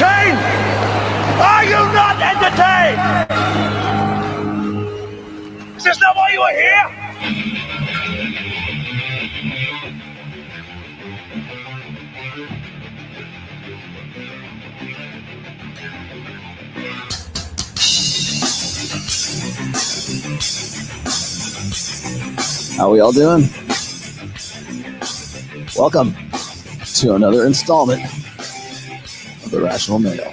entertained? Are you not entertained? Is this not why you are here? How we all doing? Welcome to another installment of The Rational Male.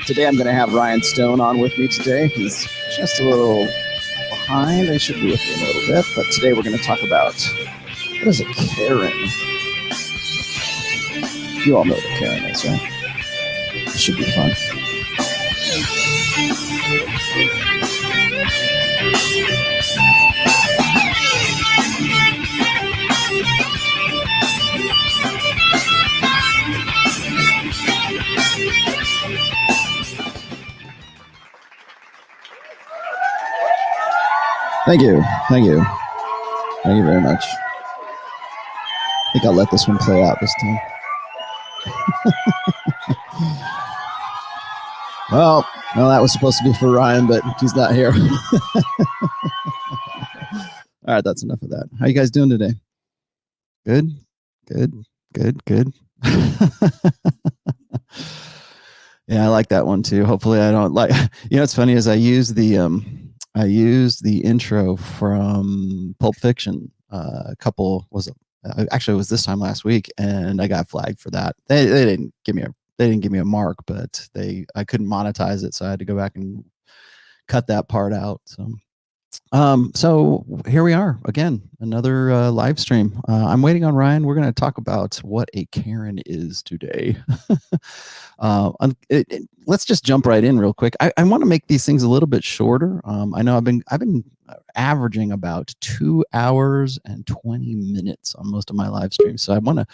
Today I'm going to have Ryan Stone on with me today. He's just a little behind. I should be with him a little bit, but today we're going to talk about what is a Karen? You all know what a Karen is, right? It should be fun. Thank you. Thank you. Thank you very much. I think I'll let this one play out this time. Well, that was supposed to be for Ryan, but he's not here. All right, that's enough of that. How you guys doing today? Good? Good. Yeah, I like that one too. Hopefully I don't like, what's funny is I used the intro from Pulp Fiction. It was this time last week, and I got flagged for that. They didn't give me a mark, but I couldn't monetize it, so I had to go back and cut that part out. So here we are again, another live stream. I'm waiting on Ryan. We're going to talk about what a Karen is today. Let's just jump right in real quick. I want to make these things a little bit shorter. I know I've been averaging about 2 hours and 20 minutes on most of my live streams, so I want to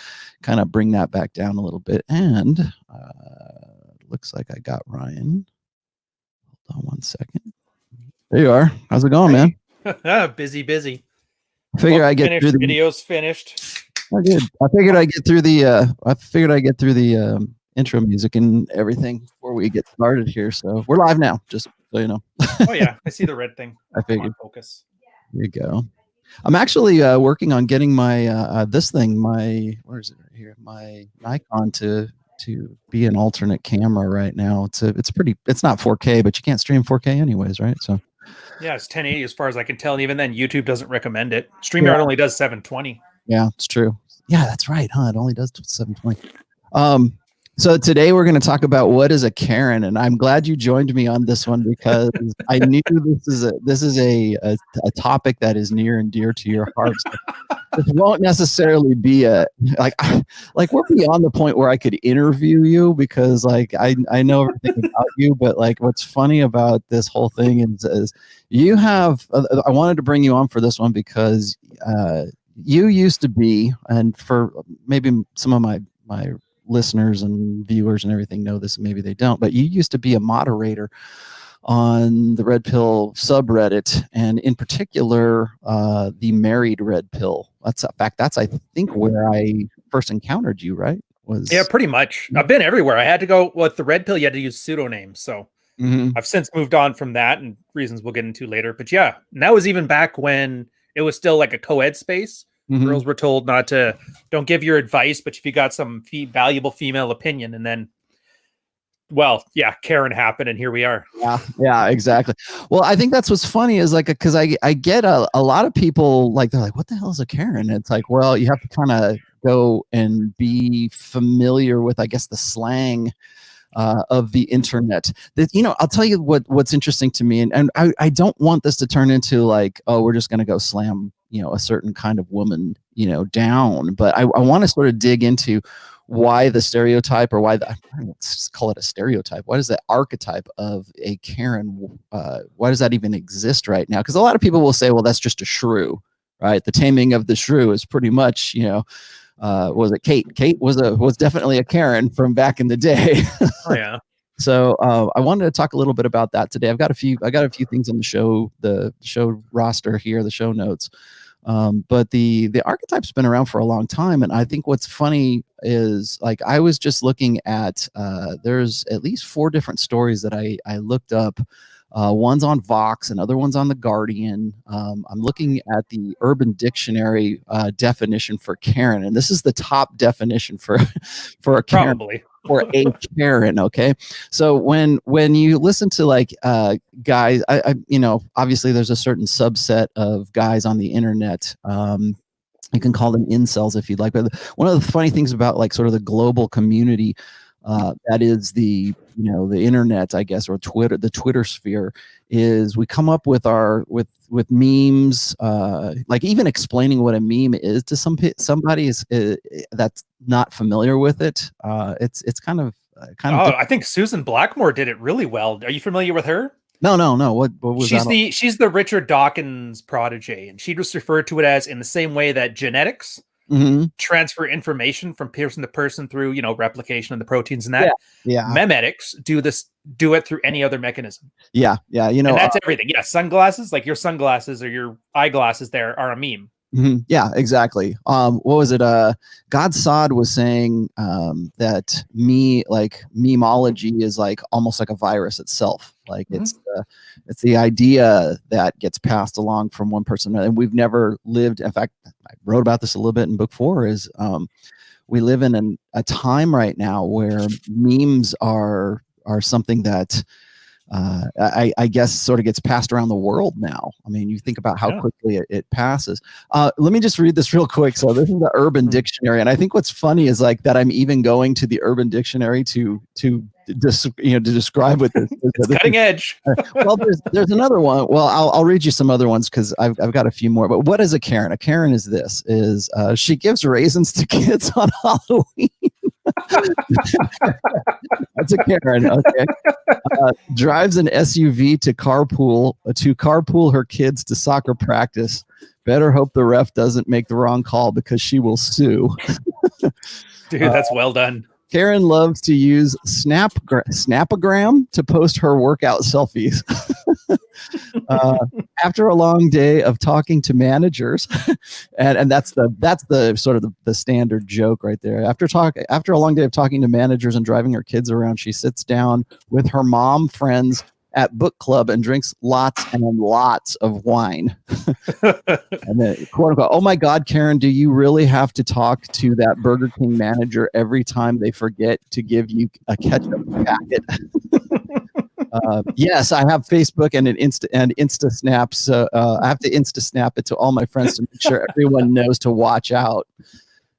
kind of bring that back down a little bit. And looks like I got Ryan. Hold on one second. There you are. How's it going, man? Busy. I figure I get through the videos finished. Oh, good. I figured I get through the intro music and everything before we get started here. So we're live now, just so you know. Oh yeah, I see the red thing. I figured. Focus. There you go. I'm actually working on getting my this thing, where is it right here? My Nikon to be an alternate camera right now. It's not 4K, but you can't stream 4K anyways, right? So. Yeah, it's 1080 as far as I can tell, and even then, YouTube doesn't recommend it. StreamYard only does 720. Yeah, it's true. Yeah, that's right, huh? It only does 720. So today we're going to talk about what is a Karen, and I'm glad you joined me on this one because I knew this is a topic that is near and dear to your heart. So this won't necessarily be like we're beyond the point where I could interview you because I know everything about you, but like what's funny about this whole thing is you have I wanted to bring you on for this one because you used to be, and for maybe some of my listeners and viewers and everything know this, and maybe they don't, but you used to be a moderator on the Red Pill subreddit, and in particular, the married Red Pill. That's I think where I first encountered you, right? Yeah, pretty much. I've been everywhere. I had to go with the Red Pill. You had to use pseudonyms, so I've since moved on from that, and reasons we'll get into later. But yeah, and that was even back when it was still like a co-ed space. Girls were told don't give your advice, but if you got some valuable female opinion, and then, well, yeah, Karen happened, and here we are. Yeah, exactly. Well, I think that's what's funny is because I get a lot of people they're like, what the hell is a Karen? And it's like, well, you have to kind of go and be familiar with, I guess, the slang of the internet. That I'll tell you what's interesting to me, and I don't want this to turn into like, oh, we're just going to go slam a certain kind of woman down, but I want to sort of dig into why the stereotype, or let's call it a stereotype. Why does that archetype of a Karen, why does that even exist right now? Because a lot of people will say, well, that's just a shrew, right? The taming of the shrew is pretty much was it Kate? Kate was definitely a Karen from back in the day. Oh yeah. So I wanted to talk a little bit about that today. I got a few things on the show roster here, the show notes. But the archetype's been around for a long time, and I think what's funny is like I was just looking at there's at least 4 different stories that I looked up. One's on Vox, another one's on The Guardian. I'm looking at the Urban Dictionary definition for Karen, and this is the top definition for a Karen. Probably. Or a Karen. Okay, so when you listen to like guys, I you know, obviously there's a certain subset of guys on the internet. You can call them incels if you'd like, but one of the funny things about like sort of the global community that is the, you know, the internet, I guess, or Twitter, the Twitter sphere, is we come up with our with memes, like even explaining what a meme is to somebody is that's not familiar with it. It's kind of I think Susan Blackmore did it really well. Are you familiar with her? No. What was that? She's the Richard Dawkins protege, and she just referred to it as in the same way that genetics transfer information from person to person through, you know, replication of the proteins and that. Yeah. Memetics do it through any other mechanism. Yeah. You know, and that's everything. Yeah, sunglasses, like your sunglasses or your eyeglasses there are a meme. Yeah, exactly. What was it? God Sod was saying that memeology is like almost like a virus itself. Like it's the idea that gets passed along from one person, and we've never lived. In fact, I wrote about this a little bit in book 4. Is we live in a time right now where memes are something that I guess sort of gets passed around the world now. I mean, you think about how quickly it passes. Let me just read this real quick. So this is the Urban Dictionary, and I think what's funny is like that I'm even going to the Urban Dictionary to describe what this is. It's cutting edge. Well, there's another one. Well, I'll read you some other ones because I've got a few more. But what is a Karen? A Karen is this: she gives raisins to kids on Halloween. That's a Karen. Okay. Drives an SUV to carpool her kids to soccer practice. Better hope the ref doesn't make the wrong call because she will sue. Dude, that's well done. Karen loves to use Snapagram to post her workout selfies. After a long day of talking to managers, and that's the sort of the standard joke right there. After a long day of talking to managers and driving her kids around, she sits down with her mom friends at book club and drinks lots and lots of wine. And then, quote unquote, oh my God, Karen, do you really have to talk to that Burger King manager every time they forget to give you a ketchup packet? Yes, I have Facebook and Insta Snap. So I have to Insta Snap it to all my friends to make sure everyone knows to watch out.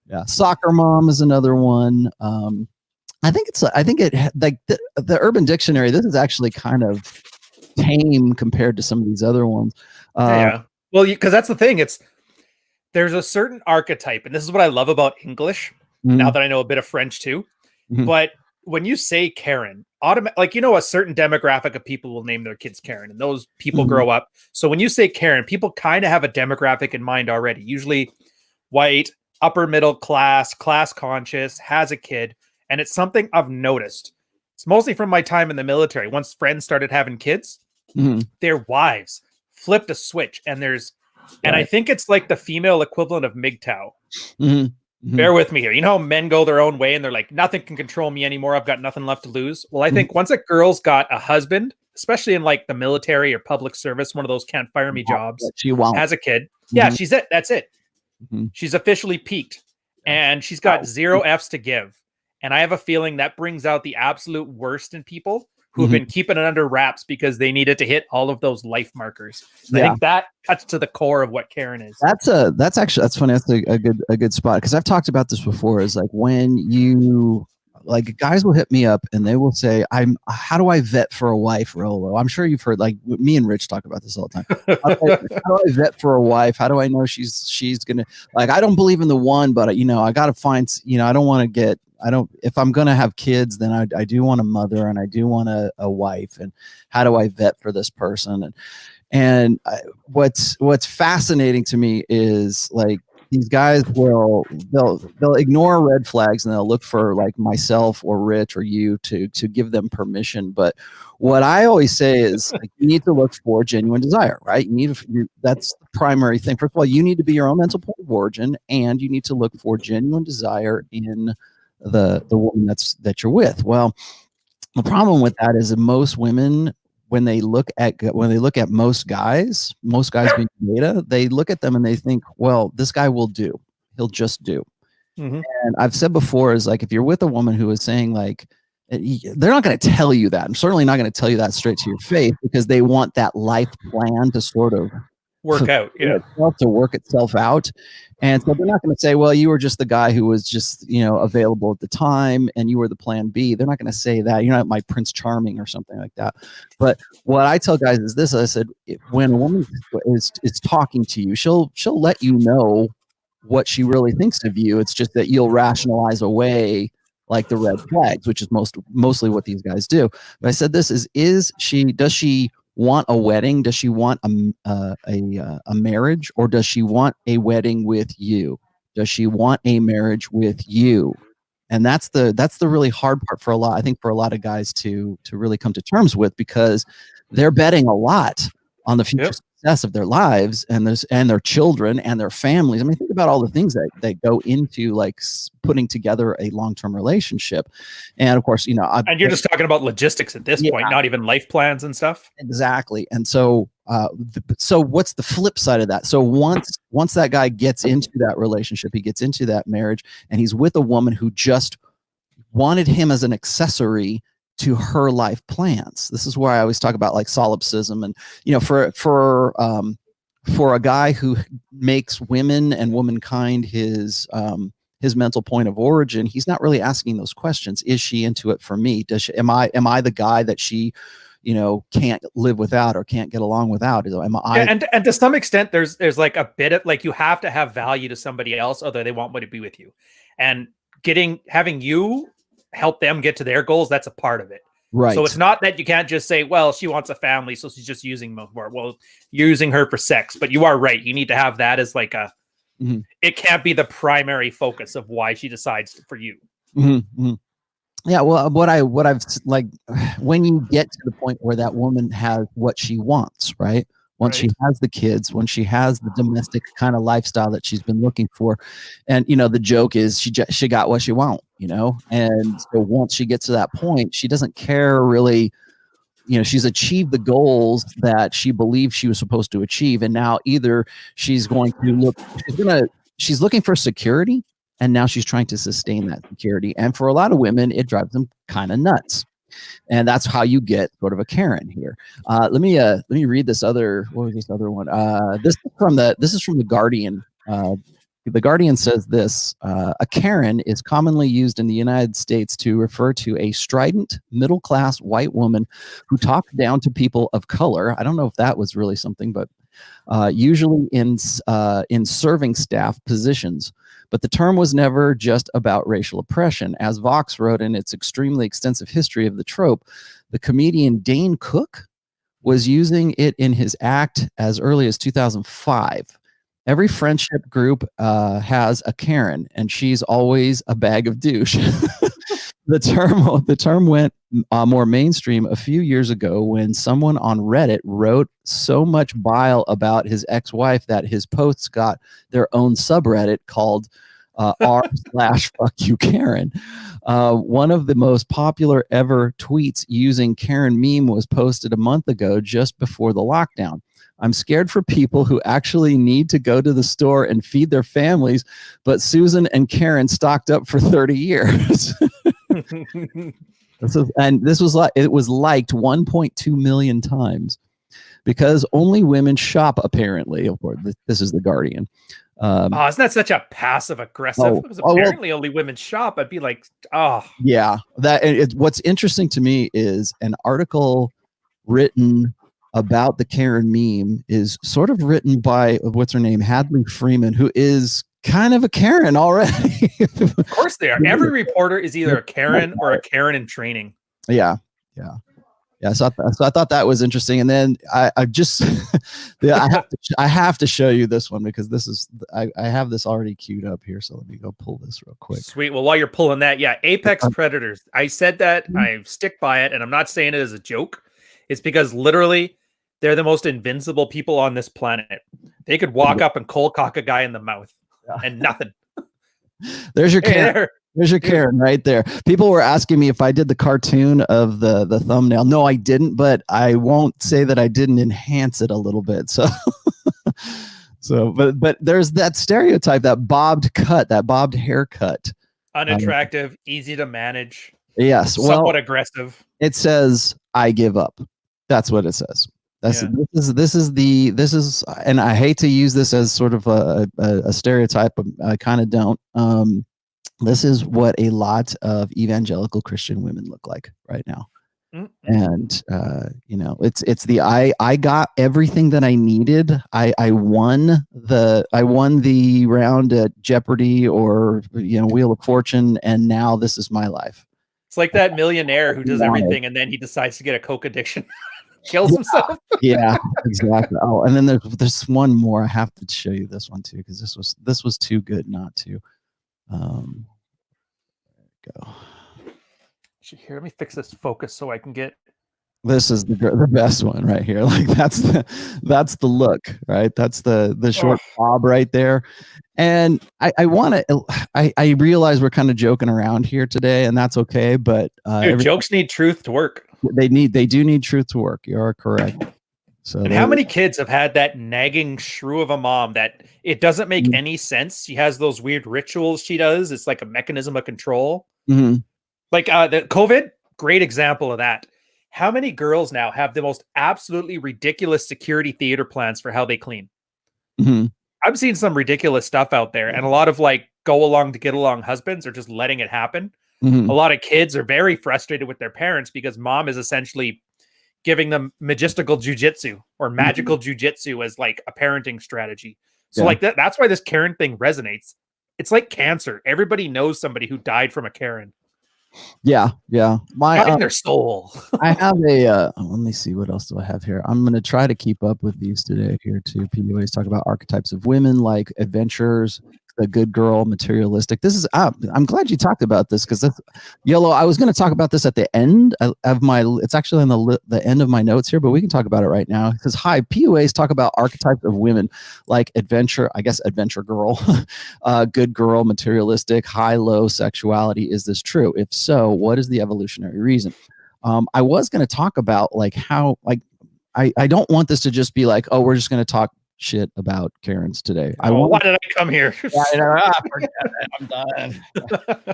Yeah, soccer mom is another one. I think the Urban Dictionary. This is actually kind of tame compared to some of these other ones. Yeah, well, because that's the thing. There's a certain archetype, and this is what I love about English. Now that I know a bit of French too, but when you say Karen, like, you know, a certain demographic of people will name their kids Karen, and those people grow up. So when you say Karen, people kind of have a demographic in mind already. Usually, white, upper middle class conscious, has a kid. And it's something I've noticed. It's mostly from my time in the military. Once friends started having kids, their wives flipped a switch. And I think it's like the female equivalent of MGTOW. Bear with me here. You know how men go their own way and they're like, nothing can control me anymore. I've got nothing left to lose. Well, I think once a girl's got a husband, especially in like the military or public service, one of those can't fire me jobs, she won't. Has a kid. Yeah, she's it. That's it. She's officially peaked. And she's got 0 Fs to give. And I have a feeling that brings out the absolute worst in people who have been keeping it under wraps because they needed to hit all of those life markers. I think that cuts to the core of what Karen is. That's funny. That's a good spot. Cause I've talked about this before, is like when you, like, guys will hit me up and they will say, how do I vet for a wife, Rollo? I'm sure you've heard, like, me and Rich talk about this all the time. How do I vet for a wife? How do I know she's going to, like, I don't believe in the one, but you know, I got to find, you know, if I'm going to have kids, then I do want a mother and I do want a wife. And how do I vet for this person? And what's fascinating to me is, like, these guys they'll ignore red flags and they'll look for like myself or Rich or you to give them permission. But what I always say is like, you need to look for genuine desire, right? That's the primary thing. First of all, you need to be your own mental point of origin, and you need to look for genuine desire in the woman that you're with. Well, the problem with that is that most women, when they look at most guys being beta, they look at them and they think, well, this guy will do. He'll just do. Mm-hmm. And I've said before is like, if you're with a woman who is saying like, they're not going to tell you that. I'm certainly not going to tell you that straight to your face, because they want that life plan to sort of work out, to work itself out. And so they're not going to say, well, you were just the guy who was just, available at the time and you were the plan B. They're not going to say that. You're not my Prince Charming or something like that. But what I tell guys is this: I said, when a woman is talking to you, she'll let you know what she really thinks of you. It's just that you'll rationalize away like the red flags, which is mostly what these guys do. But I said this does she want a wedding? Does she want a marriage, or does she want a wedding with you? Does she want a marriage with you? And that's the really hard part for a lot of guys to really come to terms with, because they're betting a lot on the future success of their lives and their children and their families. I mean, think about all the things that go into like putting together a long-term relationship. And of course, and you're just talking about logistics at this point, not even life plans and stuff. Exactly. And so, so what's the flip side of that? So once that guy gets into that relationship, he gets into that marriage, and he's with a woman who just wanted him as an accessory to her life plans. This is where I always talk about like solipsism, and for a guy who makes women and womankind his mental point of origin, he's not really asking those questions. Is she into it for me? Am I the guy that she can't live without or can't get along without? And to some extent, there's like a bit of like, you have to have value to somebody else, although they want to be with you, and having you help them get to their goals, that's a part of it. Right. So it's not that you can't just say, well, she wants a family, so she's just using more. Well, you're using her for sex. But you are right. You need to have that as like it can't be the primary focus of why she decides for you. Mm-hmm. Yeah. Well, what I've like, when you get to the point where that woman has what she wants, right? Once she has the kids, when she has the domestic kind of lifestyle that she's been looking for. And, the joke is she got what she wants, and so once she gets to that point, she doesn't care really, she's achieved the goals that she believed she was supposed to achieve. And now either she's looking for security, and now she's trying to sustain that security. And for a lot of women, it drives them kind of nuts. And that's how you get sort of a Karen here. Let me read this other. What was this other one? This is from the Guardian. The Guardian says this: a Karen is commonly used in the United States to refer to a strident, middle-class white woman who talks down to people of color. I don't know if that was really something, but usually in serving staff positions. But the term was never just about racial oppression. As Vox wrote in its extremely extensive history of the trope, the comedian Dane Cook was using it in his act as early as 2005. Every friendship group has a Karen, and she's always a bag of douche. The term went more mainstream a few years ago when someone on Reddit wrote so much bile about his ex-wife that his posts got their own subreddit called r/fuckyoukaren. One of the most popular ever tweets using Karen meme was posted a month ago, just before the lockdown. I'm scared for people who actually need to go to the store and feed their families, but Susan and Karen stocked up for 30 years. It was liked 1.2 million times because only women shop, apparently. Of course, this is the Guardian. Isn't that such a passive aggressive? Because apparently only women shop. I'd be like, yeah. What's interesting to me is an article written about the Karen meme is sort of written by what's her name, Hadley Freeman, who is kind of a Karen already. Of course they are. Every reporter is either a Karen or a Karen in training. Yeah. Yeah, so I thought that was interesting, and then I just yeah, I have to show you this one because this is I have this already queued up here. So let me go pull this real quick. Sweet. Well, while you're pulling that, yeah, apex predators. I said that, I stick by it, and I'm not saying it as a joke. It's because literally they're the most invincible people on this planet. They could walk up and cold cock a guy in the mouth and nothing. There's your Karen. There's your Karen right there. People were asking me if I did the cartoon of the thumbnail. No, I didn't, but I won't say that I didn't enhance it a little bit. So but there's that stereotype, that bobbed cut, that bobbed haircut. Unattractive, easy to manage. Yes. Somewhat aggressive. It says, I give up. That's what it says. This is, and I hate to use this as sort of a stereotype, but I kind of don't. This is what a lot of evangelical Christian women look like right now. And it's the I got everything that I needed. I won the round at Jeopardy or Wheel of Fortune, and now this is my life. It's like that millionaire who does everything and then he decides to get a coke addiction. Kills himself. Yeah, exactly. Oh, and then there's one more. I have to show you this one too, because this was too good not to. Go. Here, let me fix this focus so I can get. This is the best one right here. Like that's the look, right? That's the short bob right there. And I realize we're kind of joking around here today, and that's okay. But jokes need truth to work. They do need truth to work. You are correct. So and how many kids have had that nagging shrew of a mom that it doesn't make any sense? She has those weird rituals she does. It's like a mechanism of control. Like the COVID, great example of that. How many girls now have the most absolutely ridiculous security theater plans for how they clean? I've seen some ridiculous stuff out there, and a lot of like go along to get along husbands are just letting it happen. A lot of kids are very frustrated with their parents because mom is essentially giving them magistical jujitsu or magical jujitsu as like a parenting strategy. So like that's why this Karen thing resonates. It's like cancer. Everybody knows somebody who died from a Karen. Yeah. My their soul. I have a let me see, what else do I have here? I'm going to try to keep up with these today here too. People always talk about archetypes of women, like adventurers, the good girl, materialistic. This is I'm glad you talked about this, because Yellow, I was going to talk about this at the end of my, it's actually on the end of my notes here, but we can talk about it right now. Because PUAs talk about archetypes of women like adventure girl, good girl, materialistic, high-low sexuality. Is this true? If so, what is the evolutionary reason? I was going to talk about like how, like, I don't want this to just be like, oh, we're just going to talk shit about Karens today. Why did I come here? I'm done.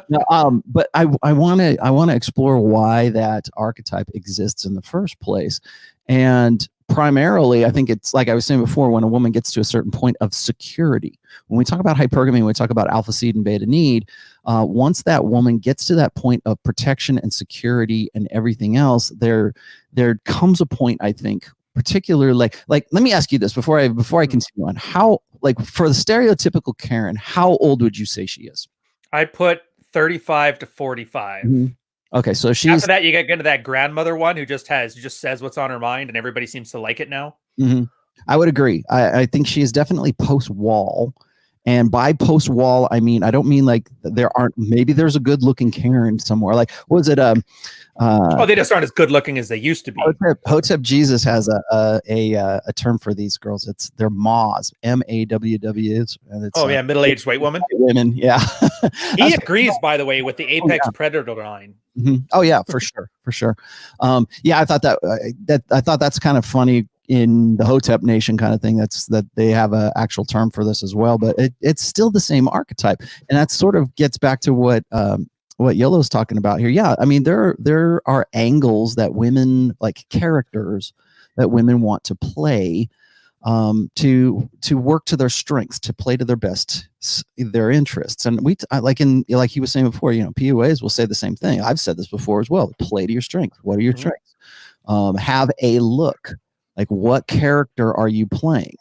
No, but I want to explore why that archetype exists in the first place. And primarily, I think it's like I was saying before, when a woman gets to a certain point of security. When we talk about hypergamy, when we talk about alpha seed and beta need, once that woman gets to that point of protection and security and everything else, there comes a point, I think, particularly like let me ask you this before I continue on. How, like, for the stereotypical Karen, how old would you say she is? I put 35 to 45. Okay, so she's, after that you get into that grandmother one who just says what's on her mind, and everybody seems to like it now. I would agree. I think she is definitely post-wall. And by post-wall, I mean, I don't mean like maybe there's a good-looking Karen somewhere. Like, what was it? They just aren't as good-looking as they used to be. Hotep Jesus has a term for these girls. They're MAWs, MAWWs. Yeah, middle-aged white women. Yeah. He agrees, by the way, with the apex predator line. Oh yeah, for sure. Yeah, I thought that's kind of funny in the Hotep Nation kind of thing. That they have an actual term for this as well, but it's still the same archetype, and that sort of gets back to what Yellow's talking about here. Yeah, I mean there are angles that women, like characters that women want to play, to work to their strengths, to play to their best, their interests. And like he was saying before, PUAs will say the same thing. I've said this before as well. Play to your strengths. What are your strengths? Have a look. Like, what character are you playing?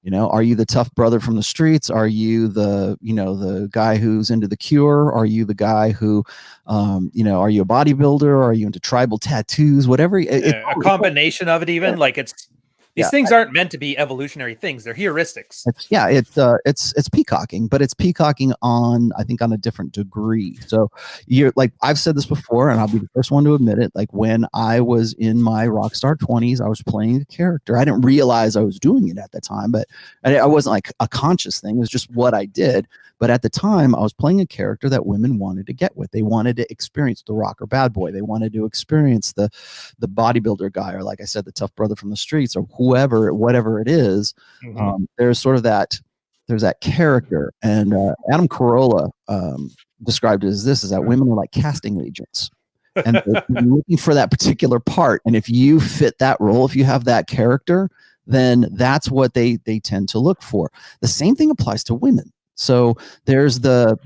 You know, are you the tough brother from the streets? Are you the, you know, the guy who's into the Cure? Are you the guy who, you know, are you a bodybuilder? Are you into tribal tattoos? Whatever. A combination of it, even like these things aren't meant to be evolutionary things. They're heuristics. It's peacocking, but it's peacocking on, I think, on a different degree. So you're like, I've said this before, and I'll be the first one to admit it. Like when I was in my rock star 20s, I was playing a character. I didn't realize I was doing it at the time, but I wasn't like a conscious thing. It was just what I did. But at the time, I was playing a character that women wanted to get with. They wanted to experience the rocker bad boy. They wanted to experience the bodybuilder guy, or like I said, the tough brother from the streets, or whoever, whatever it is. There's sort of there's that character. And Adam Carolla described it as this, is that women are like casting agents. And they're looking for that particular part. And if you fit that role, if you have that character, then that's what they tend to look for. The same thing applies to women. So there's the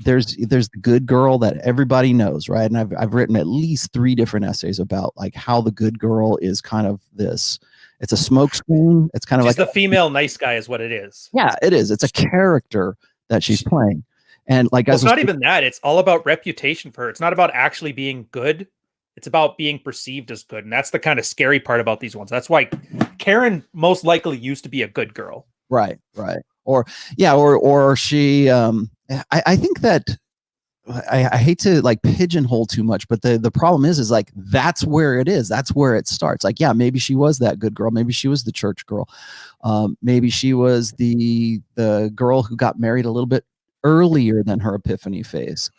good girl that everybody knows, right? And I've written at least 3 different essays about like how the good girl is kind of this. It's a smokescreen. It's kind of she's like the female nice guy is what it is. Yeah, it is. It's a character that she's playing, and like it's not even that. It's all about reputation for her. It's not about actually being good. It's about being perceived as good, and that's the kind of scary part about these ones. That's why Karen most likely used to be a good girl. Right. Or she, I think that I hate to like pigeonhole too much, but the problem is like, that's where it is. That's where it starts. Like, yeah, maybe she was that good girl. Maybe she was the church girl. Maybe she was the girl who got married a little bit earlier than her epiphany phase.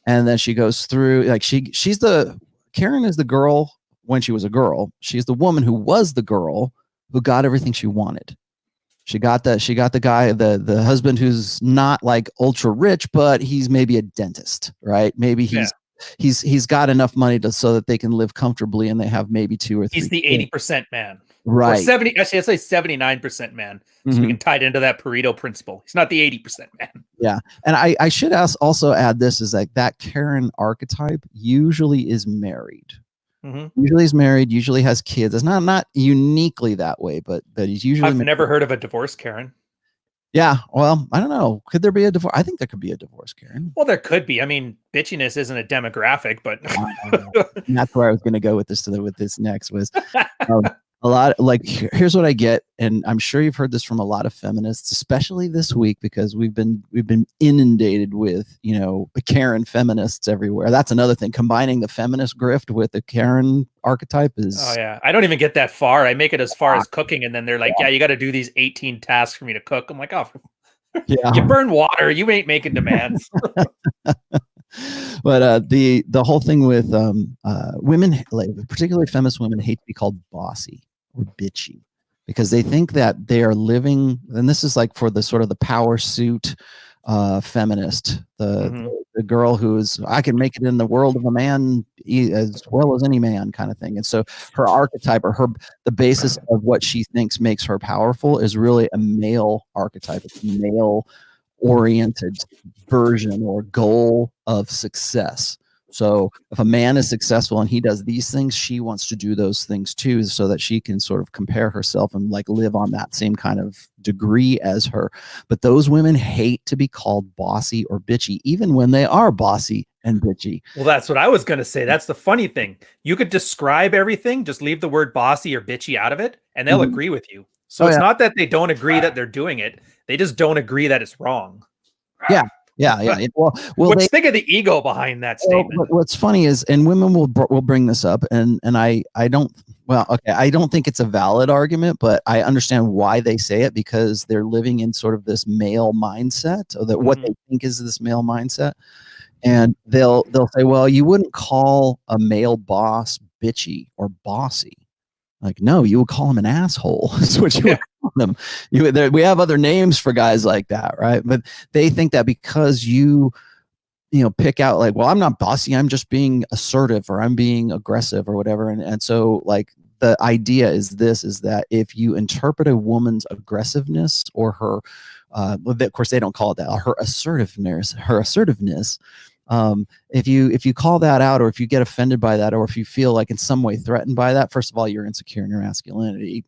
And then she goes through, like Karen is the girl when she was a girl. She's the woman who was the girl who got everything she wanted. She got the guy, the husband who's not like ultra rich, but he's maybe a dentist, right? Maybe he's got enough money so that they can live comfortably, and they have maybe 2 or 3. He's the 80% man, right? Or 70. Actually, I'd say 79% man. So we can tie it into that Pareto principle. He's not the 80% man. Yeah, and I should also add this, is like that Karen archetype usually is married. Usually is married, usually has kids. It's not uniquely that way, but he's usually I've never heard of a divorced Karen. Yeah, well, I don't know. Could there be a divorce? I think there could be a divorce Karen. Well, there could be. I mean, bitchiness isn't a demographic, but that's where I was going to go with this next was a lot. Like, here's what I get, and I'm sure you've heard this from a lot of feminists, especially this week, because we've been inundated with, you know, Karen feminists everywhere. That's another thing. Combining the feminist grift with the Karen archetype is. Oh yeah, I don't even get that far. I make it as far as cooking, and then they're like, "Yeah, you got to do these 18 tasks for me to cook." I'm like, "Oh, yeah, you burn water. You ain't making demands." But the whole thing with women, like, particularly feminist women, hate to be called bossy or bitchy, because they think that they are living, and this is like for the sort of the power suit feminist, the girl who's, I can make it in the world of a man as well as any man kind of thing. And so her archetype, or the basis of what she thinks makes her powerful, is really a male archetype. It's a male oriented version or goal of success. So if a man is successful and he does these things, she wants to do those things too, so that she can sort of compare herself and like live on that same kind of degree as her. But those women hate to be called bossy or bitchy, even when they are bossy and bitchy. Well, that's what I was going to say. That's the funny thing. You could describe everything, just leave the word bossy or bitchy out of it, and they'll agree with you. So it's not that they don't agree that they're doing it. They just don't agree that it's wrong. Yeah. Well, think of the ego behind that statement. What's funny is, and women will bring this up, and I don't. Well, okay, I don't think it's a valid argument, but I understand why they say it, because they're living in sort of this male mindset, or that what they think is this male mindset, and they'll say, well, you wouldn't call a male boss bitchy or bossy. Like, no, you would call him an asshole. That's what you would call them. We have other names for guys like that, right? But they think that because you pick out, like, well, I'm not bossy, I'm just being assertive, or I'm being aggressive, or whatever. And so, like, the idea is that if you interpret a woman's aggressiveness or her, of course they don't call it that, her assertiveness, if you call that out, or if you get offended by that, or if you feel like in some way threatened by that, first of all, you're insecure in your masculinity.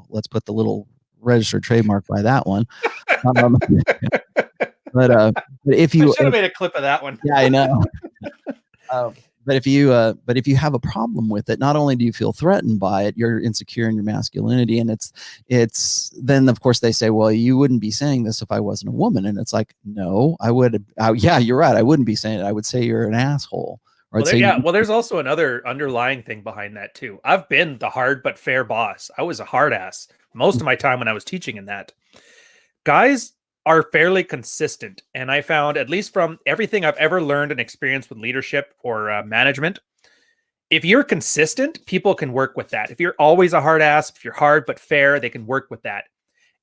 Let's put the little registered trademark by that one. But if you I should have made a clip of that one. Yeah, I know. But if you have a problem with it, not only do you feel threatened by it, you're insecure in your masculinity, and it's then of course they say, well, you wouldn't be saying this if I wasn't a woman, and it's like, no, I would. Yeah, you're right. I wouldn't be saying it. I would say you're an asshole. Well, there's also another underlying thing behind that too. I've been the hard but fair boss. I was a hard ass most of my time when I was teaching in that. Guys are fairly consistent. And I found, at least from everything I've ever learned and experienced with leadership or management, if you're consistent, people can work with that. If you're always a hard ass, if you're hard but fair, they can work with that.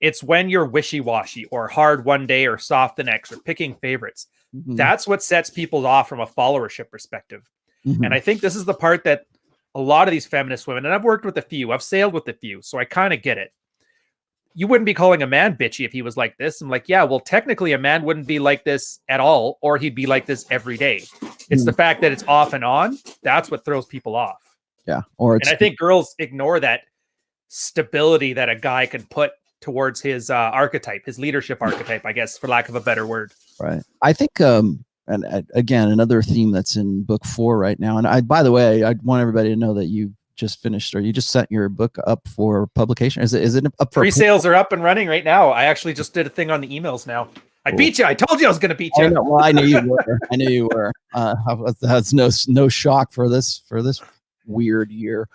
It's when you're wishy-washy or hard one day or soft the next or picking favorites. Mm-hmm. That's what sets people off from a followership perspective. Mm-hmm. And I think this is the part that a lot of these feminist women, and I've worked with a few, I've sailed with a few, so I kind of get it. You wouldn't be calling a man bitchy if he was like this. I'm like, yeah, well, technically a man wouldn't be like this at all, or he'd be like this every day. It's the fact that it's off and on. That's what throws people off. Yeah. And I think girls ignore that stability that a guy can put towards his archetype, his leadership archetype, I guess, for lack of a better word. Right. I think, and again, another theme that's in book 4 right now. And by the way, I want everybody to know that you just finished, or you just sent your book up for publication. Is it up for pre-sales? Are up and running right now. I actually just did a thing on the emails now. I beat you. I told you I was going to beat you. Well, I knew you were. I knew you were. That's no shock for this weird year.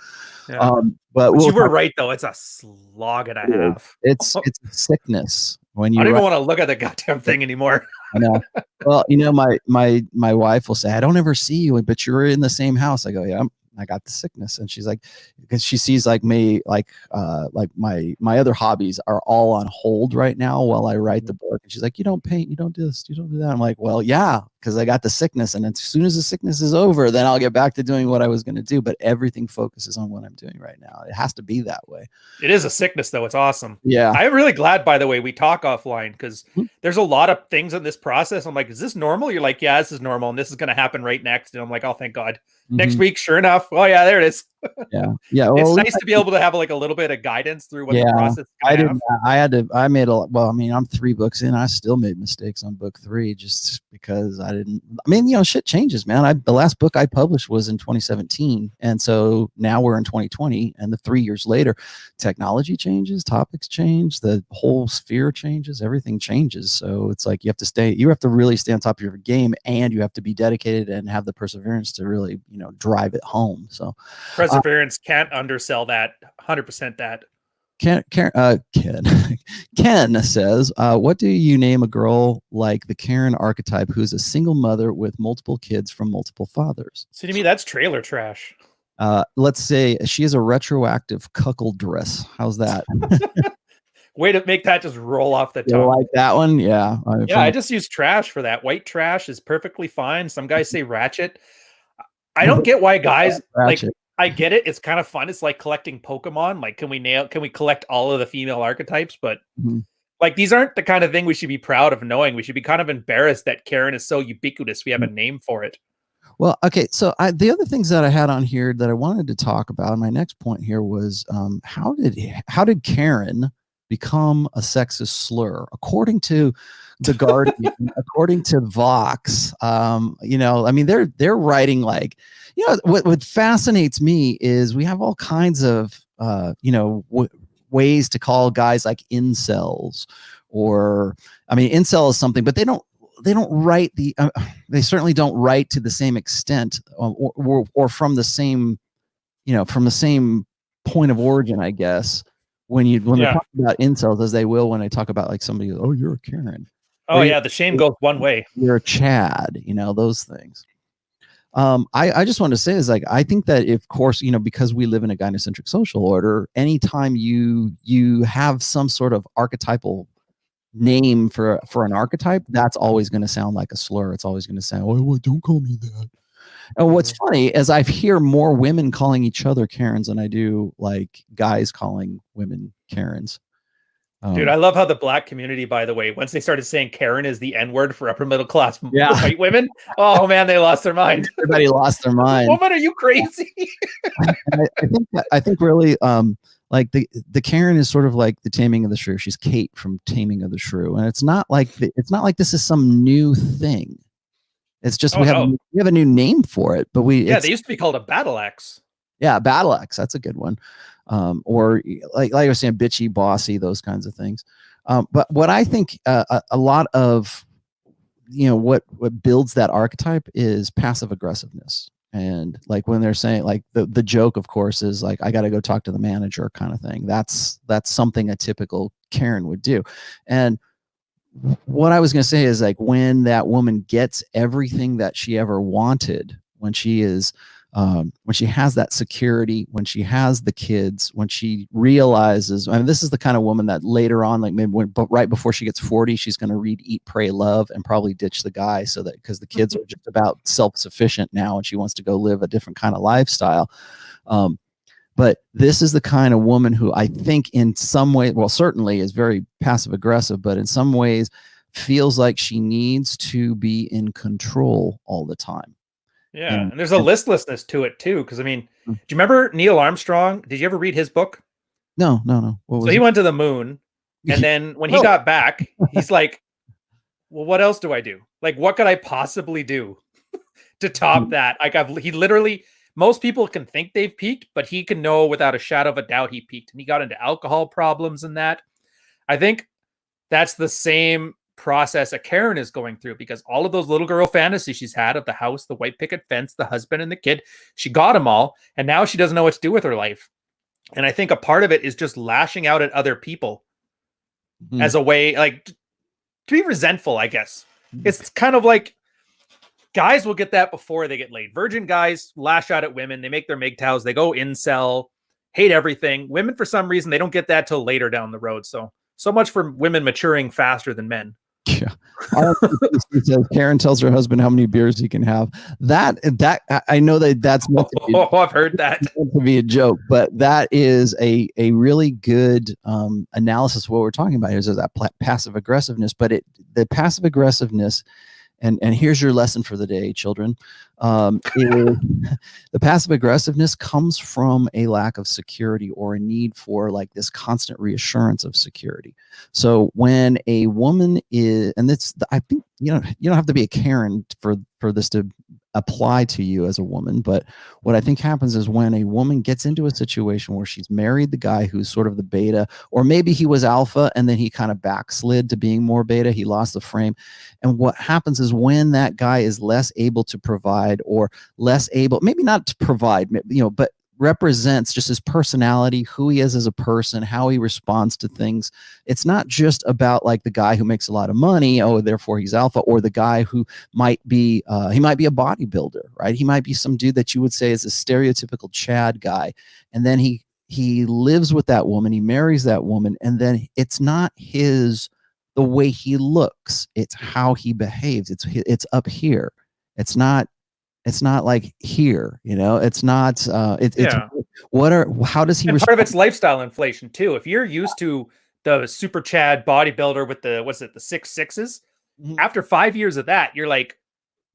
Yeah. But you were right though. It's a slog and a half. It's a sickness. When you I don't even want to look at the goddamn thing anymore. I know. Well, my wife will say, I don't ever see you, but you're in the same house. I go, yeah, I got the sickness. And she's like, because she sees like me, like my other hobbies are all on hold right now while I write the book. And she's like, you don't paint, you don't do this, you don't do that. I'm like, well, yeah, because I got the sickness. And as soon as the sickness is over, then I'll get back to doing what I was going to do. But everything focuses on what I'm doing right now. It has to be that way. It is a sickness though. It's awesome. Yeah. I'm really glad, by the way, we talk offline, because there's a lot of things in this process. I'm like, is this normal? You're like, yeah, this is normal. And this is going to happen right next. And I'm like, oh, thank God. Next week, sure enough. Oh yeah, there it is. Yeah. Well, it's nice to be able to have like a little bit of guidance through what the process. I made well, I mean, I'm 3 books in. I still made mistakes on book 3 just because shit changes, man. The last book I published was in 2017. And so now we're in 2020, and the 3 years later, technology changes, topics change, the whole sphere changes, everything changes. So it's like you have to really stay on top of your game, and you have to be dedicated and have the perseverance to really, drive it home. So perseverance, can't undersell that. 100% that. Ken says, what do you name a girl like the Karen archetype who's a single mother with multiple kids from multiple fathers? See, to me, that's trailer trash. Let's say she is a retroactive cuckoldress. How's that? Way to make that just roll off the tongue. You like that one? Yeah. I just use trash for that. White trash is perfectly fine. Some guys say ratchet. I don't get why guys Ratchet. I get it. It's kind of fun. It's like collecting Pokemon. Like, can we collect all of the female archetypes? But like, these aren't the kind of thing we should be proud of knowing. We should be kind of embarrassed that Karen is so ubiquitous. We have a name for it. Well, okay. So the other things that I had on here that I wanted to talk about, my next point here was, how did Karen become a sexist slur? According to The Guardian, according to Vox, they're writing like, what fascinates me is we have all kinds of, ways to call guys like incels, or, incel is something, but they don't write they certainly don't write to the same extent or from the same, from the same point of origin, I guess, when they talk about incels as they will when they talk about like somebody, oh, you're a Karen. Oh yeah, the shame goes one way. You're a Chad, those things. I just want to say is like, I think that of course, because we live in a gynocentric social order, anytime you have some sort of archetypal name for an archetype, that's always going to sound like a slur. It's always going to sound, oh, well, don't call me that. And what's funny is I hear more women calling each other Karens than I do like guys calling women Karens. Dude, I love how the black community, by the way, once they started saying Karen is the N-word for upper middle class white women, oh man, they lost their mind. Everybody lost their mind. Woman, are you crazy? I think really, like the Karen is sort of like the Taming of the Shrew. She's Kate from Taming of the Shrew, and it's not like this is some new thing. It's just we have a new name for it, but they used to be called a battle axe. Yeah, battle axe. That's a good one. Or like I was saying, bitchy, bossy, those kinds of things. But what I think a lot of what builds that archetype is passive aggressiveness. And like when they're saying, like the joke, of course, is like, I got to go talk to the manager kind of thing. That's something a typical Karen would do. And what I was going to say is, like, when that woman gets everything that she ever wanted, when she is when she has that security, when she has the kids, when she realizes, I mean, this is the kind of woman that later on, like maybe right before she gets 40, she's going to read Eat, Pray, Love and probably ditch the guy, so that because the kids are just about self-sufficient now and she wants to go live a different kind of lifestyle. But this is the kind of woman who I think in some way, well, certainly is very passive aggressive, but in some ways feels like she needs to be in control all the time. Yeah, and there's a listlessness to it too. Because I mean, do you remember Neil Armstrong? Did you ever read his book? No. So he went to the moon, and then when he got back, he's like, "Well, what else do I do? Like, what could I possibly do to top that?" Like, he literally, most people can think they've peaked, but he can know without a shadow of a doubt he peaked, and he got into alcohol problems and that. I think that's the same process a Karen is going through, because all of those little girl fantasies she's had of the house, the white picket fence, the husband and the kid, she got them all, and now she doesn't know what to do with her life. And I think a part of it is just lashing out at other people as a way, like, to be resentful, I guess. It's kind of like guys will get that before they get laid. Virgin guys lash out at women, they make their MGTOWs, they go incel, hate everything. Women, for some reason, they don't get that till later down the road. So much for women maturing faster than men. Yeah. Karen tells her husband how many beers he can have. That I know that's meant to be, I've heard that to be a joke, but that is a really good analysis of what we're talking about here. Is that passive aggressiveness, but the passive aggressiveness, and here's your lesson for the day, children. The passive aggressiveness comes from a lack of security or a need for like this constant reassurance of security. So when a woman is, and I think you don't have to be a Karen for this to apply to you as a woman, but what I think happens is when a woman gets into a situation where she's married the guy who's sort of the beta, or maybe he was alpha and then he kind of backslid to being more beta, he lost the frame. And what happens is when that guy is less able to provide, or less able, maybe not to provide, but represents just his personality, who he is as a person, how he responds to things. It's not just about like the guy who makes a lot of money, oh, therefore he's alpha, or the guy who might be he might be a bodybuilder, right? He might be some dude that you would say is a stereotypical Chad guy, and then he lives with that woman, he marries that woman, and then it's not the way he looks, it's how he behaves. It's up here. It's not like here, it's not, how does he, and part of it's lifestyle inflation too. If you're used to the super Chad bodybuilder with the 6 sixes, after 5 years of that, you're like,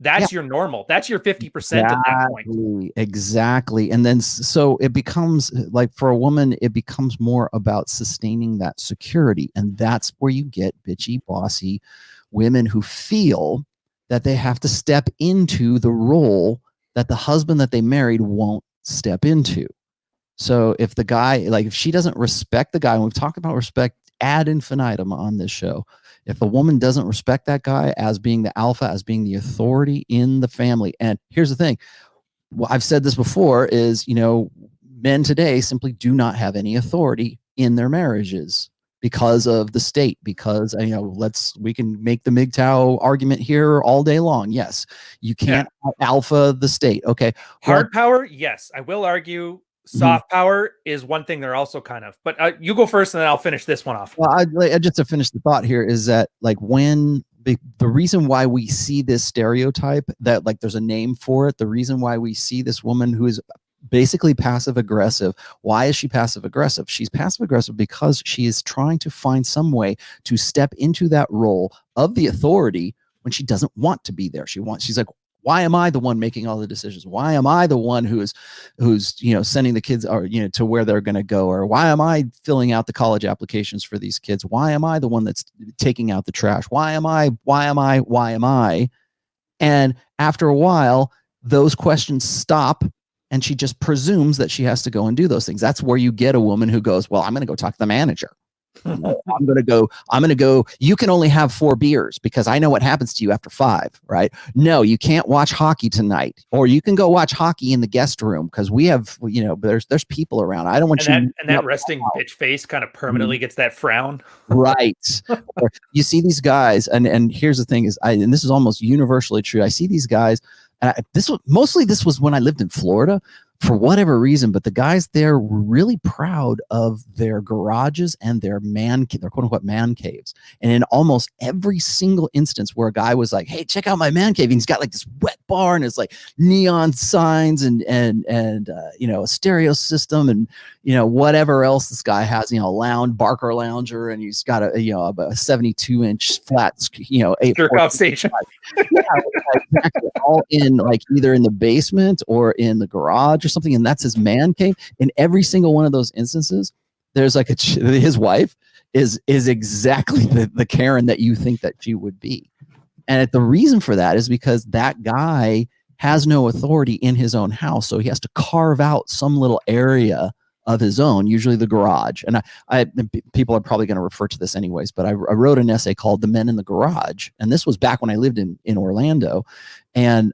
that's your normal. That's your 50% at that point. Exactly. And then, so it becomes like, for a woman, it becomes more about sustaining that security. And that's where you get bitchy, bossy women who feel that they have to step into the role that the husband that they married won't step into. So if the guy, like if she doesn't respect the guy, and we've talked about respect ad infinitum on this show, if a woman doesn't respect that guy as being the alpha, as being the authority in the family, and here's the thing, well, I've said this before, is, men today simply do not have any authority in their marriages because of the state, because we can make the MGTOW argument here all day long. Yes, you can't alpha the state. Okay, hard power, yes, I will argue soft power is one thing they're also kind of, but you go first and then I'll finish this one off. Well, I just to finish the thought here is that, like, when the reason why we see this stereotype, that like there's a name for it, the reason why we see this woman who is basically passive aggressive. Why is she passive aggressive? She's passive aggressive because she is trying to find some way to step into that role of the authority when she doesn't want to be there. She's like, Why am I the one making all the decisions? Why am I the one who's sending the kids or to where they're going to go? Or why am I filling out the college applications for these kids? Why am I the one that's taking out the trash? Why am I? And after a while, those questions stop, and she just presumes that she has to go and do those things. That's where you get a woman who goes, well, I'm going to go talk to the manager. I'm going to go, you can only have 4 beers because I know what happens to you after 5, right? No, you can't watch hockey tonight, or you can go watch hockey in the guest room because we have, there's people around. I don't want you. And that resting bitch face kind of permanently gets that frown. Right. You see these guys, and here's the thing is, and this is almost universally true. I see these guys, and this was when I lived in Florida. For whatever reason, but the guys there were really proud of their garages and their quote unquote man caves. And in almost every single instance where a guy was like, hey, check out my man cave, and he's got like this wet bar and it's like neon signs and a stereo system and whatever else this guy has, Barker lounger, and he's got a 72-inch flat, jerk off station. Yeah, exactly. All in like either in the basement or in the garage or something, and that's his man cave. In every single one of those instances, there's like his wife is exactly the Karen that you think that she would be. And the reason for that is because that guy has no authority in his own house, so he has to carve out some little area of his own, usually the garage. And I people are probably going to refer to this anyways, but I wrote an essay called "The Men in the Garage," and this was back when I lived in Orlando, and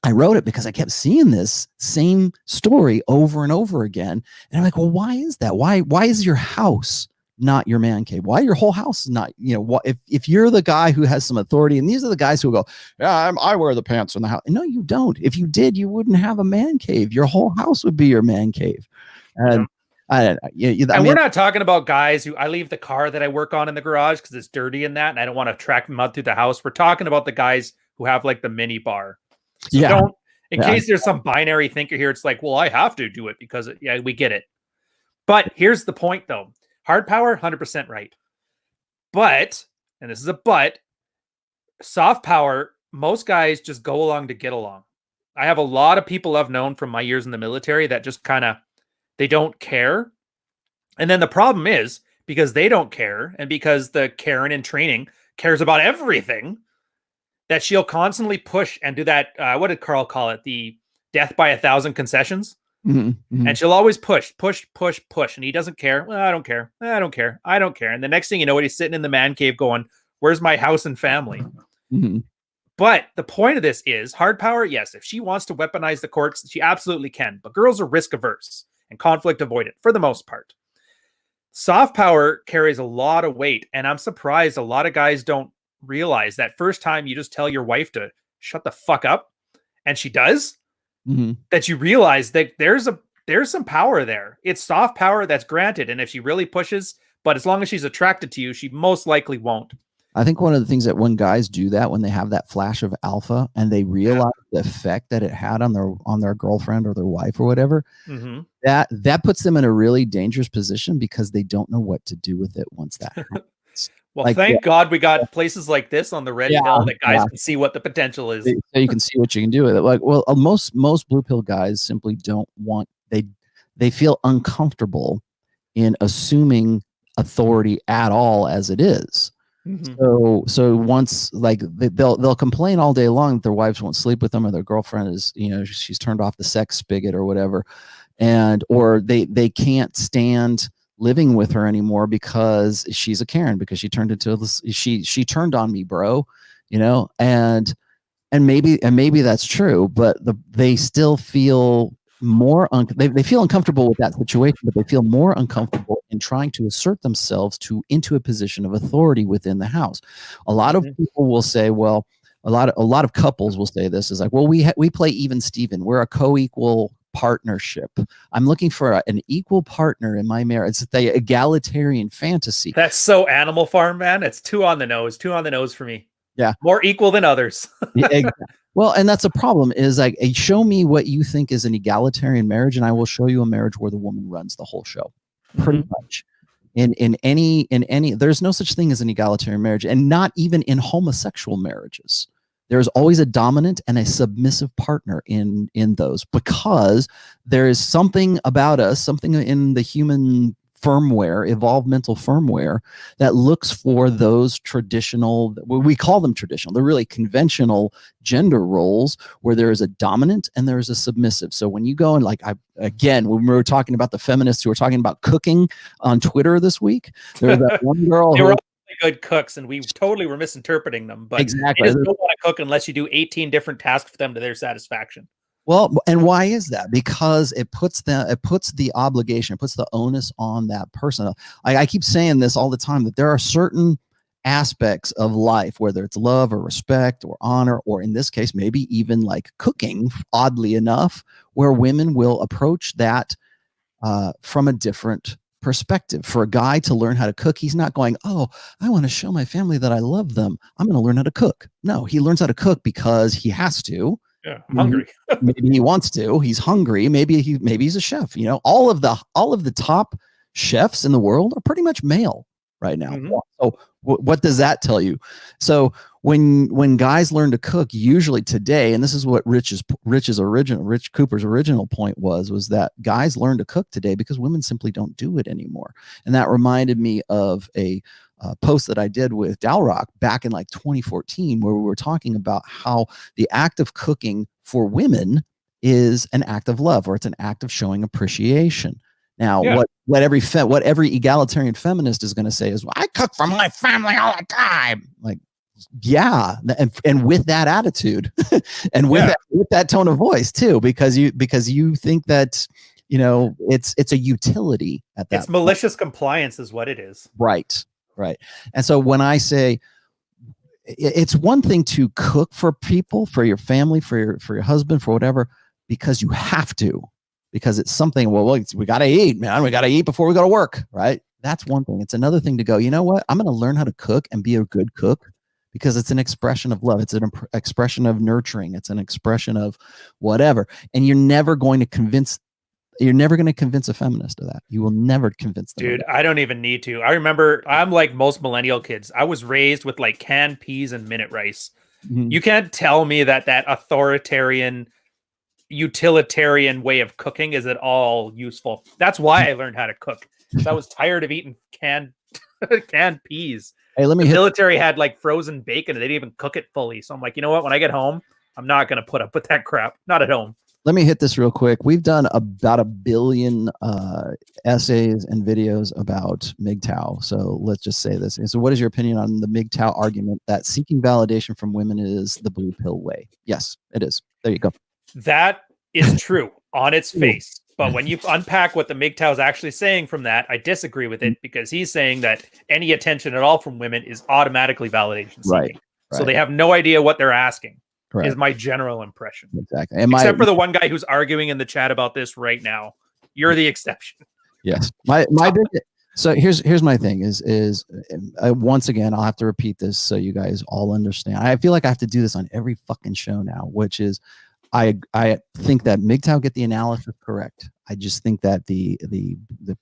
I wrote it because I kept seeing this same story over and over again, and I'm like, well, why is that? Why is your house not your man cave? Why your whole house is not, if you're the guy who has some authority, and these are the guys who go, yeah, I wear the pants in the house. No, you don't. If you did, you wouldn't have a man cave. Your whole house would be your man cave. And I don't know. We're not talking about guys who I leave the car that I work on in the garage because it's dirty in that, and I don't want to track mud through the house. We're talking about the guys who have like the mini bar. So in case there's some binary thinker here, it's like, well, I have to do it because we get it. But here's the point though. Hard power, 100% right. But, and this is a but, soft power, most guys just go along to get along. I have a lot of people I've known from my years in the military that just kind of, they don't care. And then the problem is, because they don't care, and because the Karen in training cares about everything, that she'll constantly push and do that, what did Carl call it? The death by 1,000 concessions. Mm-hmm, mm-hmm. And she'll always push. And he doesn't care. Well, I don't care. And the next thing you know, he's sitting in the man cave going, where's my house and family? Mm-hmm. But the point of this is hard power. Yes, if she wants to weaponize the courts, she absolutely can. But girls are risk averse and conflict avoidant for the most part. Soft power carries a lot of weight. And I'm surprised a lot of guys don't realize that first time you just tell your wife to shut the fuck up, and she does, that you realize that there's some power there. It's soft power that's granted. And if she really pushes, but as long as she's attracted to you, she most likely won't. I think one of the things that when guys do that, when they have that flash of alpha and they realize the effect that it had on their girlfriend or their wife or whatever, that puts them in a really dangerous position because they don't know what to do with it once that happens. Well, thank God we got places like this on the red pill that guys can see what the potential is. So you can see what you can do with it. Like, well, most blue pill guys simply don't want, they feel uncomfortable in assuming authority at all as it is. Mm-hmm. So once, like, they'll complain all day long that their wives won't sleep with them, or their girlfriend is, she's turned off the sex spigot or whatever, or they can't stand living with her anymore because she's a Karen, because she turned she turned on me, bro, and maybe that's true, but they still feel more they feel uncomfortable with that situation, but they feel more uncomfortable in trying to assert themselves into a position of authority within the house. A lot of people will say, well, a lot of couples will say this is like, well, we play even Steven, we're a co-equal partnership. I'm looking for an equal partner in my marriage. It's the egalitarian fantasy. That's so Animal Farm, man. It's two on the nose for me. Yeah. More equal than others. Exactly. Well, and that's a problem, is like, show me what you think is an egalitarian marriage, and I will show you a marriage where the woman runs the whole show. Pretty much. In any, there's no such thing as an egalitarian marriage, and not even in homosexual marriages. There's always a dominant and a submissive partner in those, because there is something about us, something in the human firmware, evolved mental firmware, that looks for those traditional, we call them traditional, they're really conventional gender roles, where there is a dominant and there is a submissive. So when you go and again, when we were talking about the feminists who were talking about cooking on Twitter this week, there was that one girl they were all really good cooks, and we totally were misinterpreting them, but exactly, they just don't want to cook unless you do 18 different tasks for them to their satisfaction. Well, and why is that? Because it puts the obligation, it puts the onus on that person. I keep saying this all the time, that there are certain aspects of life, whether it's love or respect or honor, or in this case, maybe even like cooking, oddly enough, where women will approach that from a different perspective. For a guy to learn how to cook, he's not going, oh, I want to show my family that I love them, I'm going to learn how to cook. No, he learns how to cook because he has to. Yeah, I'm hungry. Maybe he wants to. He's hungry. Maybe he's a chef. You know, all of the top chefs in the world are pretty much male right now. Mm-hmm. So what does that tell you? So when guys learn to cook, usually today, and this is what Rich Cooper's original point was that guys learn to cook today because women simply don't do it anymore. And that reminded me of a post that I did with Dalrock back in like 2014, where we were talking about how the act of cooking for women is an act of love, or it's an act of showing appreciation. Now, what every egalitarian feminist is going to say is, well, I cook for my family all the time. Like, yeah, and with that attitude, and with that tone of voice too, because you think that, you know, it's a utility at that. It's malicious compliance, is what it is. Right. Right. And so when I say, it's one thing to cook for people, for your family, for your husband, for whatever, because you have to, because it's something, well, we got to eat, man. We got to eat before we go to work. Right. That's one thing. It's another thing to go, you know what? I'm going to learn how to cook and be a good cook, because it's an expression of love. It's an expression of nurturing. It's an expression of whatever. And you're never going to convince a feminist of that. You will never convince them. Dude, I don't even need to. I remember, I'm like most millennial kids. I was raised with like canned peas and minute rice. Mm-hmm. You can't tell me that authoritarian, utilitarian way of cooking is at all useful. That's why I learned how to cook. I was tired of eating canned peas. Hey, the military had like frozen bacon and they didn't even cook it fully. So I'm like, you know what? When I get home, I'm not going to put up with that crap. Not at home. Let me hit this real quick. We've done about 1 billion essays and videos about MGTOW. So let's just say this. And so what is your opinion on the MGTOW argument that seeking validation from women is the blue pill way? Yes, it is. There you go. That is true on its face. But when you unpack what the MGTOW is actually saying from that, I disagree with it, because he's saying that any attention at all from women is automatically validation seeking. Right. So they have no idea what they're asking. Correct. Is my general impression. Exactly. Except for the one guy who's arguing in the chat about this right now. You're the exception. Yes. So here's my thing is once again, I'll have to repeat this so you guys all understand. I feel like I have to do this on every fucking show now, which is I think that MGTOW get the analysis correct. I just think that the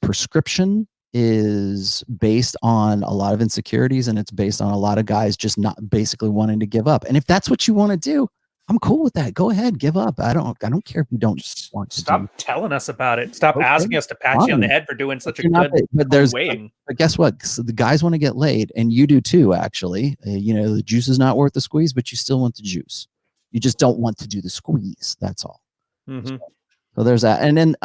prescription is based on a lot of insecurities, and it's based on a lot of guys just not basically wanting to give up. And if that's what you want to do, I'm cool with that. Go ahead, give up. I don't care if you don't want to. Stop telling us about it. Stop asking us to pat you on the head for doing such a good weighing. But guess what? So the guys want to get laid, and you do too, actually. You know, the juice is not worth the squeeze, but you still want the juice. You just don't want to do the squeeze. That's all. Mm-hmm. So there's that. And then,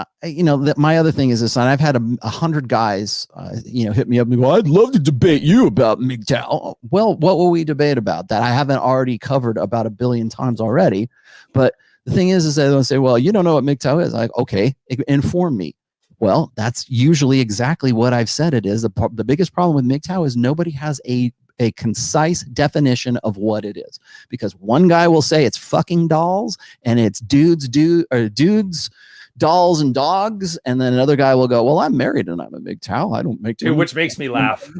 my other thing is this, and I've had 100 guys, hit me up and go, I'd love to debate you about MGTOW. Well, what will we debate about that I haven't already covered about 1 billion times already? But the thing is they don't say, well, you don't know what MGTOW is. Like, okay, inform me. Well, that's usually exactly what I've said it is. The biggest problem with MGTOW is nobody has a concise definition of what it is, because one guy will say it's fucking dolls and it's dudes, dolls and dogs, and then another guy will go, well, I'm married and I'm a MGTOW. I don't make dude, which makes me laugh.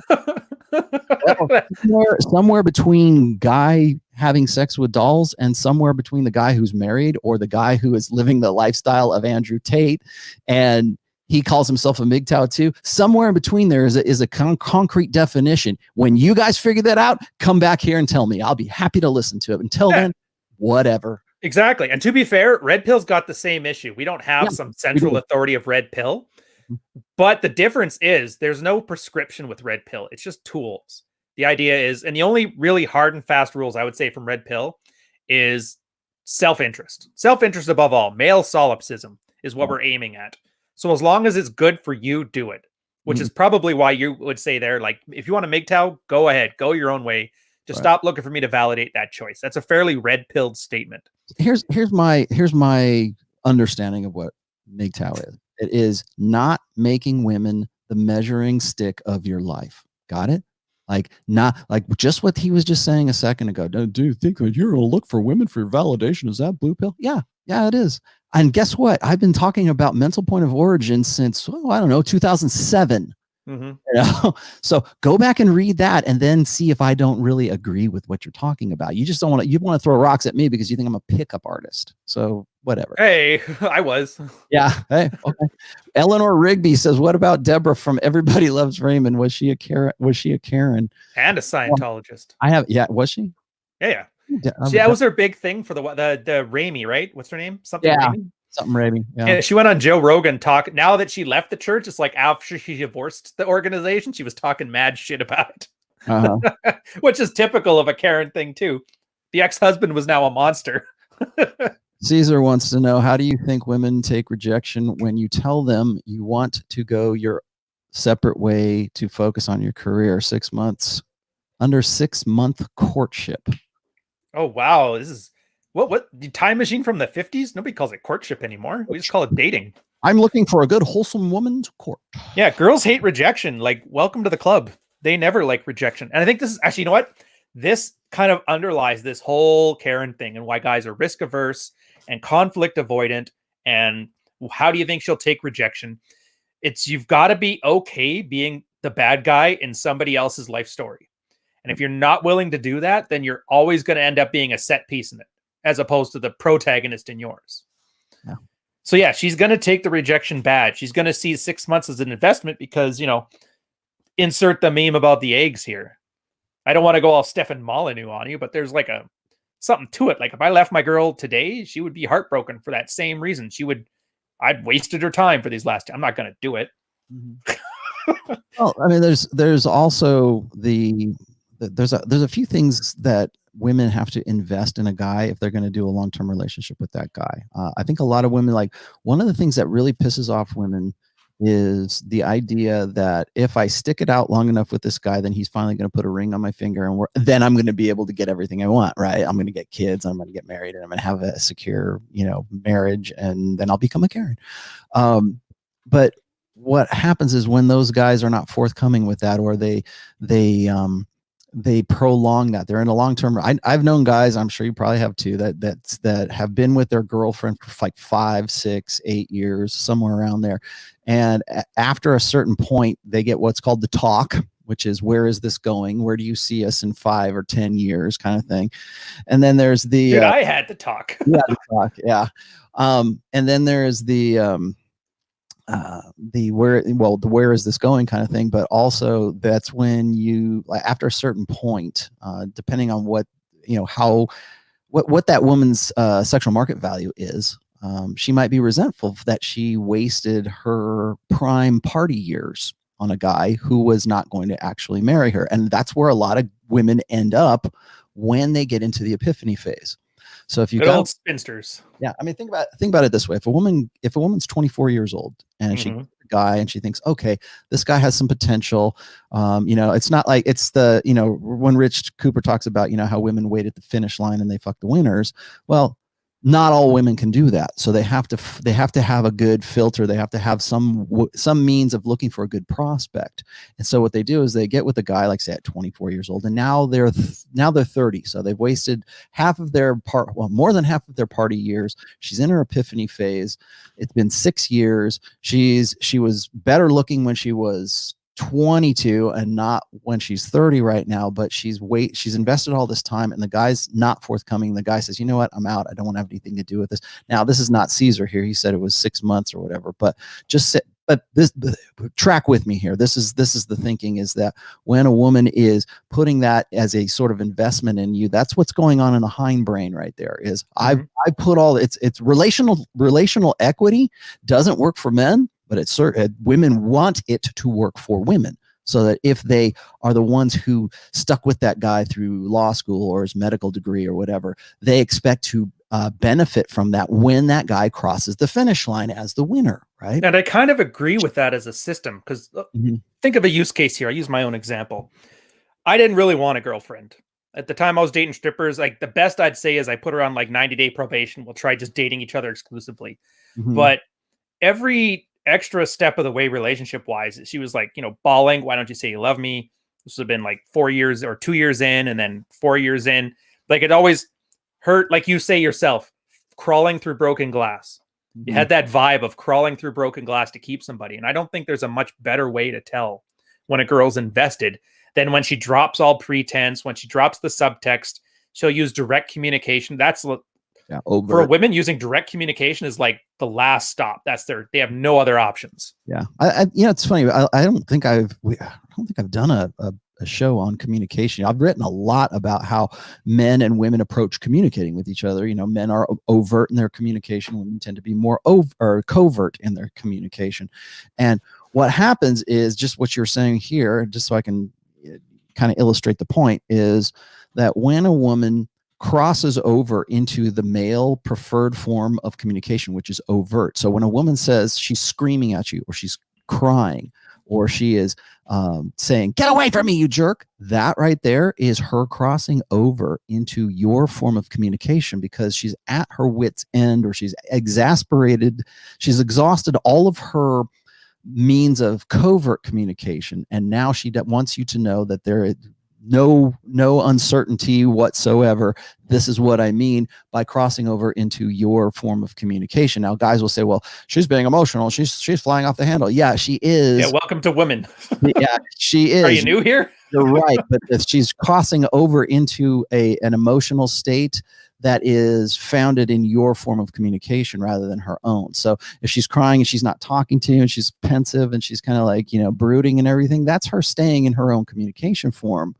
somewhere between guy having sex with dolls and somewhere between the guy who's married or the guy who is living the lifestyle of Andrew Tate, and He calls himself a MGTOW too. Somewhere in between there is a concrete definition. When you guys figure that out, come back here and tell me. I'll be happy to listen to it. Until then, whatever. Exactly. And to be fair, Red Pill's got the same issue. We don't have some central authority of Red Pill. But the difference is there's no prescription with Red Pill. It's just tools. The idea is, and the only really hard and fast rules I would say from Red Pill is self-interest. Self-interest above all. Male solipsism is what we're aiming at. So as long as it's good for you, do it. Which is probably why you would say there, like, if you want to MGTOW, go ahead. Go your own way. Just stop looking for me to validate that choice. That's a fairly red-pilled statement. Here's my understanding of what MGTOW is. It is not making women the measuring stick of your life. Got it? Like, not like just what he was just saying a second ago. Do you think that you're going to look for women for validation? Is that blue pill? Yeah, it is. And guess what? I've been talking about mental point of origin since, I don't know, 2007. You know? So go back and read that and then see if I don't really agree with what you're talking about. You just don't want to, you want to throw rocks at me because you think I'm a pickup artist. So whatever. Hey, I was. Yeah. Hey, okay. Eleanor Rigby says, what about Deborah from Everybody Loves Raymond? Was she a Karen? And a Scientologist. Was she? Yeah. That was her big thing for the Raimi, right? What's her name? Something Raimi? Something Raimi. Yeah. She went on Joe Rogan talk. Now that she left the church, it's like after she divorced the organization, she was talking mad shit about it. Which is typical of a Karen thing too. The ex-husband was now a monster. Caesar wants to know, how do you think women take rejection when you tell them you want to go your separate way to focus on your career? 6 months, under 6 month courtship. Oh, wow. This is what the time machine from the 50s? Nobody calls it courtship anymore. We just call it dating. I'm looking for a good, wholesome woman to court. Yeah, girls hate rejection. Like, welcome to the club. They never like rejection. And I think this is actually, you know what? This kind of underlies this whole Karen thing and why guys are risk averse and conflict avoidant. And how do you think she'll take rejection? It's, you've got to be okay being the bad guy in somebody else's life story. And if you're not willing to do that, then you're always going to end up being a set piece in it, as opposed to the protagonist in yours. Yeah. So yeah, she's going to take the rejection bad. She's going to see 6 months as an investment because, you know, insert the meme about the eggs here. I don't want to go all Stefan Molyneux on you, but there's like something to it. Like if I left my girl today, she would be heartbroken for that same reason. I'd wasted her time for these last, I'm not going to do it. Well, I mean, there's also there's a few things that women have to invest in a guy if they're going to do a long-term relationship with that guy. I think a lot of women, like, one of the things that really pisses off women is the idea that if I stick it out long enough with this guy, then he's finally going to put a ring on my finger and then I'm going to be able to get everything I want, right? I'm going to get kids, I'm going to get married, and I'm going to have a secure, marriage, and then I'll become a Karen. But what happens is when those guys are not forthcoming with that, or they prolong that, they're in a long-term. I've known guys, I'm sure you probably have too, that have been with their girlfriend for like 5, 6, 8 years, somewhere around there. And after a certain point, they get what's called the talk, which is, where is this going? Where do you see us in 5 or 10 years kind of thing? And then there's the, I had the talk. Yeah, the talk. Yeah. And then there's the where is this going kind of thing. But also that's when you, like, after a certain point, depending on what that woman's sexual market value is, she might be resentful that she wasted her prime party years on a guy who was not going to actually marry her. And that's where a lot of women end up when they get into the epiphany phase. So if you got spinsters, yeah, I mean, think about it this way: if a woman's 24 years old and she gets a guy and she thinks, okay, this guy has some potential, it's not like it's the, when Rich Cooper talks about, how women wait at the finish line and they fuck the winners. Well, not all women can do that, so they have to have a good filter. They have to have some means of looking for a good prospect. And so what they do is they get with a guy, like, say, at 24 years old, and now they're 30, so they've wasted more than half of their party years. She's in her epiphany phase. It's been 6 years. She was better looking when she was 22 and not when she's 30 right now, but she's invested all this time and the guy's not forthcoming. The guy says, you know what, I'm out. I don't want to have anything to do with this. Now, this is not Caesar here. He said it was 6 months or whatever, but but track with me here. This is the thinking, is that when a woman is putting that as a sort of investment in you, that's what's going on in the hindbrain right there. Is I put all it's relational equity doesn't work for men, but it's certain women want it to work for women. So that if they are the ones who stuck with that guy through law school or his medical degree or whatever, they expect to benefit from that when that guy crosses the finish line as the winner, right? And I kind of agree with that as a system, because think of a use case here. I use my own example. I didn't really want a girlfriend. At the time I was dating strippers, like the best I'd say is I put her on like 90-day probation. We'll try just dating each other exclusively. But every extra step of the way, relationship wise, she was like, bawling, why don't you say you love me? This would have been like 4 years or 2 years in, and then 4 years in. Like it always hurt, like you say yourself, crawling through broken glass. You had that vibe of crawling through broken glass to keep somebody. And I don't think there's a much better way to tell when a girl's invested than when she drops all pretense, when she drops the subtext. She'll use direct communication. That's for women, using direct communication is like the last stop. They have no other options. Yeah. It's funny. I don't think I've done a show on communication. I've written a lot about how men and women approach communicating with each other. Men are overt in their communication. Women tend to be more covert in their communication. And what happens is just what you're saying here, just so I can kind of illustrate the point, is that when a woman crosses over into the male preferred form of communication, which is overt. So when a woman says she's screaming at you, or she's crying, or she is saying, "Get away from me, you jerk," that right there is her crossing over into your form of communication, because she's at her wit's end, or she's exasperated. She's exhausted all of her means of covert communication. And now she wants you to know that there is no uncertainty whatsoever. This is what I mean by crossing over into your form of communication. Now, guys will say, "Well, she's being emotional. She's flying off the handle." Yeah, she is. Yeah, welcome to women. Yeah, she is. Are you new here? You're right, but if she's crossing over into an emotional state that is founded in your form of communication rather than her own. So if she's crying and she's not talking to you, and she's pensive and she's kind of like, brooding and everything, that's her staying in her own communication form.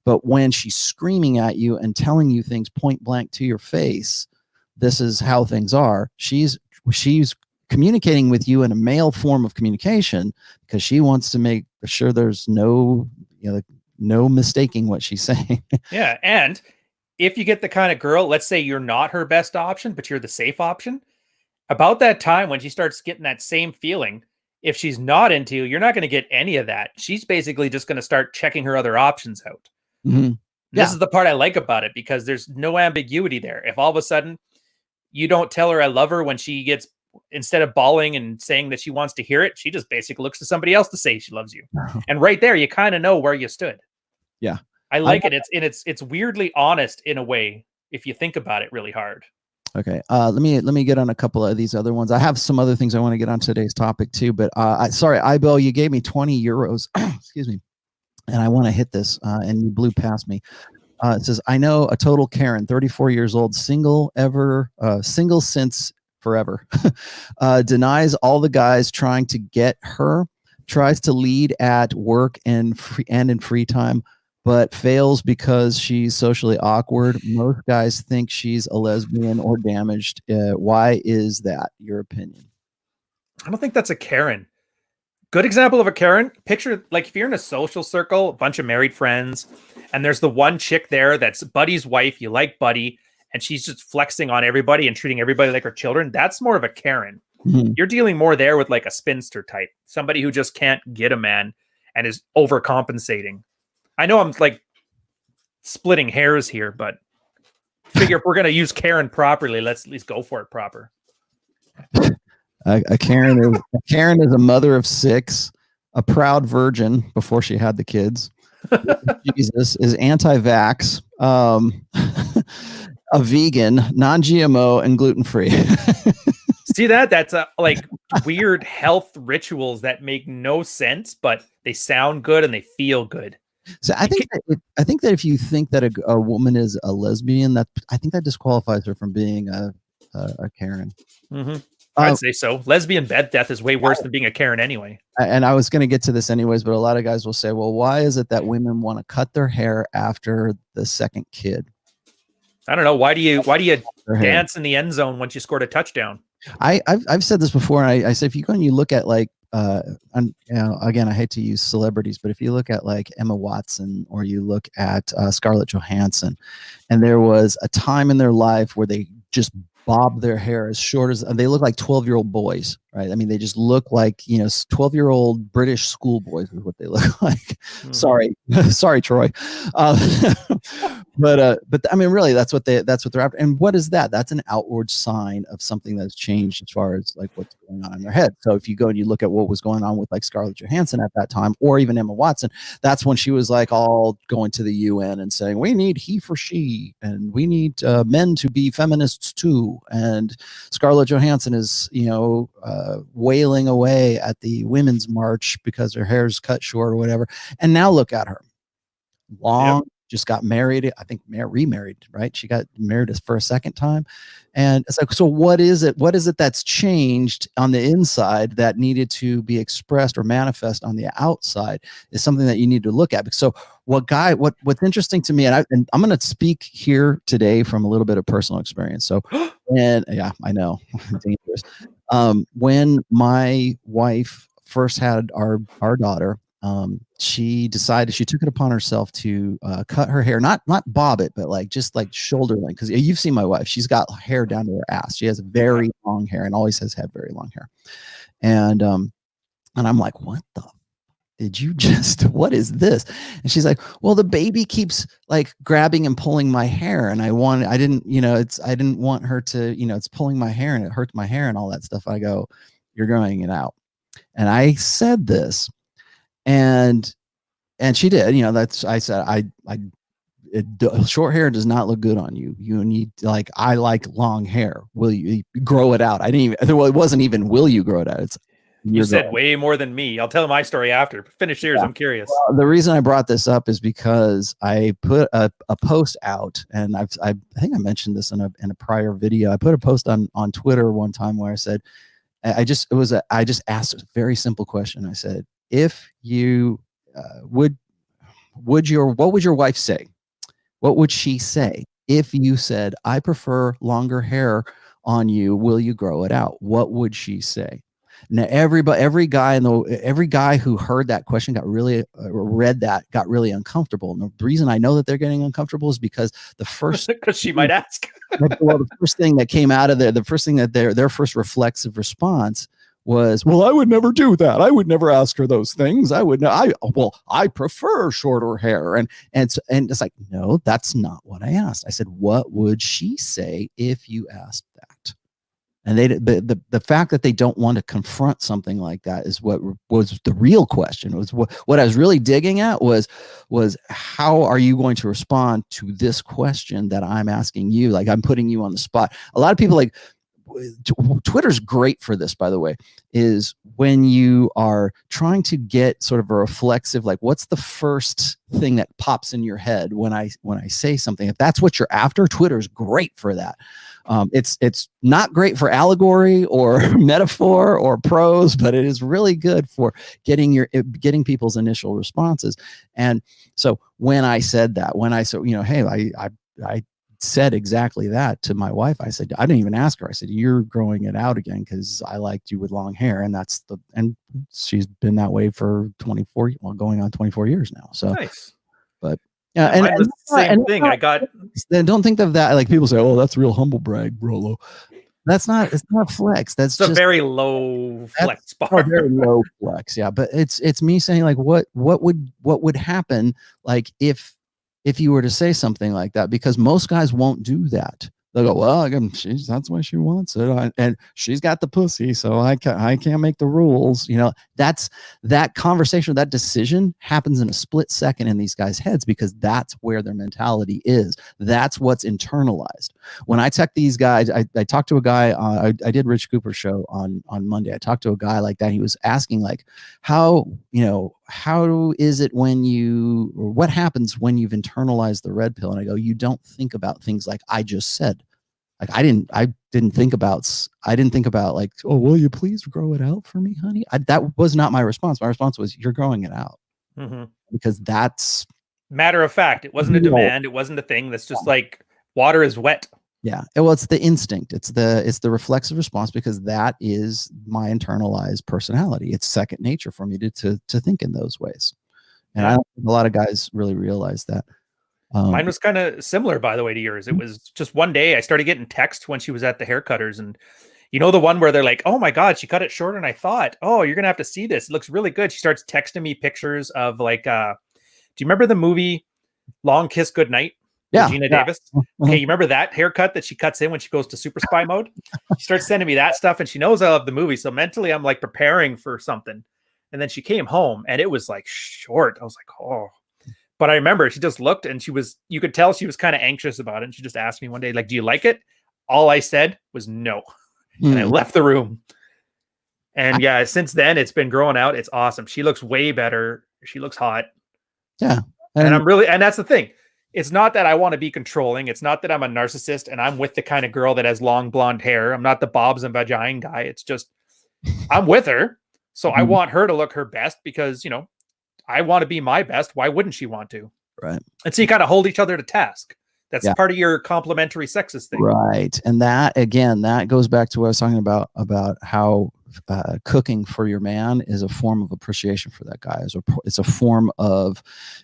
But when she's screaming at you and telling you things point blank to your face, this is how things are. She's communicating with you in a male form of communication, because she wants to make sure there's no mistaking what she's saying. Yeah. And if you get the kind of girl, let's say you're not her best option, but you're the safe option, about that time when she starts getting that same feeling, if she's not into you, you're not going to get any of that. She's basically just going to start checking her other options out. This is the part I like about it, because there's no ambiguity there. If all of a sudden you don't tell her I love her when she gets, instead of bawling and saying that she wants to hear it, she just basically looks to somebody else to say she loves you. And right there, you kind of know where you stood. Yeah. I like it. It's weirdly honest in a way, if you think about it really hard. Okay. Let me get on a couple of these other ones. I have some other things I want to get on today's topic too, but sorry, Ibel, you gave me 20 euros. Excuse me. And I want to hit this, and you blew past me. It says, "I know a total Karen, 34 years old, single since forever, denies all the guys trying to get her, tries to lead at work and in free time, but fails because she's socially awkward. Most guys think she's a lesbian or damaged. Why is that? Your opinion?" I don't think that's a Karen. Good example of a Karen. Picture, like, if you're in a social circle, a bunch of married friends, and there's the one chick there that's Buddy's wife. You like Buddy, and she's just flexing on everybody and treating everybody like her children. That's more of a Karen. You're dealing more there with like a spinster type, somebody who just can't get a man and is overcompensating. I know I'm like splitting hairs here, but figure if we're going to use Karen properly, let's at least go for it proper. A Karen is a mother of 6, a proud virgin before she had the kids. Jesus, is anti-vax, a vegan, non-GMO, and gluten-free. See that? That's like weird health rituals that make no sense, but they sound good and they feel good. So I think that if you think that a woman is a lesbian, I think that disqualifies her from being a Karen. I'd say so. Lesbian bed death is way worse than being a Karen anyway. And I was going to get to this anyways, but a lot of guys will say, well, why is it that women want to cut their hair after the second kid? I don't know. Why do you dance in the end zone once you scored a touchdown? I've said this before, and I said, if you go and you look at like, again, I hate to use celebrities, but if you look at like Emma Watson or you look at Scarlett Johansson, and there was a time in their life where they just bob their hair as short as they look like 12-year-old boys, right? I mean, they just look like 12-year-old British schoolboys is what they look like. Sorry, Troy. But I mean, really, that's what they're after. And what is that? That's an outward sign of something that's changed as far as like what's going on in their head. So if you go and you look at what was going on with like Scarlett Johansson at that time, or even Emma Watson, that's when she was like all going to the UN and saying, we need he for she, and we need men to be feminists too. And Scarlett Johansson is, wailing away at the women's march because her hair's cut short or whatever. And now look at her. Just got married. I think remarried, right? She got married for a second time. And it's like, so what is it? What is it that's changed on the inside that needed to be expressed or manifest on the outside is something that you need to look at. So what's interesting to me, and I'm going to speak here today from a little bit of personal experience. So, and yeah, I know, dangerous. When my wife first had our daughter, she took it upon herself to cut her hair, not bob it, but just like shoulder length. Because you've seen my wife; she's got hair down to her ass. She has very long hair and always has had very long hair. And I'm like, what the? What is this? And she's like, well, the baby keeps like grabbing and pulling my hair. And I didn't want her to, it's pulling my hair and it hurts my hair and all that stuff. I go, you're growing it out. And I said this and she did, I said, short hair does not look good on you. You need I like long hair. Will you grow it out? It wasn't even, will you grow it out? It's, you said way more than me. I'll tell my story after. Finish yours. Yeah. I'm curious. Well, the reason I brought this up is because I put a post out, and I think I mentioned this in a prior video. I put a post on Twitter one time where I said, I just asked a very simple question. I said, if you what would your wife say? What would she say if you said, I prefer longer hair on you? Will you grow it out? What would she say? Now, every guy who heard that question got really uncomfortable. And the reason I know that they're getting uncomfortable is because because she might ask. Well, the first thing that came out of there, the first thing that their first reflexive response was, well, I would never do that. I would never ask her those things. I prefer shorter hair. And it's like, no, that's not what I asked. I said, what would she say if you asked that? And the fact that they don't want to confront something like that is what was the real question. Was what I was really digging at was how are you going to respond to this question that I'm asking you? Like, I'm putting you on the spot. A lot of people Twitter's great for this, by the way, is when you are trying to get sort of a reflexive, what's the first thing that pops in your head when I say something? If that's what you're after, Twitter's great for that. It's not great for allegory or metaphor or prose, but it is really good for getting people's initial responses. And so when I said that, hey, I said exactly that to my wife. I said, I didn't even ask her. I said, you're growing it out again because I liked you with long hair, and she's been that way for 24, going on 24 years now. So nice. But yeah, and the same thing. I got. Then don't think of that people say, oh, that's real humble brag, Rollo. It's not flex. That's just a very low flex bar. A very low flex, yeah. But it's me saying what would happen if you were to say something like that, because most guys won't do that. They'll go, well, that's why she wants it, and she's got the pussy, so I can't make the rules. That's that conversation, that decision happens in a split second in these guys' heads because that's where their mentality is. That's what's internalized. When I tech these guys, I talked to a guy. I did Rich Cooper's show on Monday. I talked to a guy like that. He was asking how is it what happens when you've internalized the red pill? And I go, you don't think about things like I just said. Like I didn't think about like, oh, will you please grow it out for me, honey? That was not my response. My response was, you're growing it out, because that's matter of fact. It wasn't a demand. It wasn't a thing. That's just like water is wet. Yeah. Well, it's the instinct. It's the reflexive response, because that is my internalized personality. It's second nature for me to think in those ways. And I don't think a lot of guys really realize that. Mine was kind of similar, by the way, to yours. It was just one day I started getting text when she was at the haircutters, and you know, the one where they're like, oh my God, she cut it shorter than I thought. Oh, you're going to have to see this. It looks really good. She starts texting me pictures of like, do you remember the movie Long Kiss Goodnight? Yeah. Gina Davis. Okay. You remember that haircut that she cuts in when she goes to super spy mode? She starts sending me that stuff, and she knows I love the movie. So mentally I'm like preparing for something. And then she came home and it was like short. I was like, oh, but I remember she just looked, and you could tell she was kind of anxious about it. And she just asked me one day, like, do you like it? All I said was no. And I left the room. And yeah, since then it's been growing out. It's awesome. She looks way better. She looks hot. Yeah. And that's the thing. It's not that I want to be controlling. It's not that I'm a narcissist and I'm with the kind of girl that has long blonde hair. I'm not the bobs and vagina guy. It's just, I'm with her. So I want her to look her best, because, you know, I want to be my best. Why wouldn't she want to? Right. And so you kind of hold each other to task. That's part of your complementary sexist thing. Right. And that, again, that goes back to what I was talking about how cooking for your man is a form of appreciation for that guy. It's a form of,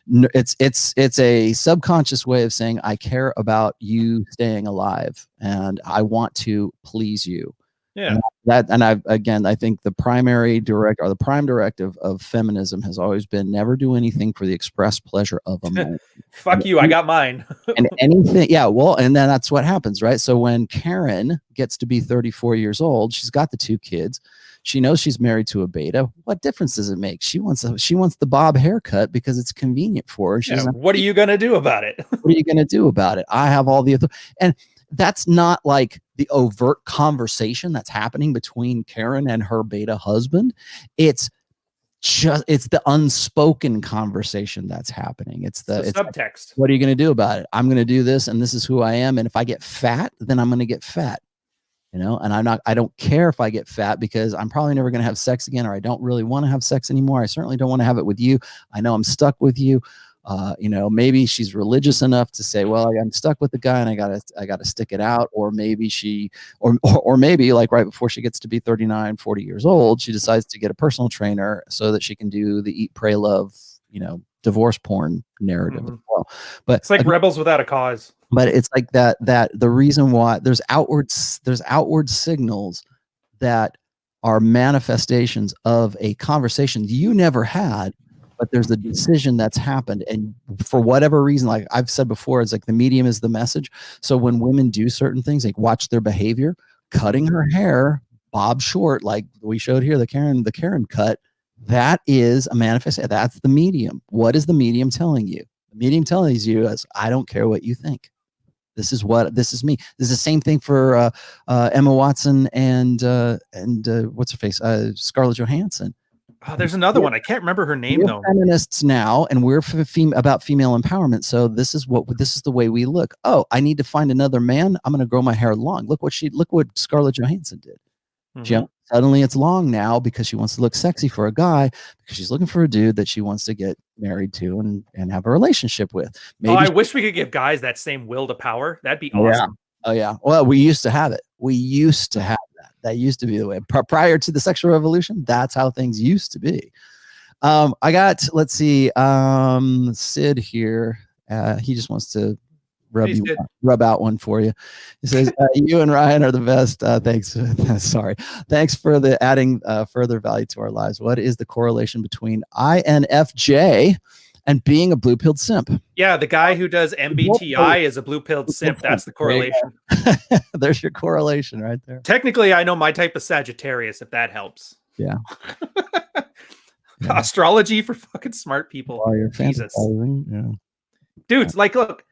it's a subconscious way of saying, I care about you staying alive and I want to please you. Yeah. I think the prime directive of feminism has always been never do anything for the express pleasure of a man. Fuck you, I got mine. And anything, yeah, well, and then that's what happens, right? So when Karen gets to be 34 years old, she's got the 2 kids. She knows she's married to a beta. What difference does it make? She wants the bob haircut because it's convenient for her. What are you gonna do about it? What are you gonna do about it? I have all the and that's not like the overt conversation that's happening between Karen and her beta husband. It's the unspoken conversation that's happening. It's the subtext. What are you going to do about it? I'm going to do this, and this is who I am. And if I get fat, then I'm going to get fat, you know, and I don't care if I get fat, because I'm probably never going to have sex again, or I don't really want to have sex anymore. I certainly don't want to have it with you. I know I'm stuck with you. You know, maybe she's religious enough to say, well, I'm stuck with the guy and I gotta stick it out. Or maybe or maybe like right before she gets to be 39, 40 years old, she decides to get a personal trainer so that she can do the eat, pray, love, you know, divorce porn narrative as well. But it's like rebels without a cause. But it's like that the reason why there's outward signals that are manifestations of a conversation you never had, but there's a decision that's happened. And for whatever reason, like I've said before, it's like the medium is the message. So when women do certain things, like watch their behavior, cutting her hair, bob short, like we showed here, the Karen cut, that is a manifestation. That's the medium. What is the medium telling you? The medium tells you is, I don't care what you think. This is me. This is the same thing for Emma Watson and what's her face? Scarlett Johansson. Oh, there's another one. I can't remember her name though. Feminists now, and we're about female empowerment. So this is the way we look. Oh, I need to find another man. I'm going to grow my hair long. Look what Scarlett Johansson did. Suddenly it's long now because she wants to look sexy for a guy, because she's looking for a dude that she wants to get married to and have a relationship with. Maybe I wish we could give guys that same will to power. That'd be awesome. Oh yeah. Well, we used to have it. We used to have that. That used to be the way. Prior to the sexual revolution, that's how things used to be. I got, let's see, Sid here. He just wants to rub out one for you. He says, you and Ryan are the best. Thanks. Sorry. Thanks for the adding further value to our lives. What is the correlation between INFJ and being a blue-pilled simp? Yeah, the guy who does MBTI is a blue-pilled simp. That's the correlation. There's your correlation right there. Technically, I know my type of Sagittarius, if that helps. Yeah. Astrology for fucking smart people. Oh, you're Jesus. Yeah. Dudes, like, look,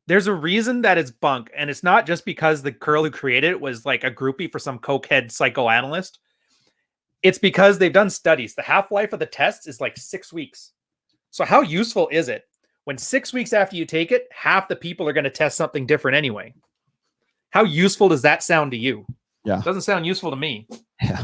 there's a reason that it's bunk, and it's not just because the girl who created it was like a groupie for some cokehead psychoanalyst. It's because they've done studies. The half-life of the tests is like 6 weeks. So how useful is it when 6 weeks after you take it, half the people are going to test something different anyway? how useful does that sound to you? Yeah. It doesn't sound useful to me. Yeah.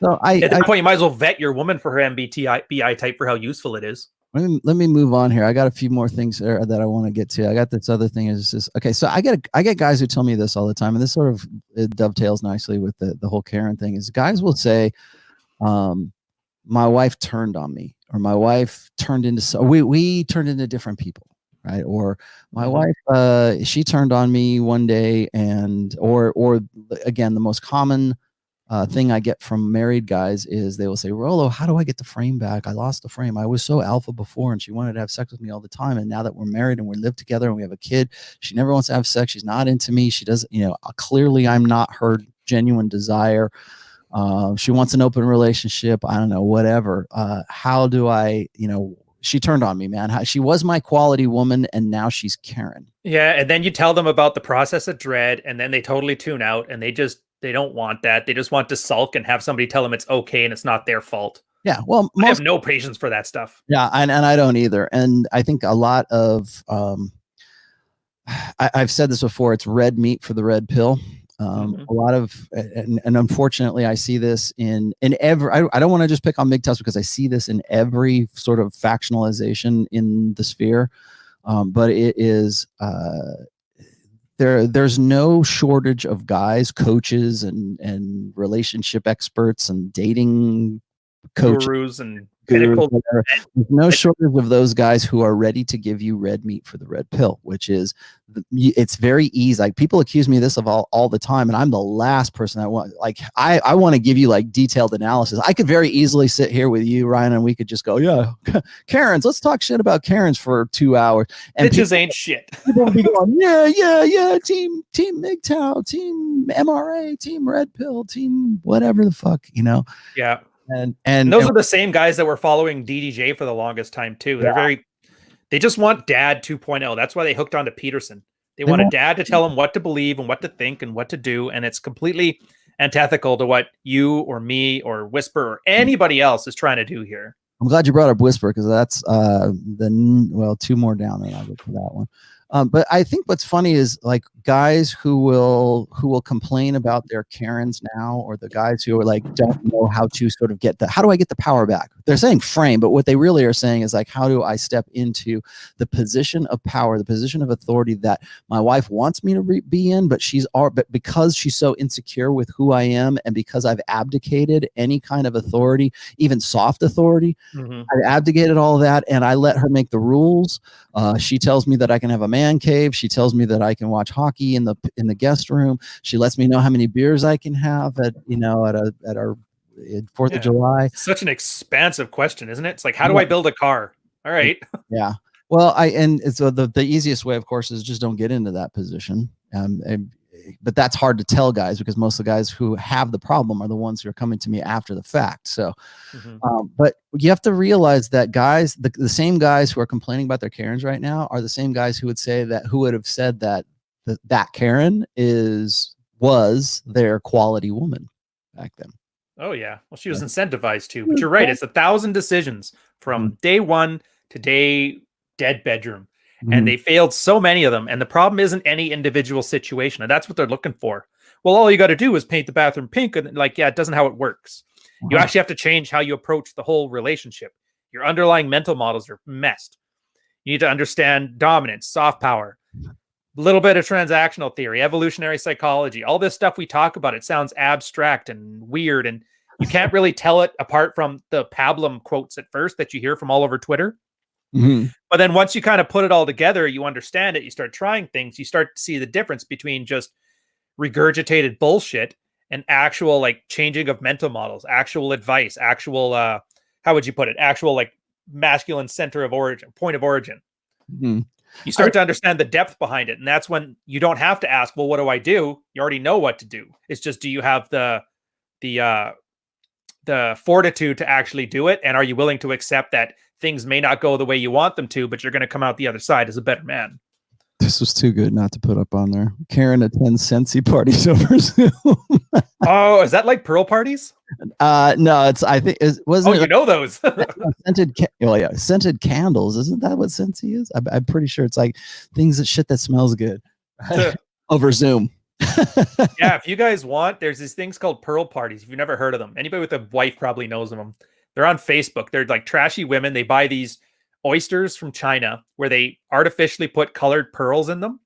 So at that point, you might as well vet your woman for her MBTI type for how useful it is. Let me move on here. I got a few more things there that I want to get to. I got this other thing is this. Okay, so I get guys who tell me this all the time, and this sort of it dovetails nicely with the whole Karen thing. Is guys will say, "My wife turned on me," or "My wife turned into we turned into different people," right? Or "My wife she turned on me one day," and or again, the most common thing I get from married guys is they will say, "Rollo, how do I get the frame back? I lost the frame. I was so alpha before and she wanted to have sex with me all the time. And now that we're married and we live together and we have a kid, she never wants to have sex. She's not into me. She doesn't, clearly I'm not her genuine desire. She wants an open relationship. I don't know, whatever. How do I, she turned on me, man. She was my quality woman and now she's Karen." Yeah. And then you tell them about the process of dread and then they totally tune out and they don't want that. They just want to sulk and have somebody tell them it's okay and it's not their fault. Yeah. Well, I have no patience for that stuff. Yeah. And I don't either. And I think a lot of, I've said this before, it's red meat for the red pill. A lot of, and unfortunately I see this in every, I don't want to just pick on MGTOWs because I see this in every sort of factionalization in the sphere. But it is, there's no shortage of guys, coaches, and relationship experts and dating coaches, gurus and pinnacle. There's no shortage of those guys who are ready to give you red meat for the red pill, which is it's very easy. Like people accuse me of this all the time, and I'm the last person that want. Like I want to give you like detailed analysis. I could very easily sit here with you, Ryan, and we could just go, yeah, Karens. Let's talk shit about Karens for 2 hours. And bitches ain't shit. People will be going, yeah, team MGTOW, team MRA, team red pill, team whatever the fuck, Yeah. And those are the same guys that were following DDJ for the longest time too. They just want dad 2.0. That's why they hooked onto Peterson. They want a dad to tell them what to believe and what to think and what to do. And it's completely antithetical to what you or me or Whisper or anybody else is trying to do here. I'm glad you brought up Whisper because that's two more down and I'll get to that one. But I think what's funny is like guys who will complain about their Karens now, or the guys who are like don't know how to sort of how do I get the power back? They're saying frame, but what they really are saying is like, how do I step into the position of power, the position of authority that my wife wants me to be in, but because she's so insecure with who I am, and because I've abdicated any kind of authority, even soft authority, I've abdicated all of that, and I let her make the rules. She tells me that I can have a man cave. She tells me that I can watch hockey in the guest room. She lets me know how many beers I can have at our 4th of July. Such an expansive question, isn't it? It's like, how do I build a car? All right. Yeah. Well, so the easiest way, of course, is just don't get into that position. But that's hard to tell guys because most of the guys who have the problem are the ones who are coming to me after the fact. So, but you have to realize that guys, the same guys who are complaining about their Karens right now are the same guys who would have said that Karen was their quality woman back then. Oh yeah. Well, she was incentivized to, but you're right. It's 1,000 decisions from day one to day dead bedroom. And they failed so many of them. And the problem isn't any individual situation. And that's what they're looking for. Well, all you got to do is paint the bathroom pink. And it doesn't how it works. You actually have to change how you approach the whole relationship. Your underlying mental models are messed. You need to understand dominance, soft power, a little bit of transactional theory, evolutionary psychology, all this stuff we talk about. It sounds abstract and weird. And you can't really tell it apart from the pablum quotes at first that you hear from all over Twitter. But then once you kind of put it all together, you understand it, you start trying things, you start to see the difference between just regurgitated bullshit and actual like changing of mental models, actual advice, actual how would you put it, actual like masculine center of origin, point of origin. You start to understand the depth behind it, and that's when you don't have to ask, well, what do I do? You already know what to do. It's just, do you have the fortitude to actually do it, and are you willing to accept that things may not go the way you want them to, but you're going to come out the other side as a better man. This was too good not to put up on there. Karen attends Sensi parties over Zoom. Oh, is that like Pearl parties? No, it's, I think it wasn't. Oh, you know those. Scented candles. Isn't that what Sensi is? I'm pretty sure it's like shit that smells good over Zoom. Yeah, if you guys want, there's these things called pearl parties. If you've never heard of them, anybody with a wife probably knows of them. They're on Facebook. They're like trashy women. They buy these oysters from China where they artificially put colored pearls in them,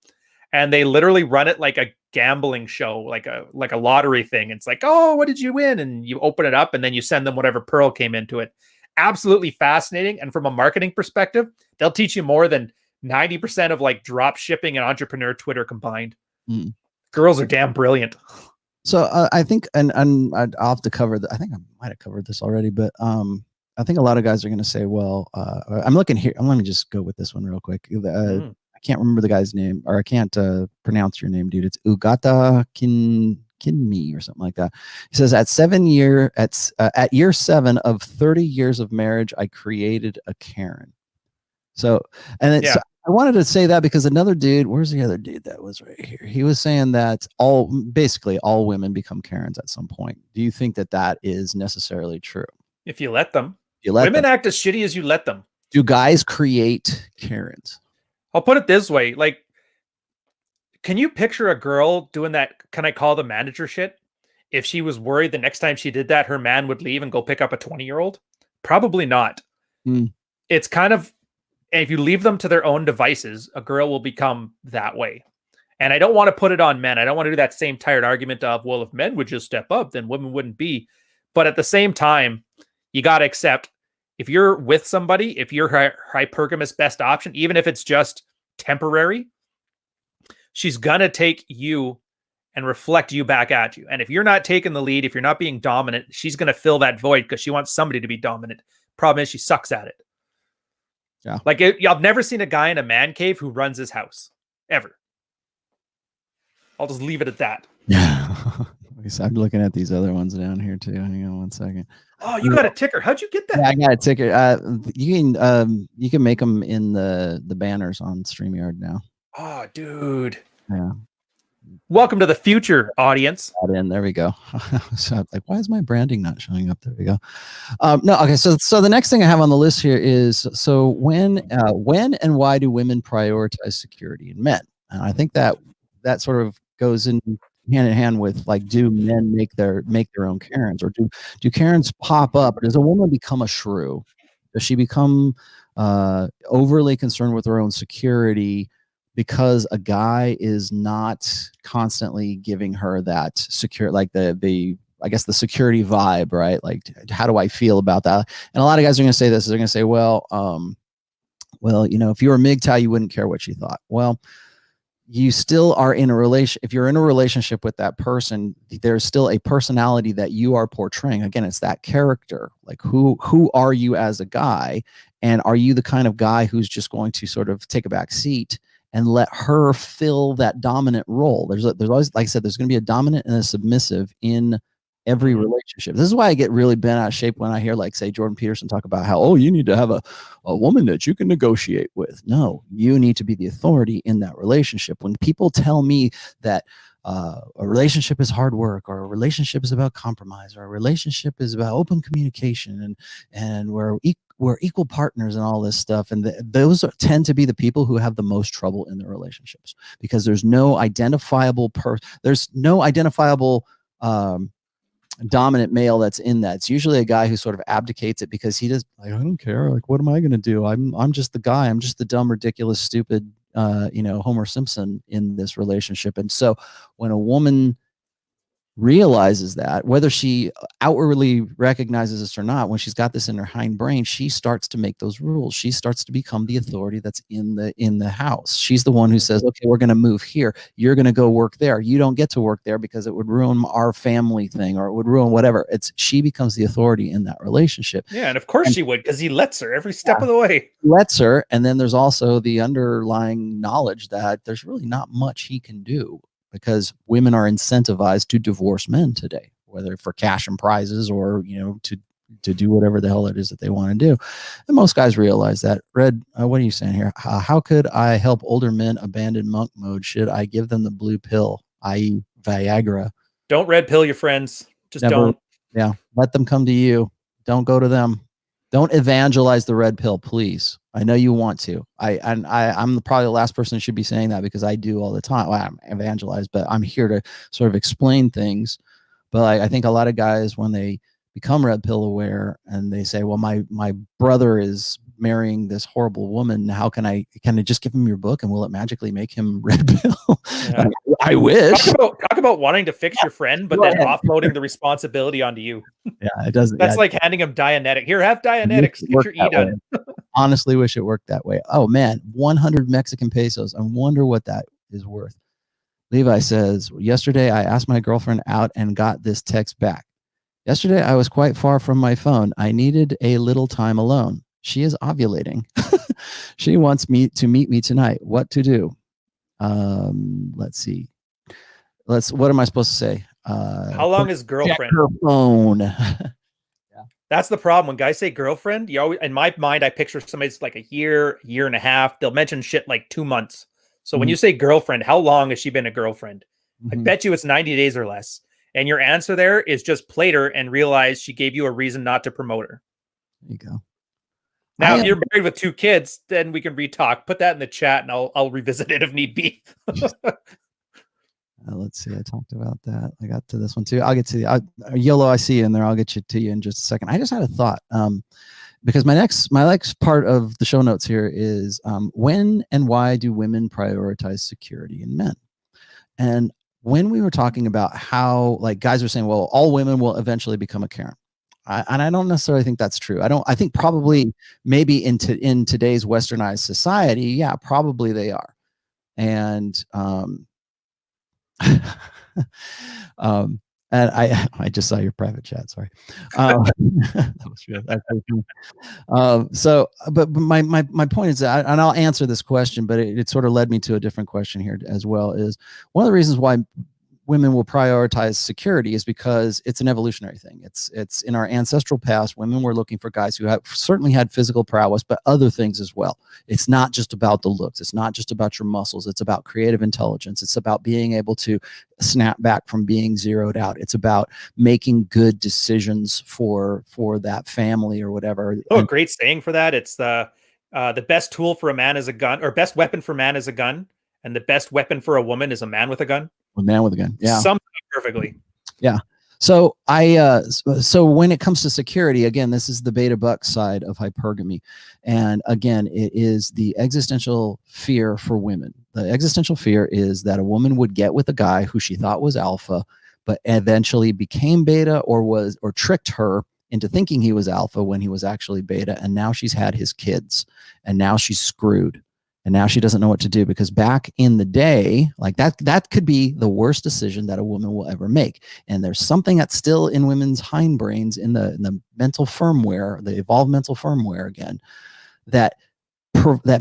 and they literally run it like a gambling show, like a lottery thing. It's like, oh, what did you win? And you open it up, and then you send them whatever pearl came into it. Absolutely fascinating. And from a marketing perspective, they'll teach you more than 90% of like drop shipping and entrepreneur Twitter combined. Mm. Girls are damn brilliant. So I think, and I'll have to cover I think I might have covered this already, but I think a lot of guys are going to say, well, I'm looking here. Let me just go with this one real quick. I can't remember the guy's name, or I can't pronounce your name, dude. It's Ugata Kinmi or something like that. He says, at year 7 of 30 years of marriage, I created a Karen. So, and it's, I wanted to say that because another dude, where's the other dude that was right here? He was saying that basically all women become Karens at some point. Do you think that that is necessarily true? If you let them. Women act as shitty as you let them. Do guys create Karens? I'll put it this way. Like, can you picture a girl doing that, can I call the manager shit? If she was worried the next time she did that, her man would leave and go pick up a 20-year-old? Probably not. It's kind of, and if you leave them to their own devices, a girl will become that way. And I don't want to put it on men. I don't want to do that same tired argument of, well, if men would just step up, then women wouldn't be. But at the same time, you got to accept, if you're with somebody, if you're hypergamous best option, even if it's just temporary, she's going to take you and reflect you back at you. And if you're not taking the lead, if you're not being dominant, she's going to fill that void because she wants somebody to be dominant. Problem is, she sucks at it. Yeah. Like, I've never seen a guy in a man cave who runs his house. Ever. I'll just leave it at that. Yeah. I'm looking at these other ones down here too. Hang on one second. Oh, you got a ticker. How'd you get that? Yeah, I got a ticker. You can make them in the banners on StreamYard now. Oh, dude. Yeah. Welcome to the future, audience. There we go. So like, why is my branding not showing up? There we go. No, okay. So the next thing I have on the list here is, so when and why do women prioritize security in men? And I think that sort of goes in hand in hand with, like, do men make their own Karens, or do Karens pop up? Or does a woman become a shrew? Does she become overly concerned with her own security because a guy is not constantly giving her that secure, like the I guess the security vibe, right? Like, how do I feel about that? And a lot of guys are going to say this. They're going to say, well, you know, if you were MGTOW, you wouldn't care what she thought. Well, you still are in a relation. If you're in a relationship with that person, there's still a personality that you are portraying. Again, it's that character. Like, who are you as a guy? And are you the kind of guy who's just going to sort of take a back seat and let her fill that dominant role? There's always, like I said, there's going to be a dominant and a submissive in every relationship. This is why I get really bent out of shape when I hear, like, say, Jordan Peterson talk about how, oh, you need to have a woman that you can negotiate with. No, you need to be the authority in that relationship. When people tell me that a relationship is hard work, or a relationship is about compromise, or a relationship is about open communication, and we're equal partners and all this stuff, and those tend to be the people who have the most trouble in their relationships, because there's no identifiable dominant male that's in that. It's usually a guy who sort of abdicates it because he does, like, I don't care. Like, what am I going to do? I'm just the guy. I'm just the dumb, ridiculous, stupid, Homer Simpson in this relationship. And so when a woman realizes that, whether she outwardly recognizes this or not, when she's got this in her hind brain, she starts to make those rules. She starts to become the authority that's in the house. She's the one who says, okay, we're going to move here. You're going to go work there. You don't get to work there because it would ruin our family thing, or it would ruin whatever. She becomes the authority in that relationship. Yeah, and of course she would, because he lets her every step of the way. Lets her, and then there's also the underlying knowledge that there's really not much he can do, because women are incentivized to divorce men today, whether for cash and prizes, or, to do whatever the hell it is that they want to do. And most guys realize that. Red, what are you saying here? How could I help older men abandon monk mode? Should I give them the blue pill, i.e. Viagra? Don't red pill your friends. Just don't. Yeah. Let them come to you. Don't go to them. Don't evangelize the red pill, please. I know you want to. I'm probably the last person who should be saying that because I do all the time. Well, I'm evangelized, but I'm here to sort of explain things. But I think a lot of guys, when they become red pill aware and they say, well, my brother is marrying this horrible woman, how can I just give him your book and will it magically make him red pill? Yeah. I wish. Talk about wanting to fix your friend, but then offloading the responsibility onto you. Yeah, it doesn't. That's like handing him Dianetic. Here, have Dianetics. Get your E done. Honestly, wish it worked that way. Oh man, 100 Mexican pesos. I wonder what that is worth. Levi says, yesterday I asked my girlfriend out and got this text back. Yesterday I was quite far from my phone. I needed a little time alone. She is ovulating. She wants me to meet me tonight. What to do? Let's see. What am I supposed to say? How long is girlfriend? Check her phone. That's the problem. When guys say girlfriend, you always, in my mind, I picture somebody's like a year and a half. They'll mention shit like 2 months. So when you say girlfriend, how long has she been a girlfriend? I bet you it's 90 days or less. And your answer there is just played her and realize she gave you a reason not to promote her. There you go. Now, if you're married with 2 kids, then we can re-talk. Put that in the chat and I'll revisit it if need be. Let's see. I talked about that. I got to this one too. I'll get to the Yellow. I see you in there. I'll get to you in just a second. I just had a thought because my next part of the show notes here is when and why do women prioritize security in men? And when we were talking about how like guys were saying, well, all women will eventually become a Karen. And I don't necessarily think that's true. I think probably maybe in today's westernized society, yeah, probably they are. And and I just saw your private chat. Sorry. That was real. So, but my point is that, and I'll answer this question, but it sort of led me to a different question here as well. Is one of the reasons why women will prioritize security is because it's an evolutionary thing. It's in our ancestral past, women were looking for guys who have certainly had physical prowess, but other things as well. It's not just about the looks. It's not just about your muscles. It's about creative intelligence. It's about being able to snap back from being zeroed out. It's about making good decisions for that family or whatever. Oh, a great saying for that. It's the best tool for a man is a gun, or best weapon for man is a gun, and the best weapon for a woman is a man with a gun. A man with a gun. Yeah. Sums it perfectly. Yeah. So so when it comes to security, again, this is the beta buck side of hypergamy. And again, it is the existential fear for women. The existential fear is that a woman would get with a guy who she thought was alpha, but eventually became beta or tricked her into thinking he was alpha when he was actually beta. And now she's had his kids and now she's screwed. And now she doesn't know what to do because back in the day, like that could be the worst decision that a woman will ever make. And there's something that's still in women's hindbrains in the mental firmware, the evolved mental firmware again, that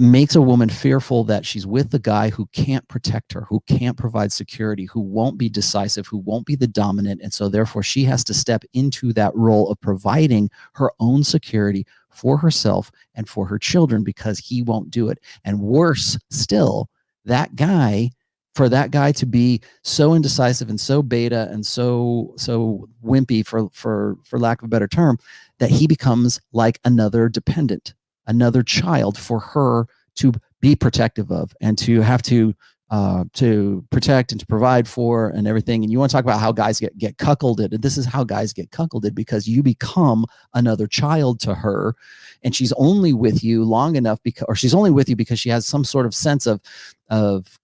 makes a woman fearful that she's with the guy who can't protect her, who can't provide security, who won't be decisive, who won't be the dominant. And so therefore she has to step into that role of providing her own security for herself and for her children because he won't do it. And worse still, for that guy to be so indecisive and so beta and so wimpy for lack of a better term, that he becomes like another dependent, another child for her to be protective of and to have to protect and to provide for and everything. And you want to talk about how guys get cuckolded. And this is how guys get cuckolded because you become another child to her and she's only with you long enough or she's only with you because she has some sort of sense of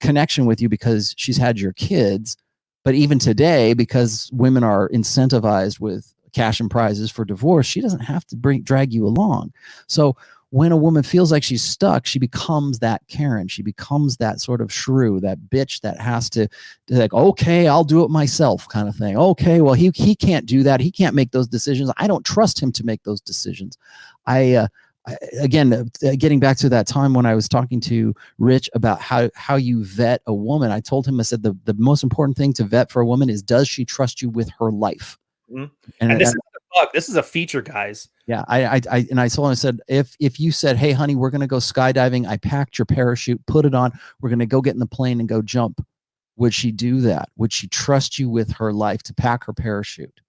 connection with you because she's had your kids. But even today, because women are incentivized with cash and prizes for divorce, she doesn't have to drag you along. So when a woman feels like she's stuck, she becomes that Karen. She becomes that sort of shrew, that bitch that has to like, okay, I'll do it myself kind of thing. Okay, well, he can't do that. He can't make those decisions. I don't trust him to make those decisions. Again, getting back to that time when I was talking to Rich about how you vet a woman, I told him, I said, the most important thing to vet for a woman is, does she trust you with her life? Mm-hmm. And this is a bug. This is a feature, guys. Yeah, I told him, I said, if you said, hey, honey, we're going to go skydiving. I packed your parachute, put it on. We're going to go get in the plane and go jump. Would she do that? Would she trust you with her life to pack her parachute?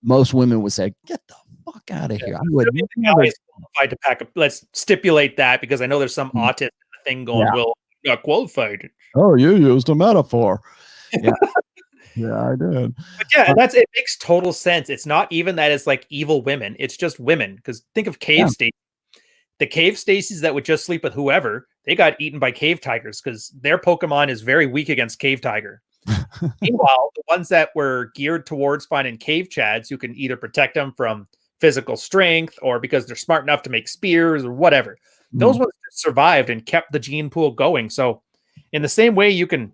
Most women would say, get the fuck out of here. I I would mean, the never. guy is qualified to pack up. Let's stipulate that because I know there's some autism thing going. Yeah. Well, not qualified. Oh, you used a metaphor. Yeah. Yeah, I did. But yeah, it makes total sense. It's not even that it's like evil women. It's just women. Because think of cave Stacy. The cave Stacies that would just sleep with whoever, they got eaten by cave tigers because their Pokemon is very weak against cave tiger. Meanwhile, the ones that were geared towards finding cave chads who can either protect them from physical strength or because they're smart enough to make spears or whatever, those ones just survived and kept the gene pool going. So in the same way you can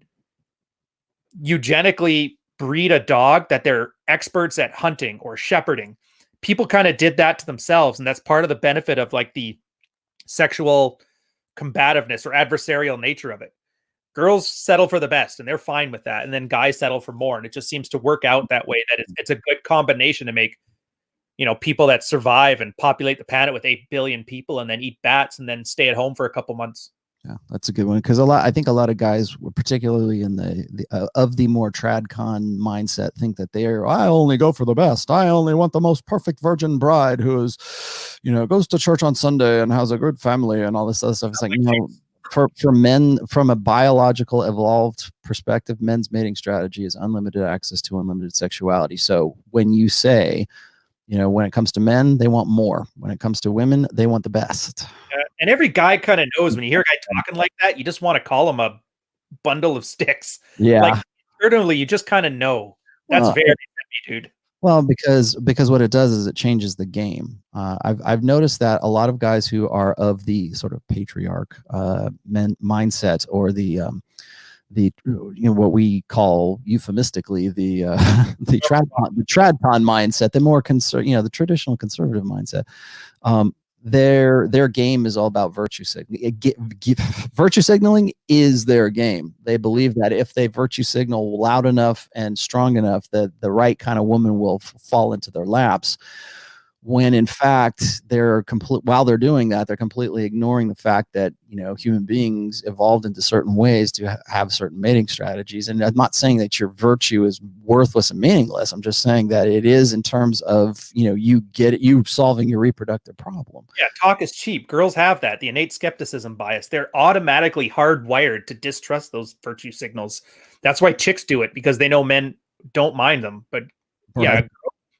eugenically breed a dog that they're experts at hunting or shepherding, people kind of did that to themselves. And that's part of the benefit of like the sexual combativeness or adversarial nature of it. Girls settle for the best and they're fine with that. And then guys settle for more. And it just seems to work out that way, that it's a good combination to make, people that survive and populate the planet with 8 billion people and then eat bats and then stay at home for a couple months. Yeah, that's a good one. Because I think a lot of guys, particularly in the more tradcon mindset, think that I only go for the best. I only want the most perfect virgin bride who is, goes to church on Sunday and has a good family and all this other stuff. It's like, for men, from a biological evolved perspective, men's mating strategy is unlimited access to unlimited sexuality. So when you say, when it comes to men, they want more. When it comes to women, they want the best. And every guy kind of knows when you hear a guy talking like that, you just want to call him a bundle of sticks. Yeah. Like, internally, you just kind of know. That's very heavy, dude. Well, because what it does is it changes the game. I've noticed that a lot of guys who are of the sort of patriarch mindset, or the what we call euphemistically the tradcon mindset, the more the traditional conservative mindset. Their game is all about virtue signaling. Virtue signaling is their game. They believe that if they virtue signal loud enough and strong enough, that the right kind of woman will fall into their laps. When in fact while they're doing that, they're completely ignoring the fact that human beings evolved into certain ways to have certain mating strategies. And I'm not saying that your virtue is worthless and meaningless. I'm just saying that it is, in terms of you solving your reproductive problem. Yeah, talk is cheap. Girls have that, the innate skepticism bias. They're automatically hardwired to distrust those virtue signals. That's why chicks do it, because they know men don't mind them. But yeah,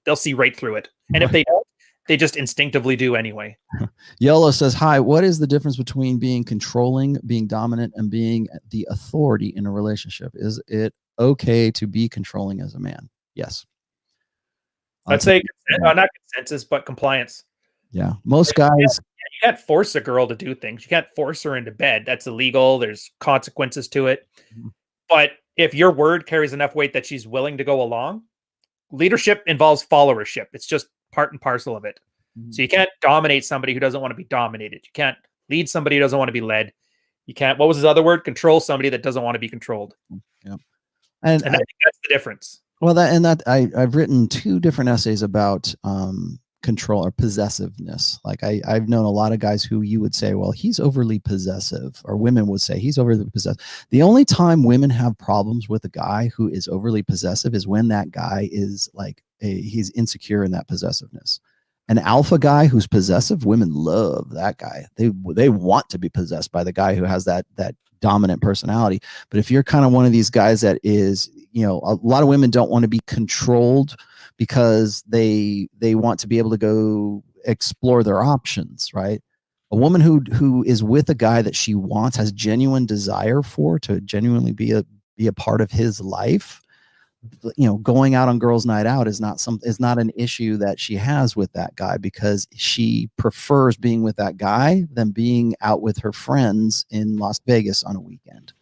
they'll see right through it. And if they don't, they just instinctively do anyway. Yellow says, hi, what is the difference between being controlling, being dominant, and being the authority in a relationship? Is it okay to be controlling as a man? Yes. I'd say not consensus, but compliance. Yeah. Most guys. You can't force a girl to do things. You can't force her into bed. That's illegal. There's consequences to it. But if your word carries enough weight that she's willing to go along, leadership involves followership. It's just part and parcel of it. So you can't dominate somebody who doesn't want to be dominated. You can't lead somebody who doesn't want to be led. You can't, what was his other word? Control somebody that doesn't want to be controlled. Yeah. And I think that's the difference. Well, I've written 2 different essays about control or possessiveness. Like I've known a lot of guys who you would say, well, he's overly possessive, or women would say he's overly possessive. The only time women have problems with a guy who is overly possessive is when that guy is like he's insecure in that possessiveness. An alpha guy who's possessive, women love that guy. They want to be possessed by the guy who has that dominant personality. But if you're kind of one of these guys that is, a lot of women don't want to be controlled because they want to be able to go explore their options, right? A woman who is with a guy that she wants, has genuine desire for, to genuinely be a part of his life, going out on girls' night out is not an issue that she has with that guy, because she prefers being with that guy than being out with her friends in Las Vegas on a weekend.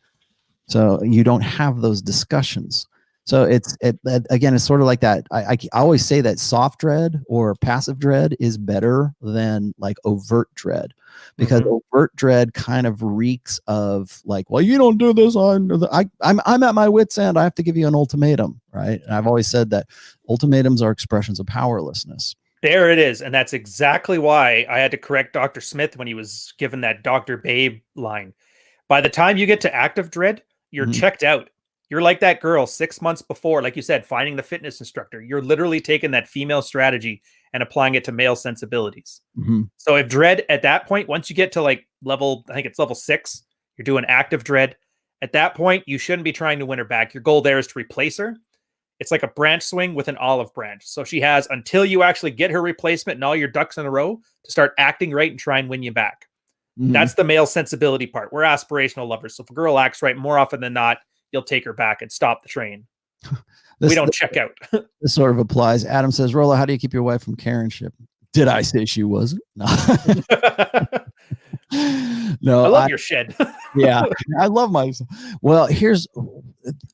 So you don't have those discussions. So again, it's sort of like that. I always say that soft dread or passive dread is better than like overt dread, because overt dread kind of reeks of like, well, you don't do this. I'm at my wit's end. I have to give you an ultimatum, right? And I've always said that ultimatums are expressions of powerlessness. There it is. And that's exactly why I had to correct Dr. Smith when he was given that Dr. Babe line. By the time you get to active dread, you're checked out. You're like that girl 6 months before, like you said, finding the fitness instructor. You're literally taking that female strategy and applying it to male sensibilities. Mm-hmm. So if dread at that point, once you get to like level, I think it's level 6, you're doing active dread. At that point, you shouldn't be trying to win her back. Your goal there is to replace her. It's like a branch swing with an olive branch. So she has until you actually get her replacement and all your ducks in a row to start acting right and try and win you back. Mm-hmm. That's the male sensibility part. We're aspirational lovers. So if a girl acts right, more often than not, you'll take her back and stop the train. We don't check out. This sort of applies. Adam says, Rollo, how do you keep your wife from Karenship? Did I say she wasn't? No. No, I love your shed. Yeah, I love myself. Well,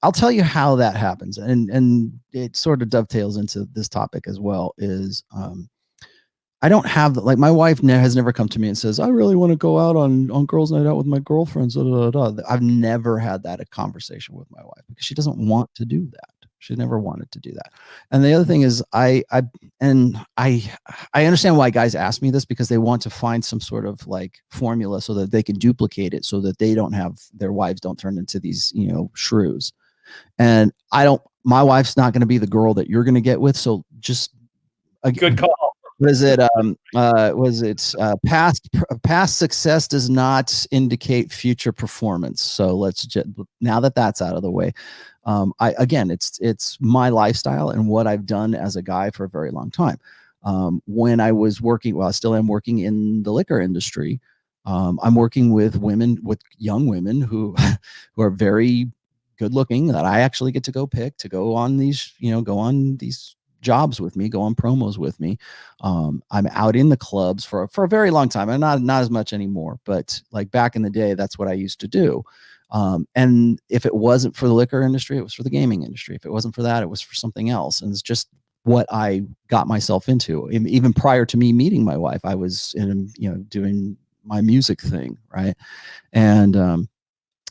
I'll tell you how that happens. And it sort of dovetails into this topic as well is, I don't have like my wife has never come to me and says, I really want to go out on girls' night out with my girlfriends. I've never had that a conversation with my wife because she doesn't want to do that. She never wanted to do that. And the other thing is I understand why guys ask me this because they want to find some sort of like formula so that they can duplicate it so that they don't have their wives don't turn into these, shrews. And my wife's not going to be the girl that you're going to get with. So just good call. Was it past success does not indicate future performance. So let's just, now that that's out of the way, it's my lifestyle and what I've done as a guy for a very long time. When I was working, I still am working in the liquor industry. I'm working with young women who are very good looking that I actually get to go pick to go on these jobs with me, go on promos with me. I'm out in the clubs for a very long time, and not as much anymore, but like back in the day, that's what I used to do. And if it wasn't for the liquor industry, it was for the gaming industry. If it wasn't for that, it was for something else. And it's just what I got myself into. Even prior to me meeting my wife, I was doing my music thing. Right. And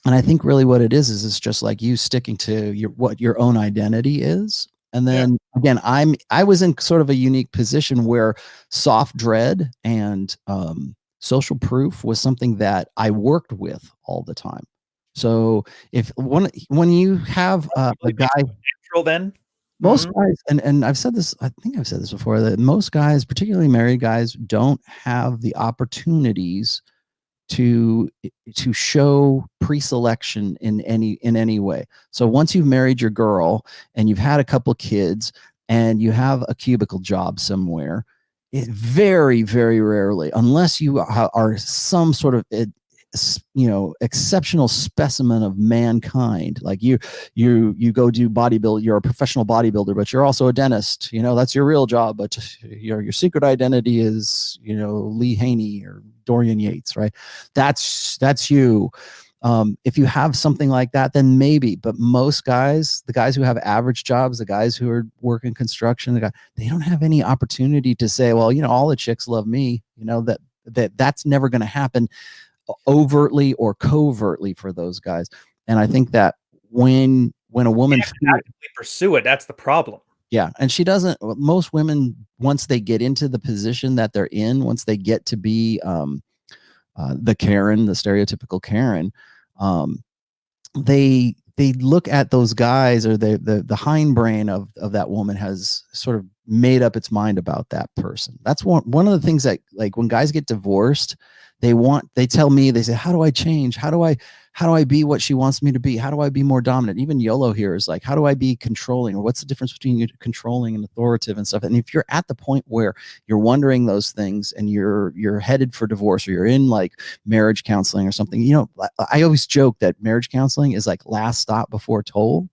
I think really what it is it's just like you sticking to what your own identity is. And then again, I was in sort of a unique position where soft dread and social proof was something that I worked with all the time. So when you have a guy, natural then most guys, and I've said this, I think I've said this before, that most guys, particularly married guys, don't have the opportunities to show pre-selection in any way. So once you've married your girl and you've had a couple of kids and you have a cubicle job somewhere, it very, very rarely, unless you are some sort of exceptional specimen of mankind, like you go do bodybuild, you're a professional bodybuilder, but you're also a dentist, that's your real job, but your secret identity is Lee Haney or Dorian Yates, right? That's you. If you have something like that, then maybe, but most guys, the guys who have average jobs, the guys who are working construction, they don't have any opportunity to say, well, all the chicks love me, that's never going to happen overtly or covertly for those guys. And I think that when a woman actively pursue it, that's the problem. Yeah. And she doesn't, most women, once they get into the position that they're in, once they get to be the Karen, the stereotypical Karen, they look at those guys, or the hindbrain of that woman has sort of made up its mind about that person. That's one of the things that, like, when guys get divorced, they tell me, they say, how do I change? How do I be what she wants me to be? How do I be more dominant? Even YOLO here is like, how do I be controlling? Or what's the difference between controlling and authoritative and stuff? And if you're at the point where you're wondering those things and you're headed for divorce, or you're in like marriage counseling or something, I always joke that marriage counseling is like last stop before toll.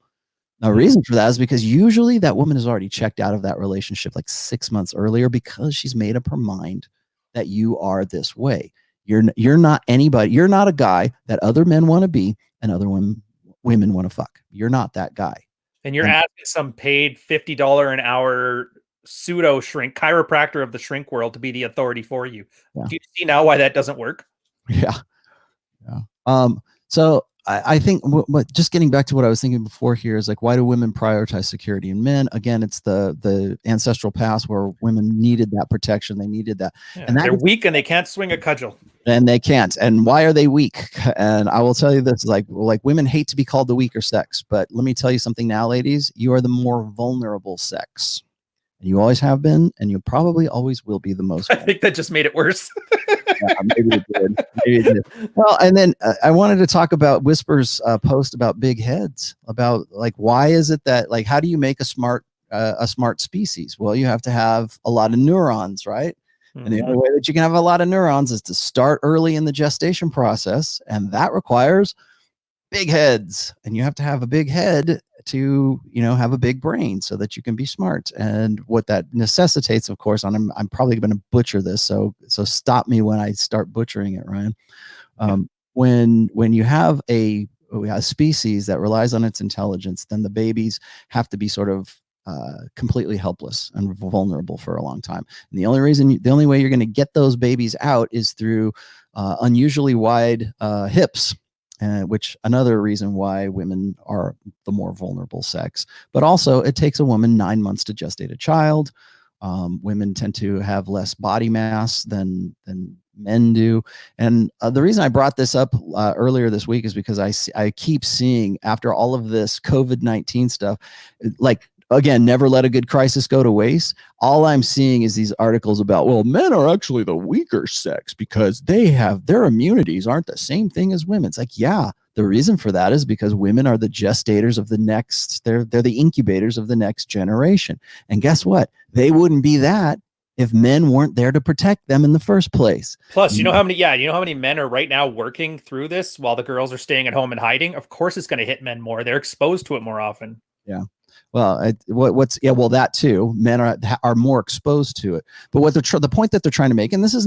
The reason for that is because usually that woman has already checked out of that relationship like 6 months earlier, because she's made up her mind that you are this way. You're not anybody. You're not a guy that other men want to be and other women want to fuck. You're not that guy. And you're asking some paid $50 an hour pseudo shrink chiropractor of the shrink world to be the authority for you. Yeah. Do you see now why that doesn't work? Yeah. So I think just getting back to what I was thinking before here is like, why do women prioritize security in men? Again, it's the ancestral past where women needed that protection. They needed that. Yeah, and they're weak and they can't swing a cudgel. And they can't. And why are they weak? And I will tell you this, like women hate to be called the weaker sex, but let me tell you something now, ladies, you are the more vulnerable sex. and you always have been, and you probably always will be the most. I think that just made it worse. Yeah, maybe it did. Maybe it did. Well, and then I wanted to talk about Whisper's post about big heads, about like, why is it that, like, how do you make a smart species? Well, you have to have a lot of neurons, right? And the only way that you can have a lot of neurons is to start early in the gestation process, and that requires big heads. And you have to have a big head to, have a big brain so that you can be smart. And what that necessitates, of course, I'm probably going to butcher this, so stop me when I start butchering it, Ryan. When you have a species that relies on its intelligence, then the babies have to be sort of completely helpless and vulnerable for a long time. And the only way you're going to get those babies out is through unusually wide hips. Which another reason why women are the more vulnerable sex. But also, it takes a woman 9 months to gestate a child. Women tend to have less body mass than men do. And the reason I brought this up earlier this week is because I keep seeing, after all of this COVID-19 stuff, like, again, never let a good crisis go to waste. All I'm seeing is these articles about, well, men are actually the weaker sex because their immunities aren't the same thing as women. It's like, yeah, the reason for that is because women are the gestators of the next, they're the incubators of the next generation. And guess what? They wouldn't be that if men weren't there to protect them in the first place. Plus, you know how many men are right now working through this while the girls are staying at home and hiding? Of course it's going to hit men more. They're exposed to it more often. Yeah. Well, that too. Men are more exposed to it. But what the point that they're trying to make, and this is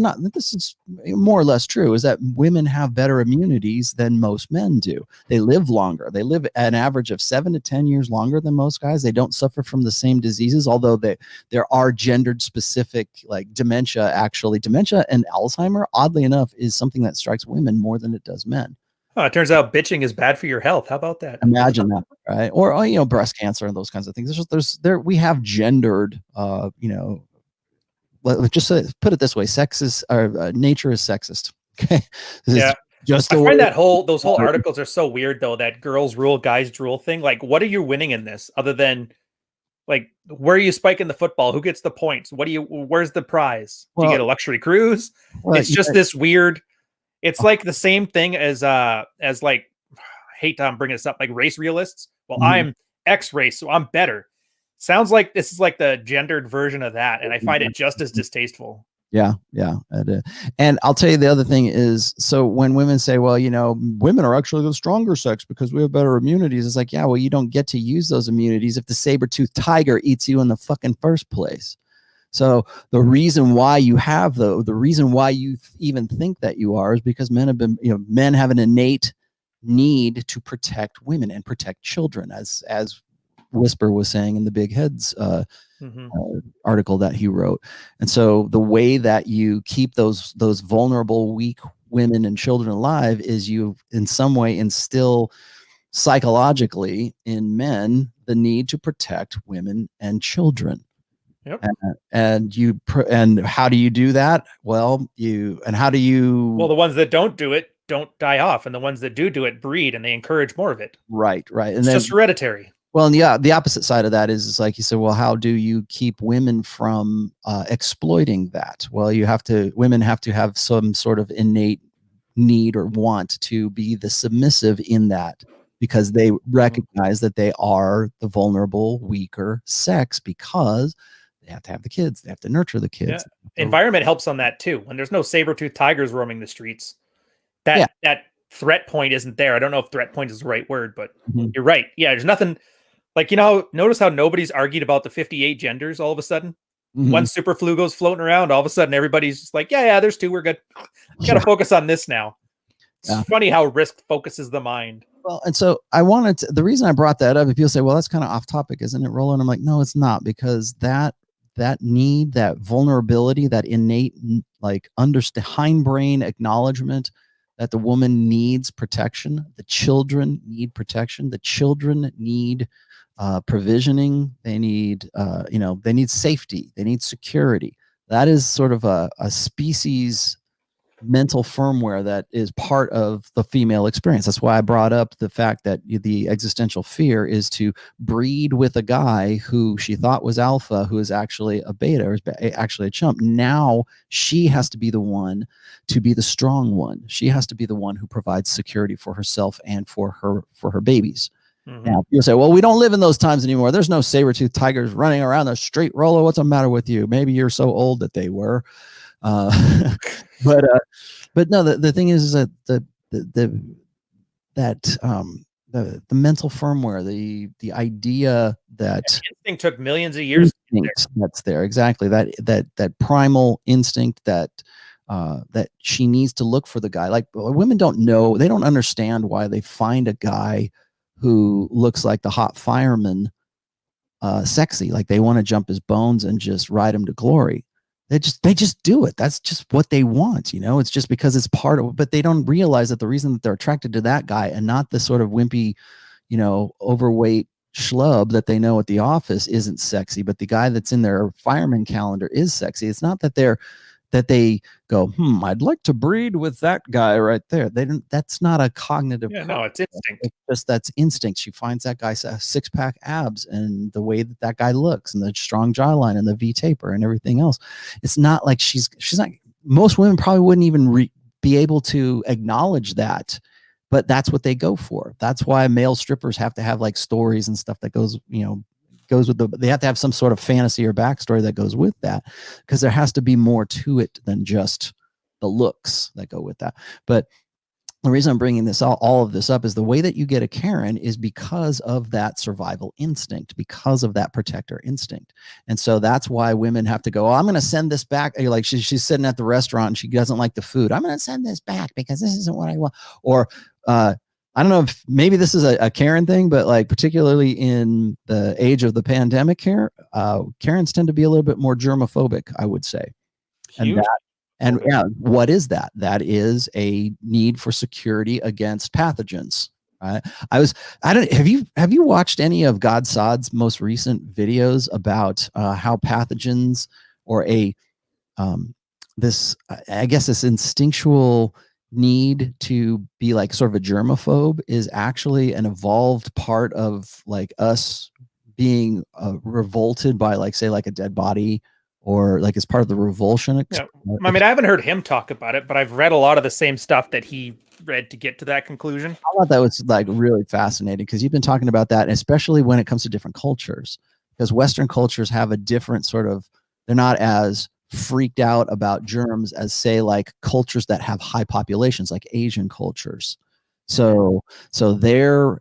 more or less true, is that women have better immunities than most men do. They live longer. They live an average of 7 to 10 years longer than most guys. They don't suffer from the same diseases, although there are gendered specific, like dementia. Actually, dementia and Alzheimer, oddly enough, is something that strikes women more than it does men. Oh, it turns out bitching is bad for your health. How about that? Imagine that, right? Or breast cancer and those kinds of things. We have gendered, let's just put it this way: sexist, or nature is sexist. Okay, yeah. I find those whole articles are so weird, though. That girls rule, guys drool thing. Like, what are you winning in this, other than, like, where are you spiking the football? Who gets the points? Where's the prize? Do you get a luxury cruise? It's just this weird. It's like the same thing as like, I hate to bring this up, like race realists. Well, I'm X race, so I'm better. Sounds like this is like the gendered version of that, and I find it just as distasteful. Yeah. And I'll tell you the other thing is, so when women say, well, women are actually the stronger sex because we have better immunities, it's like, yeah, well, you don't get to use those immunities if the saber-toothed tiger eats you in the fucking first place. So the reason why you have the reason why you even think that you are is because men have an innate need to protect women and protect children, as Whisper was saying in the Big Heads article that he wrote. And so the way that you keep those vulnerable, weak women and children alive is you in some way instill psychologically in men the need to protect women and children. Yep. And how do you do that? Well, the ones that don't do it don't die off, and the ones that do it breed, and they encourage more of it. Right. And it's just hereditary. Well, and yeah, the opposite side of that is like you said, well, how do you keep women from exploiting that? Well, women have to have some sort of innate need or want to be the submissive in that, because they recognize that they are the vulnerable, weaker sex, because they have to have the kids. They have to nurture the kids. Yeah. Environment helps on that too. When there's no saber-toothed tigers roaming the streets, that threat point isn't there. I don't know if threat point is the right word, but you're right. Yeah, there's nothing like, notice how nobody's argued about the 58 genders all of a sudden. One superflu goes floating around, all of a sudden everybody's just like, yeah, there's two, we're good. Got to focus on this now. It's funny how risk focuses the mind. Well, and so the reason I brought that up, if people say, well, that's kind of off topic, isn't it, Rollo? And I'm like, no, it's not, because that need, that vulnerability, that innate, like, hindbrain acknowledgement that the woman needs protection, the children need protection, the children need provisioning, they need they need safety, they need security. That is sort of a species mental firmware that is part of the female experience. That's why I brought up the fact that the existential fear is to breed with a guy who she thought was alpha, who is actually a beta, or is actually a chump. Now she has to be the one to be the strong one. She has to be the one who provides security for herself and for her babies. Now, people say, well, we don't live in those times anymore. There's no saber-toothed tigers running around the street. Rollo, what's the matter with you? Maybe you're so old that they were. But no, the thing is that the mental firmware, the idea that instinct took millions of years. That's there. Exactly. That primal instinct that she needs to look for the guy. Like, women don't know, they don't understand why they find a guy who looks like the hot fireman sexy. Like, they want to jump his bones and just ride him to glory. They just do it. That's just what they want, you know. It's just because it's part of it, but they don't realize that the reason that they're attracted to that guy and not the sort of wimpy, you know, overweight schlub that they know at the office isn't sexy, but the guy that's in their fireman calendar is sexy. It's not that they go, I'd like to breed with that guy right there. They don't. That's not a cognitive. Yeah, no, it's instinct. It's just that's instinct. She finds that guy's six-pack abs and the way that guy looks and the strong jawline and the V taper and everything else. It's not like she's not. Most women probably wouldn't even be able to acknowledge that, but that's what they go for. That's why male strippers have to have like stories and stuff that goes with they have to have some sort of fantasy or backstory that goes with that, because there has to be more to it than just the looks that go with that. But the reason I'm bringing all of this up is the way that you get a Karen is because of that survival instinct, because of that protector instinct. And so that's why women have to go, I'm going to send this back. Like she's sitting at the restaurant and she doesn't like the food. I'm going to send this back because this isn't what I want. Or, I don't know if maybe this is a Karen thing, but like particularly in the age of the pandemic here, Karens tend to be a little bit more germophobic, I would say. Huge. And yeah, what is that? That is a need for security against pathogens. Right? Have you watched any of God Sod's most recent videos about how pathogens or this instinctual need to be like sort of a germaphobe is actually an evolved part of like us being revolted by like, say, like a dead body, or like it's part of the revulsion. Yeah. I mean, I haven't heard him talk about it, but I've read a lot of the same stuff that he read to get to that conclusion. I thought that was like really fascinating, because you've been talking about that, especially when it comes to different cultures, because Western cultures have a different sort of, they're not as freaked out about germs as, say, like cultures that have high populations, like Asian cultures. So their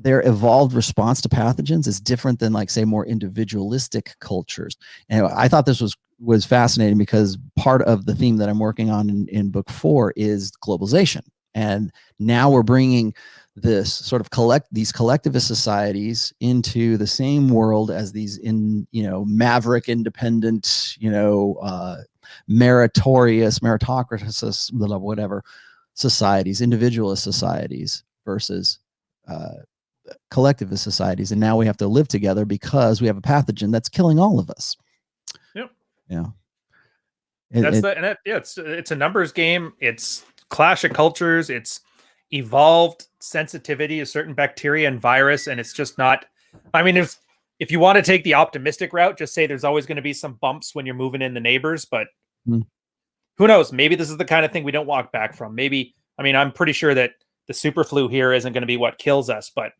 evolved response to pathogens is different than, like, say, more individualistic cultures. And I thought this was fascinating, because part of the theme that I'm working on in book 4 is globalization. And now we're bringing this sort of these collectivist societies into the same world as these maverick, independent, meritocratic, whatever societies, individualist societies versus collectivist societies. And now we have to live together because we have a pathogen that's killing all of us. Yep. Yeah. It's a numbers game. It's clash of cultures. It's evolved sensitivity to certain bacteria and virus, and it's just not. I mean, if you want to take the optimistic route, just say there's always going to be some bumps when you're moving in the neighbors, but who knows? Maybe this is the kind of thing we don't walk back from. Maybe, I mean, I'm pretty sure that the super flu here isn't going to be what kills us, but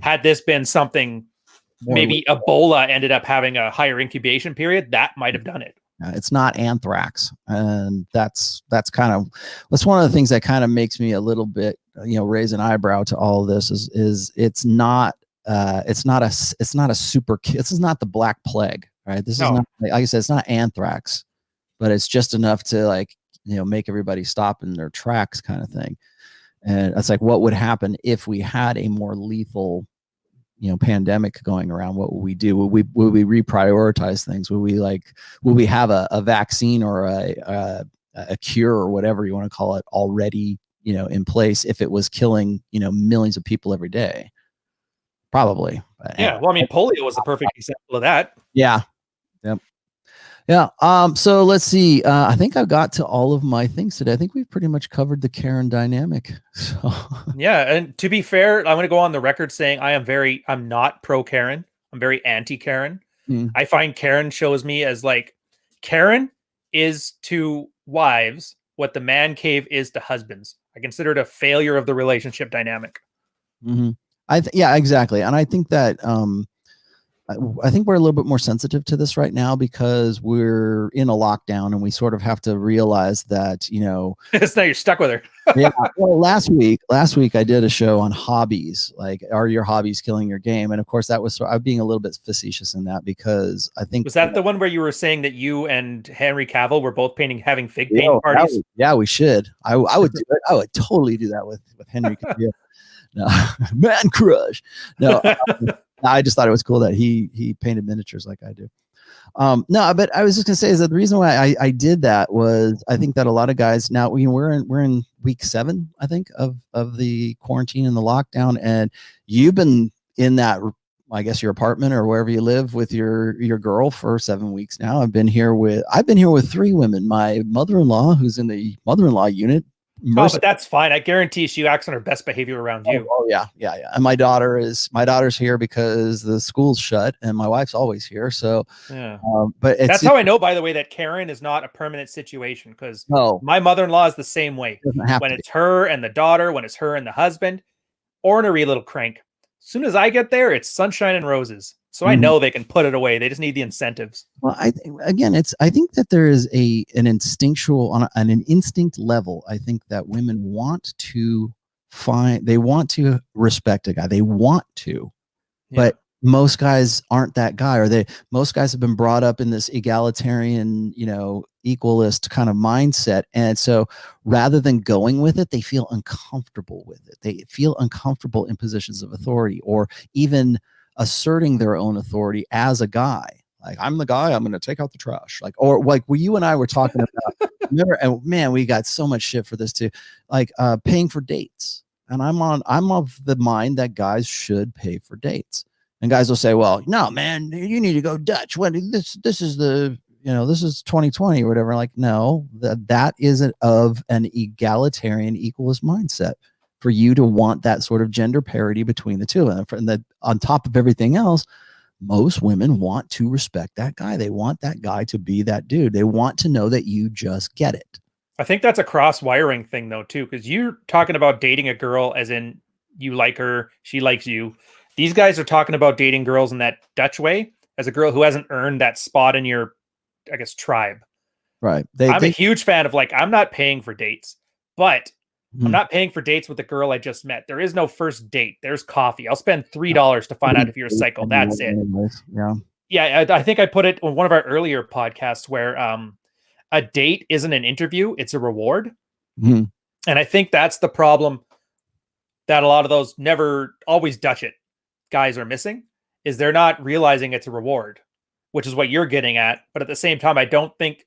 had this been something, maybe Ebola ended up having a higher incubation period, that might have done it. It's not anthrax, and that's one of the things that kind of makes me a little bit, raise an eyebrow to all of this. Is it's not a super. This is not the Black Plague, right? This is not, like I said, it's not anthrax, but it's just enough to, like, make everybody stop in their tracks, kind of thing. And it's like, what would happen if we had a more lethal pandemic going around? What would we do? Would we reprioritize things? Would we have a vaccine or a cure or whatever you want to call it already, in place if it was killing, millions of people every day? Probably. Yeah. Well, I mean, polio was the perfect example of that. Yeah. Yep. Yeah. So let's see. I think I've got to all of my things today. I think we've pretty much covered the Karen dynamic. So yeah, and to be fair, I'm going to go on the record saying I'm not pro Karen. I'm very anti Karen. I find Karen shows me as like Karen is to wives what the man cave is to husbands. I consider it a failure of the relationship dynamic. Yeah, exactly. And I think that I think we're a little bit more sensitive to this right now because we're in a lockdown and we sort of have to realize that, it's now you're stuck with her. Yeah. Well, last week I did a show on hobbies, like, are your hobbies killing your game? And of course I'm being a little bit facetious in that because I think. Was that the one where you were saying that you and Henry Cavill were both having fig painting parties? We should. I would do it. I would totally do that with Henry Cavill. No, man crush. No, I just thought it was cool that he painted miniatures like I do. No, but I was just gonna say is that the reason why I did that was I think that a lot of guys now we're in week 7, I think, of the quarantine and the lockdown, and you've been in that, I guess, your apartment or wherever you live with your girl for 7 weeks now. I've been here with 3 women. My mother-in-law, who's in the mother-in-law unit. Oh, but that's fine. I guarantee she acts on her best behavior around you. Oh yeah. And my daughter's here because the school's shut, and my wife's always here. So, yeah. But that's how I know, by the way, that Karen is not a permanent situation, because my mother-in-law is the same way. When it's her and the daughter, when it's her and the husband, ornery little crank. As soon as I get there, it's sunshine and roses. So I know they can put it away. They just need the incentives. Well, I think that there is an instinctual on an instinct level. I think that women want to respect a guy. They want to, but most guys aren't that guy, or most guys have been brought up in this egalitarian, equalist kind of mindset. And so rather than going with it, they feel uncomfortable with it. They feel uncomfortable in positions of authority, or even asserting their own authority as a guy. Like, I'm the guy, I'm going to take out the trash. Like, or like you and I were talking about, remember, and man, we got so much shit for this too. Like, paying for dates. And I'm of the mind that guys should pay for dates. And guys will say, well, no, man, you need to go Dutch. What this is the, this is 2020 or whatever. Like, no, that isn't of an egalitarian equalist mindset. For you to want that sort of gender parity between the two. And that on top of everything else, most women want to respect that guy. They want that guy to be that dude. They want to know that you just get it. I think that's a cross-wiring thing, though, too, because you're talking about dating a girl as in you like her, she likes you. These guys are talking about dating girls in that Dutch way, as a girl who hasn't earned that spot in your, I guess, tribe. Right. I'm a huge fan of, like, I'm not paying for dates, but I'm not paying for dates with the girl I just met. There is no first date. There's coffee. I'll spend $3 to find out if you're a psycho. That's it. Yeah. I think I put it on one of our earlier podcasts where a date isn't an interview. It's a reward. And I think that's the problem that a lot of those never always Dutch it guys are missing, is they're not realizing it's a reward, which is what you're getting at. But at the same time, I don't think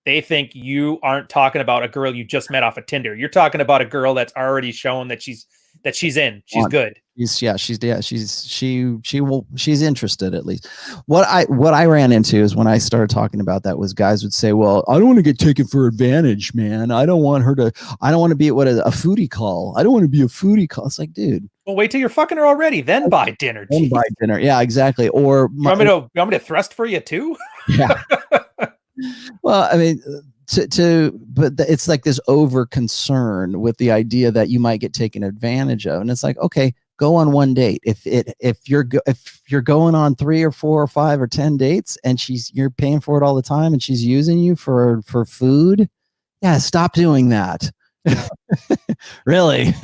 they think you aren't talking about a girl you just met off of Tinder. You're talking about a girl that's already shown that she's good. She's interested, at least. What I ran into is when I started talking about that was guys would say, well, I don't want to get taken for advantage, man. I don't want to be what a foodie call. I don't want to be a foodie call. It's like, dude. Well, wait till you're fucking her already, then buy dinner. Then buy dinner. Yeah, exactly. Or you want me to thrust for you too? Yeah. Well, I mean, but it's like this over concern with the idea that you might get taken advantage of, and it's like, okay, go on one date. If you're going on 3 or 4 or 5 or 10 dates, and you're paying for it all the time, and she's using you for food, yeah, stop doing that. Really.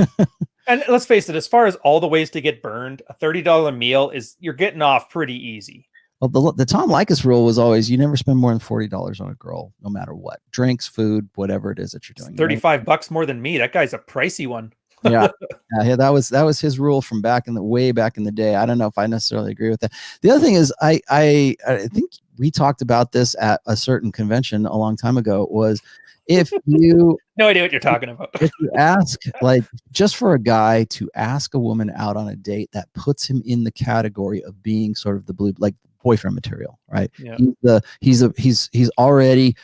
And let's face it, as far as all the ways to get burned, a $30 meal you're getting off pretty easy. Well, the Tom Likas rule was always you never spend more than $40 on a girl, no matter what. Drinks, food, whatever it is that you're doing. $35 more than me. That guy's a pricey one. Yeah, that was his rule from way back in the day. I don't know if I necessarily agree with that. The other thing is, I think we talked about this at a certain convention a long time ago. Was if you no idea what you're talking about. If you ask, like, just for a guy to ask a woman out on a date, that puts him in the category of being sort of the blue, like boyfriend material, right? Yeah. He's already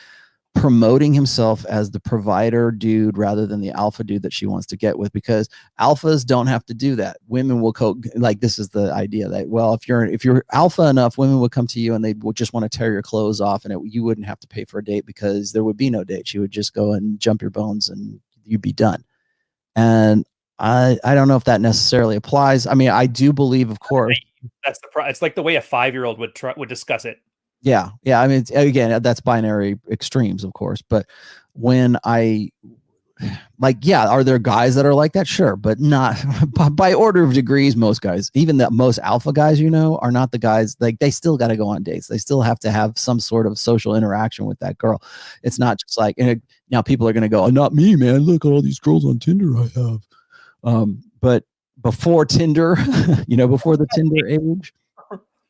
promoting himself as the provider dude rather than the alpha dude that she wants to get with, because alphas don't have to do that. Women will like, this is the idea that, well, if you're alpha enough, women would come to you and they would just want to tear your clothes off, and you wouldn't have to pay for a date because there would be no date. She would just go and jump your bones and you'd be done. And I don't know if that necessarily applies. I mean, I do believe, of course, that's it's like the way a 5-year-old would discuss it. Yeah. I mean, again, that's binary extremes, of course. But when are there guys that are like that? Sure, but not by order of degrees. Most guys, even the most alpha guys, are not the guys. Like, they still got to go on dates. They still have to have some sort of social interaction with that girl. It's not just like, now people are going to go, oh, not me, man. Look at all these girls on Tinder I have. But before Tinder, before the Tinder age.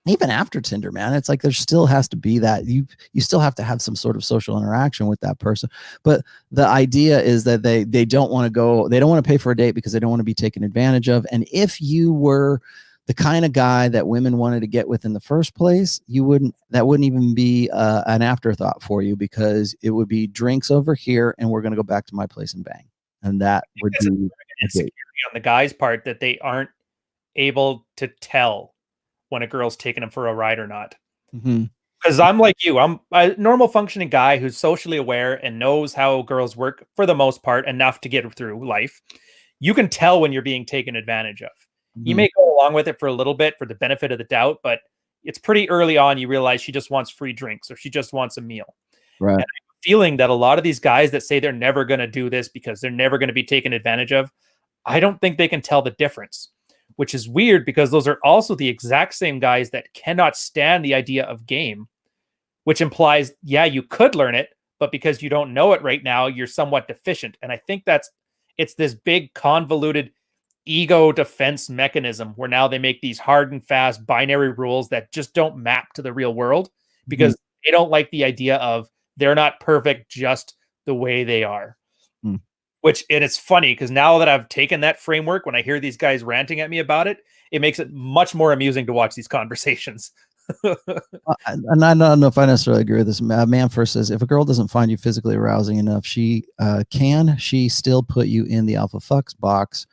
Even after Tinder, man, it's like there still has to be that you still have to have some sort of social interaction with that person. But the idea is that they don't want to pay for a date because they don't want to be taken advantage of. And if you were the kind of guy that women wanted to get with in the first place, that wouldn't even be an afterthought for you, because it would be drinks over here and we're going to go back to my place and bang. And that would be insecurity on the guy's part that they aren't able to tell when a girl's taking them for a ride or not. Because I'm like you, I'm a normal functioning guy who's socially aware and knows how girls work for the most part, enough to get through life. You can tell when you're being taken advantage of. You may go along with it for a little bit for the benefit of the doubt, but it's pretty early on you realize she just wants free drinks or she just wants a meal. Right. And I'm feeling that a lot of these guys that say they're never going to do this because they're never going to be taken advantage of, I don't think they can tell the difference. Which is weird, because those are also the exact same guys that cannot stand the idea of game, which implies, yeah, you could learn it, but because you don't know it right now, you're somewhat deficient. And I think it's this big convoluted ego defense mechanism where now they make these hard and fast binary rules that just don't map to the real world, because they don't like the idea of they're not perfect just the way they are. And it's funny because now that I've taken that framework, when I hear these guys ranting at me about it, it makes it much more amusing to watch these conversations. And I don't know if I necessarily agree with this. Man first says, if a girl doesn't find you physically arousing enough, she still put you in the alpha fucks box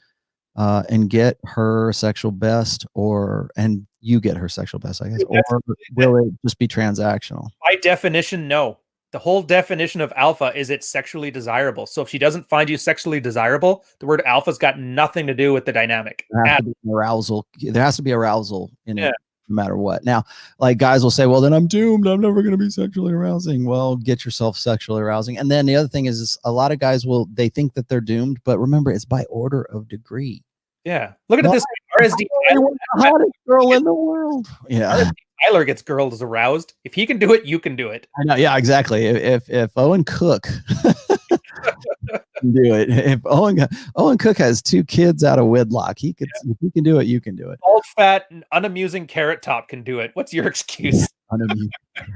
and get her sexual best, and you get her sexual best, I guess. Or will it just be transactional? By definition, no. The whole definition of alpha is it's sexually desirable. So if she doesn't find you sexually desirable, the word alpha's got nothing to do with the dynamic. There has to be arousal. There has to be arousal in it, no matter what. Now, like, guys will say, well, then I'm doomed. I'm never going to be sexually arousing. Well, get yourself sexually arousing. And then the other thing is a lot of guys they think that they're doomed, but remember, it's by order of degree. Yeah. Look at this. RSD Tyler, the hottest girl in the world. Yeah. RSD Tyler gets girls aroused. If he can do it, you can do it. I know. Yeah, exactly. If Owen Cook can do it, if Owen Cook has 2 kids out of wedlock, if he can do it, you can do it. Old, fat, and unamusing Carrot Top can do it. What's your excuse? Unamusing.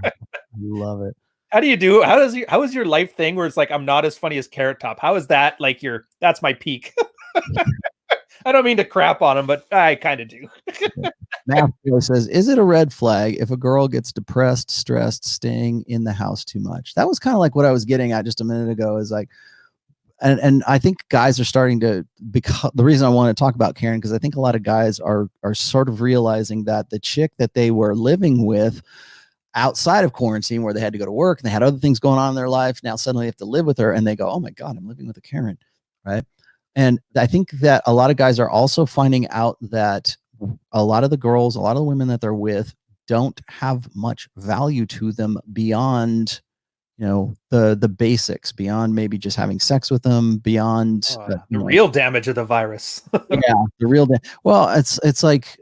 I love it. How do you do? How is your life thing where it's like, I'm not as funny as Carrot Top? How is that like that's my peak? I don't mean to crap on him, but I kind of do. Matthew says, is it a red flag if a girl gets depressed, stressed, staying in the house too much? That was kind of like what I was getting at just a minute ago, is like, and I think guys are starting to become, the reason I want to talk about Karen, because I think a lot of guys are sort of realizing that the chick that they were living with outside of quarantine, where they had to go to work and they had other things going on in their life, now suddenly they have to live with her, and they go, oh my God, I'm living with a Karen, right? And I think that a lot of guys are also finding out that a lot of the girls, a lot of the women that they're with don't have much value to them beyond, the basics, beyond maybe just having sex with them, beyond the real damage of the virus. Yeah, the real well, it's like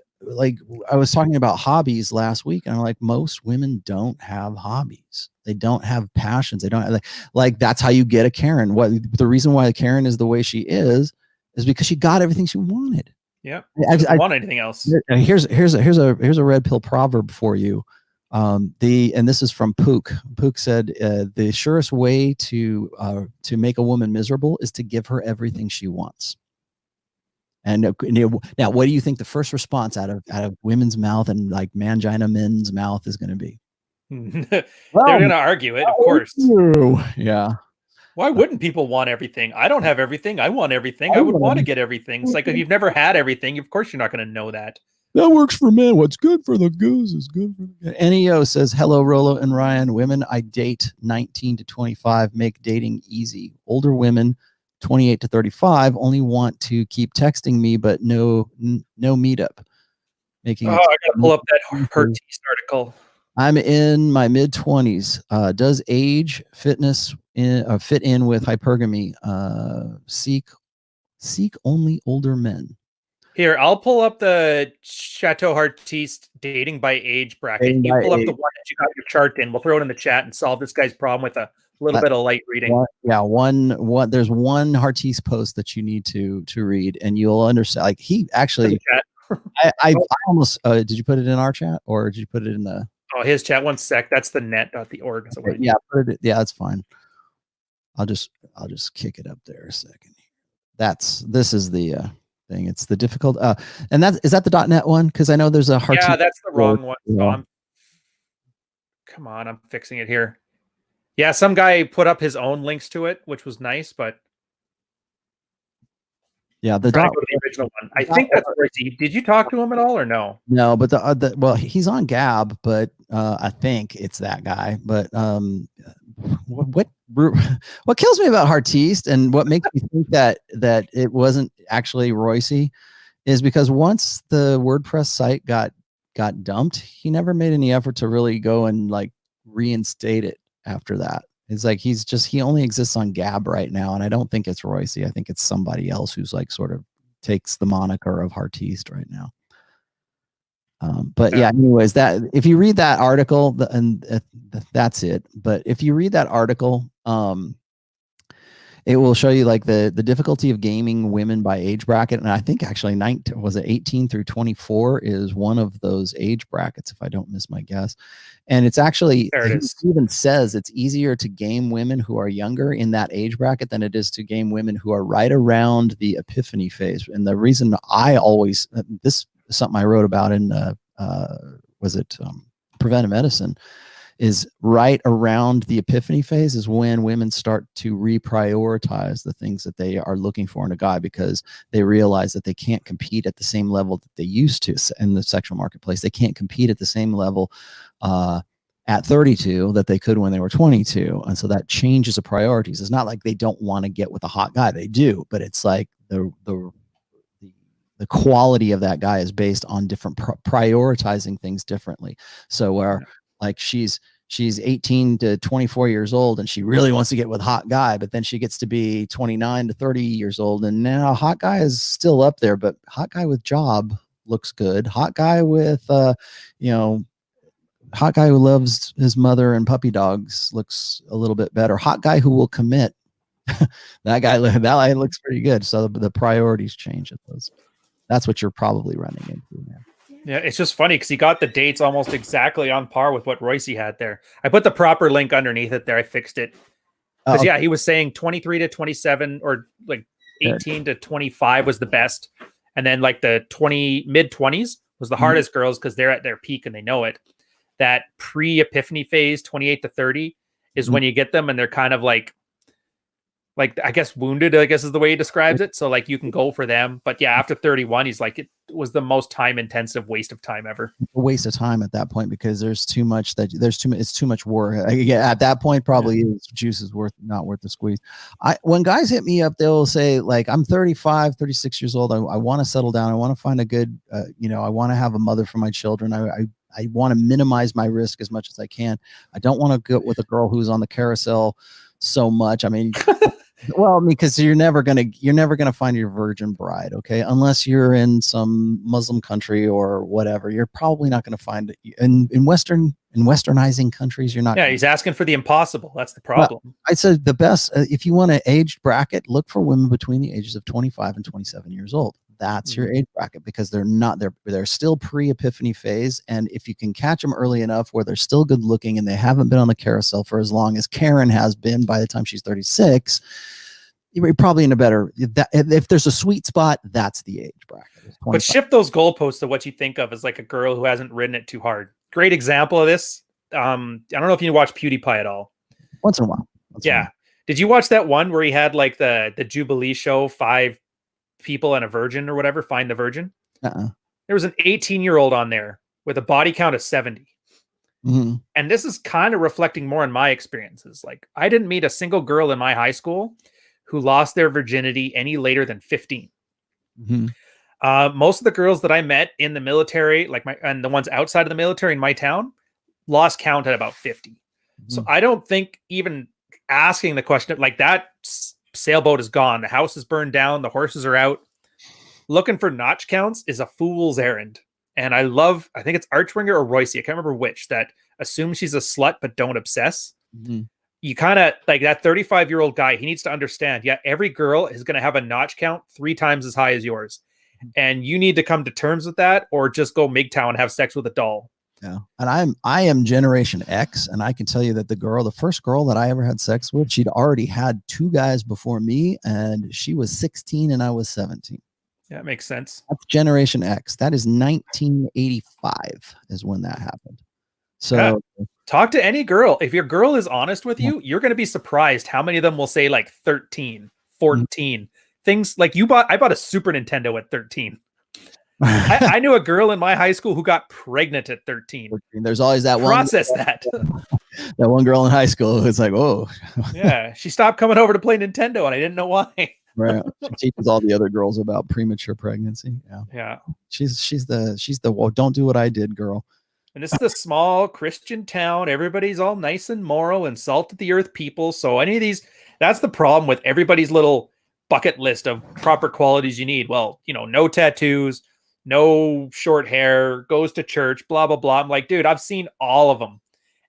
I was talking about hobbies last week, and I'm like, most women don't have hobbies. They don't have passions. They don't have, like that's how you get a Karen. What the reason why a Karen is the way she is because she got everything she wanted. Yeah, I don't want anything else. Here's a red pill proverb for you. And this is from Pook. Pook said the surest way to make a woman miserable is to give her everything she wants. And now, what do you think the first response out of women's mouth and like mangina men's mouth is going to be? They're going to argue it, of course. Yeah. Why wouldn't people want everything? I don't have everything. I want everything. I would want to get everything. It's like if you've never had everything, of course you're not going to know that. That works for men. What's good for the goose is good for the goose. NEO says, hello, Rollo and Ryan. Women I date 19 to 25 make dating easy. Older women 28 to 35 only want to keep texting me, but no meetup. I gotta pull up that Hertz article. I'm in my mid 20s. Does age fitness fit in with hypergamy? Seek only older men. Here, I'll pull up the Chateau Artiste dating by age bracket. You pull up the one that you got your chart in. We'll throw it in the chat and solve this guy's problem with a little bit of light reading. There's one Artiste post that you need to read, and you'll understand. Like he actually, I almost did you put it in our chat or did you put it in the? Oh, his chat. 1 sec. That's the net.the.org. Okay, yeah, that's fine. I'll just kick it up there a second. This is the thing. It's the difficult and is that the .net one? Because I know there's a hard. Yeah, that's the wrong one. So come on, I'm fixing it here. Yeah, some guy put up his own links to it, which was nice, but yeah, the original one. I think that's Ricky. Did you talk to him at all or no? No, but well, he's on Gab, but I think it's that guy. But what kills me about Artiste and what makes me think that it wasn't actually Royce is because once the WordPress site got dumped, he never made any effort to really go and like reinstate it after that. It's like he only exists on Gab right now, and I don't think it's Royce. I think it's somebody else who's like sort of takes the moniker of Artiste right now. But yeah, anyways, that if you read that article, that's it. But if you read that article, it will show you like the difficulty of gaming women by age bracket, and I think actually 18 through 24 is one of those age brackets, if I don't miss my guess. And it's actually, it even says it's easier to game women who are younger in that age bracket than it is to game women who are right around the epiphany phase. And the reason I always, this is something I wrote about in, Preventive Medicine, is right around the epiphany phase is when women start to reprioritize the things that they are looking for in a guy, because they realize that they can't compete at the same level that they used to in the sexual marketplace. They can't compete at the same level at 32 that they could when they were 22. And so that changes the priorities. It's not like they don't want to get with a hot guy. They do, but it's like the quality of that guy is based on different prioritizing things differently. So where like she's 18 to 24 years old and she really wants to get with a hot guy, but then she gets to be 29 to 30 years old. And now hot guy is still up there, but hot guy with job looks good. Hot guy with, hot guy who loves his mother and puppy dogs looks a little bit better. Hot guy who will commit. that guy looks pretty good. So the priorities change at those. That's what you're probably running into, man. Yeah, it's just funny because he got the dates almost exactly on par with what Royce had there. I put the proper link underneath it there. I fixed it. Because, he was saying 23 to 27 or like 18 to 25 was the best. And then like the mid-20s was the hardest girls because they're at their peak and they know it. That pre-epiphany phase, 28 to 30, is when you get them and they're kind of like I guess wounded, I guess is the way he describes it. So like you can go for them, but yeah, after 31, he's like, it was the most time intensive waste of time ever. A waste of time at that point because there's too much it's too much work. At that point, probably juice is not worth the squeeze. When guys hit me up, they'll say like, I'm 35, 36 years old. I want to settle down. I want to find a good, I want to have a mother for my children. I want to minimize my risk as much as I can. I don't want to go with a girl who's on the carousel so much. I mean, because you're never gonna find your virgin bride, okay? Unless you're in some Muslim country or whatever, you're probably not gonna find it in westernizing countries. You're not. Yeah, he's asking for the impossible. That's the problem. Well, I said the best if you want an aged bracket, look for women between the ages of 25 and 27 years old. that's your age bracket, because they're still pre-epiphany phase. And if you can catch them early enough where they're still good looking and they haven't been on the carousel for as long as Karen has been by the time she's 36, you're probably in a better, if there's a sweet spot, that's the age bracket. But shift those goalposts to what you think of as like a girl who hasn't ridden it too hard. Great example of this. I don't know if you watch PewDiePie at all. Once in a while. Did you watch that one where he had like the Jubilee show, 5 people and a virgin or whatever, find the virgin? There was an 18-year-old on there with a body count of 70. And this is kind of reflecting more on my experiences. Like, I didn't meet a single girl in my high school who lost their virginity any later than 15. Most of the girls that I met in the military, and the ones outside of the military in my town, lost count at about 50. So I don't think even asking the question, like, that sailboat is gone, the house is burned down, the horses are out, looking for notch counts is a fool's errand. And I think it's Archringer or Royce, I can't remember which, that assume she's a slut but don't obsess. You kind of like that 35-year-old guy, he needs to understand, every girl is going to have a notch count 3 times as high as yours, and you need to come to terms with that, or just go MGTOW and have sex with a doll. And I am Generation X, and I can tell you that the first girl that I ever had sex with, she'd already had 2 guys before me, and she was 16 and I was 17. Yeah, it makes sense. That's Generation X. That is 1985 is when that happened. So talk to any girl. If your girl is honest with you, you're going to be surprised how many of them will say like 13, 14. Things like I bought a Super Nintendo at 13. I knew a girl in my high school who got pregnant at 13. There's always that that one girl in high school who's like, oh. Yeah, she stopped coming over to play Nintendo and I didn't know why. Right. She teaches all the other girls about premature pregnancy. Yeah. She's the well, don't do what I did girl. And this is a small Christian town. Everybody's all nice and moral and salt of the earth people. So any of these, that's the problem with everybody's little bucket list of proper qualities you need. Well, no tattoos, no short hair, goes to church, blah, blah, blah. I'm like, dude, I've seen all of them.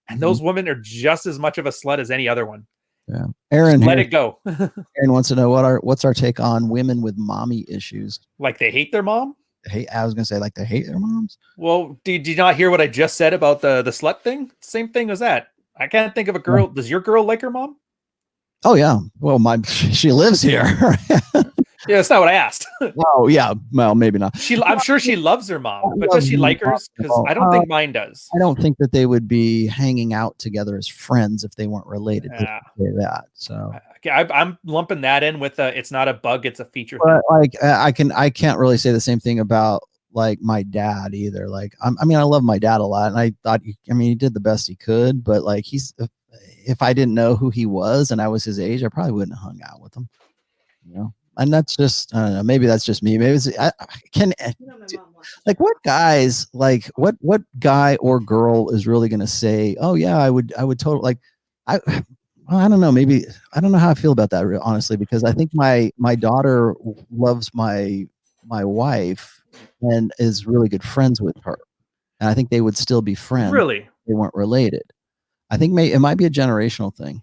And those women are just as much of a slut as any other one. Yeah. Aaron, just let it go. Aaron wants to know what's our take on women with mommy issues. Like they hate their mom? I was going to say like they hate their moms. Well, did you not hear what I just said about the slut thing? Same thing as that. I can't think of a girl. Does your girl like her mom? Oh yeah. Well, she lives here. Yeah, that's not what I asked. Oh yeah. Well, maybe not. I'm sure she loves her mom, but does she like hers? Because I don't think mine does. I don't think that they would be hanging out together as friends if they weren't related. To say that. So I'm lumping that in with it's not a bug, it's a feature. But like I can't really say the same thing about like my dad either. Like I mean, I love my dad a lot, and I thought he did the best he could, but like if I didn't know who he was and I was his age, I probably wouldn't have hung out with him. And that's just, I don't know, maybe that's just me. Maybe it's, like what guys, like what guy or girl is really going to say, oh yeah, I would totally like, I don't know. Maybe, I don't know how I feel about that honestly, because I think my daughter loves my wife and is really good friends with her. And I think they would still be friends. Really? If they weren't related. I think it might be a generational thing,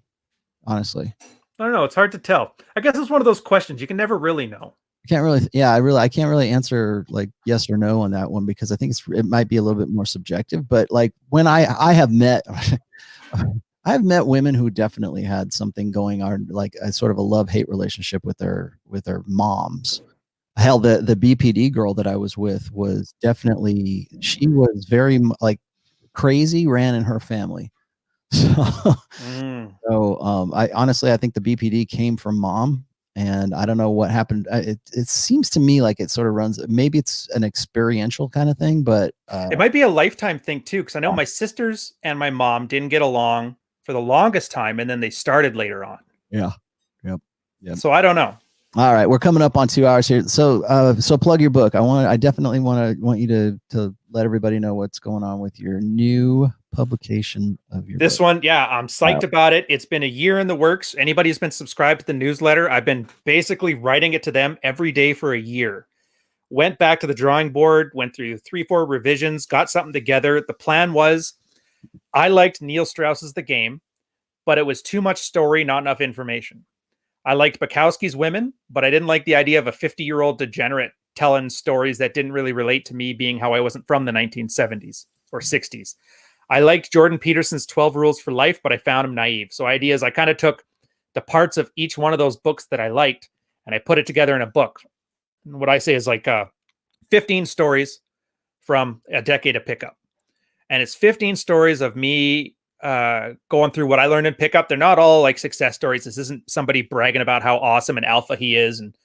honestly. I don't know. It's hard to tell. I guess it's one of those questions you can never really know. I can't really, I can't really answer like yes or no on that one, because I think it might be a little bit more subjective. But like when I have met, I've met women who definitely had something going on, like a sort of a love-hate relationship with their moms. Hell, the BPD girl that I was with was definitely, she was very like crazy, ran in her family. So I honestly, I think the BPD came from mom, and I don't know what happened. It seems to me like it sort of runs, maybe it's an experiential kind of thing, but it might be a lifetime thing too. Cause I know my sisters and my mom didn't get along for the longest time, and then they started later on. Yeah. Yep. So I don't know. All right, we're coming up on 2 hours here. So plug your book. I definitely want you to let everybody know what's going on with your new publication of your book. One. Yeah, I'm psyched about it. It's been a year in the works. Anybody who's been subscribed to the newsletter, I've been basically writing it to them every day for a year. Went back to the drawing board, went through 3-4 revisions, got something together. The plan was, I liked Neil Strauss's The Game, but it was too much story, not enough information. I liked Bukowski's Women, but I didn't like the idea of a 50-year-old degenerate telling stories that didn't really relate to me, being how I wasn't from the 1970s or 60s. I liked Jordan Peterson's 12 Rules for Life, but I found him naive. So ideas, I kind of took the parts of each one of those books that I liked and I put it together in a book. And what I say is like 15 stories from a decade of pickup. And it's 15 stories of me going through what I learned in pickup. They're not all like success stories. This isn't somebody bragging about how awesome and alpha he is and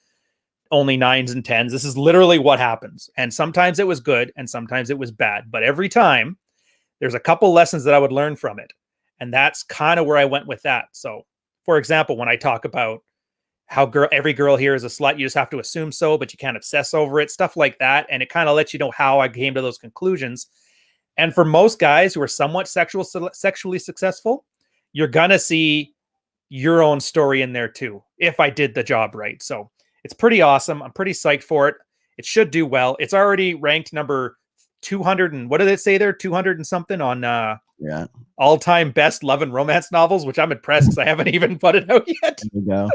only 9s and 10s. This is literally what happens. And sometimes it was good and sometimes it was bad. But every time there's a couple lessons that I would learn from it. And that's kind of where I went with that. So, for example, when I talk about how every girl here is a slut, you just have to assume so, but you can't obsess over it, stuff like that. And it kind of lets you know how I came to those conclusions. And for most guys who are somewhat sexually successful, you're going to see your own story in there too, if I did the job right. So it's pretty awesome. I'm pretty psyched for it. It should do well. It's already ranked number 200 and what did it say there? 200 and something on all-time best love and romance novels, which I'm impressed because I haven't even put it out yet. There you go.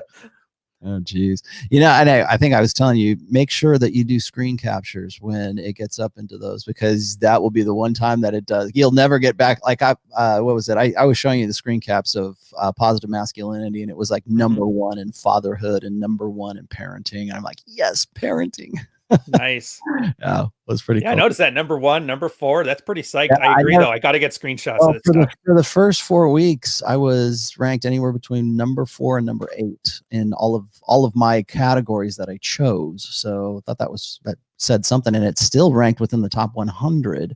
Oh, geez. You know, and I think I was telling you, make sure that you do screen captures when it gets up into those, because that will be the one time that it does. You'll never get back. Like what was it? I was showing you the screen caps of positive masculinity, and it was like number one in fatherhood and number one in parenting. And I'm like, yes, parenting. Nice. Yeah, it was pretty cool. I noticed that number 1, number 4. That's pretty psyched. Yeah, I agree, though. I got to get screenshots of this stuff. For the first 4 weeks, I was ranked anywhere between number 4 and number 8 in all of my categories that I chose. So I thought that said something, and it's still ranked within the top 100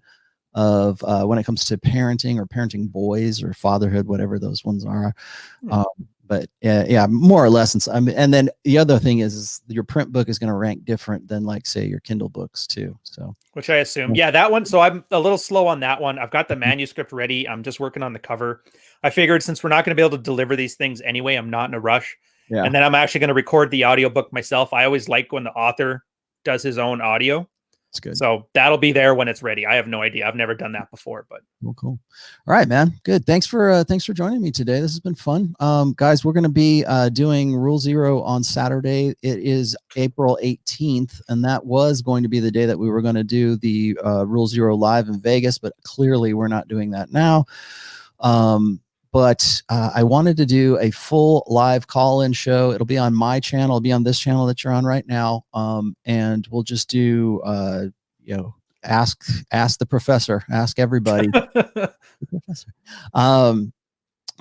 of when it comes to parenting or parenting boys or fatherhood, whatever those ones are. But yeah, more or less. And then the other thing is your print book is going to rank different than, like, say, your Kindle books too. So, which I assume, yeah, that one. So I'm a little slow on that one. I've got the manuscript ready. I'm just working on the cover. I figured since we're not going to be able to deliver these things anyway, I'm not in a rush. Yeah. And then I'm actually going to record the audiobook myself. I always like when the author does his own audio. It's good. So that'll be there when it's ready. I have no idea. I've never done that before, but cool. All right, man. Good. Thanks for joining me today. This has been fun. Guys, we're going to be doing Rule Zero on Saturday. It is April 18th, and that was going to be the day that we were going to do the Rule Zero live in Vegas, but clearly we're not doing that now. But I wanted to do a full live call-in show. It'll be on my channel. It'll be on this channel that you're on right now. And we'll just do, ask the professor, ask everybody. The professor.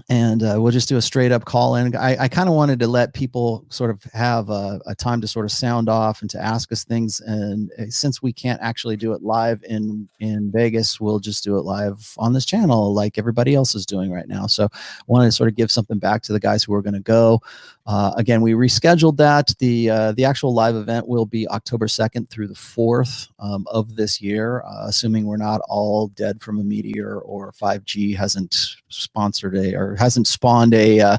And we'll just do a straight up call in. I kind of wanted to let people sort of have a time to sort of sound off and to ask us things. And since we can't actually do it live in Vegas, we'll just do it live on this channel like everybody else is doing right now. So I wanted to sort of give something back to the guys who are going to go. Again, we rescheduled that. The actual live event will be October 2nd through the 4th of this year, assuming we're not all dead from a meteor or 5G hasn't sponsored hasn't spawned a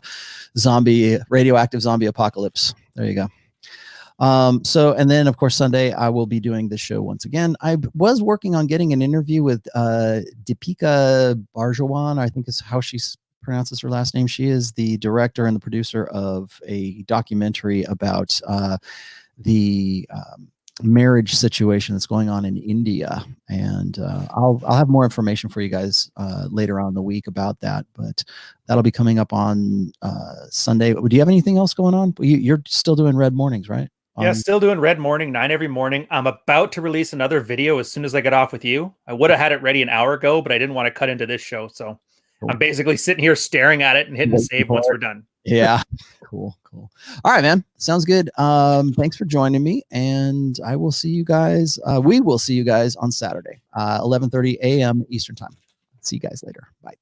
radioactive zombie apocalypse. There you go. And then of course Sunday I will be doing this show once again. I was working on getting an interview with Deepika Barjawan, I think is how she pronounces her last name. She is the director and the producer of a documentary about the marriage situation that's going on in India, and I'll have more information for you guys later on in the week about that, but that'll be coming up on Sunday. Do you have anything else going on? You're still doing Red Mornings, right? Yeah, still doing Red Morning, 9 every morning. I'm about to release another video as soon as I get off with you. I would have had it ready an hour ago, but I didn't want to cut into this show, so I'm basically sitting here staring at it and hitting save once we're done. Yeah. Cool. All right, man. Sounds good. Thanks for joining me, and I will see you guys. We will see you guys on Saturday, 11:30 a.m. Eastern time. See you guys later. Bye.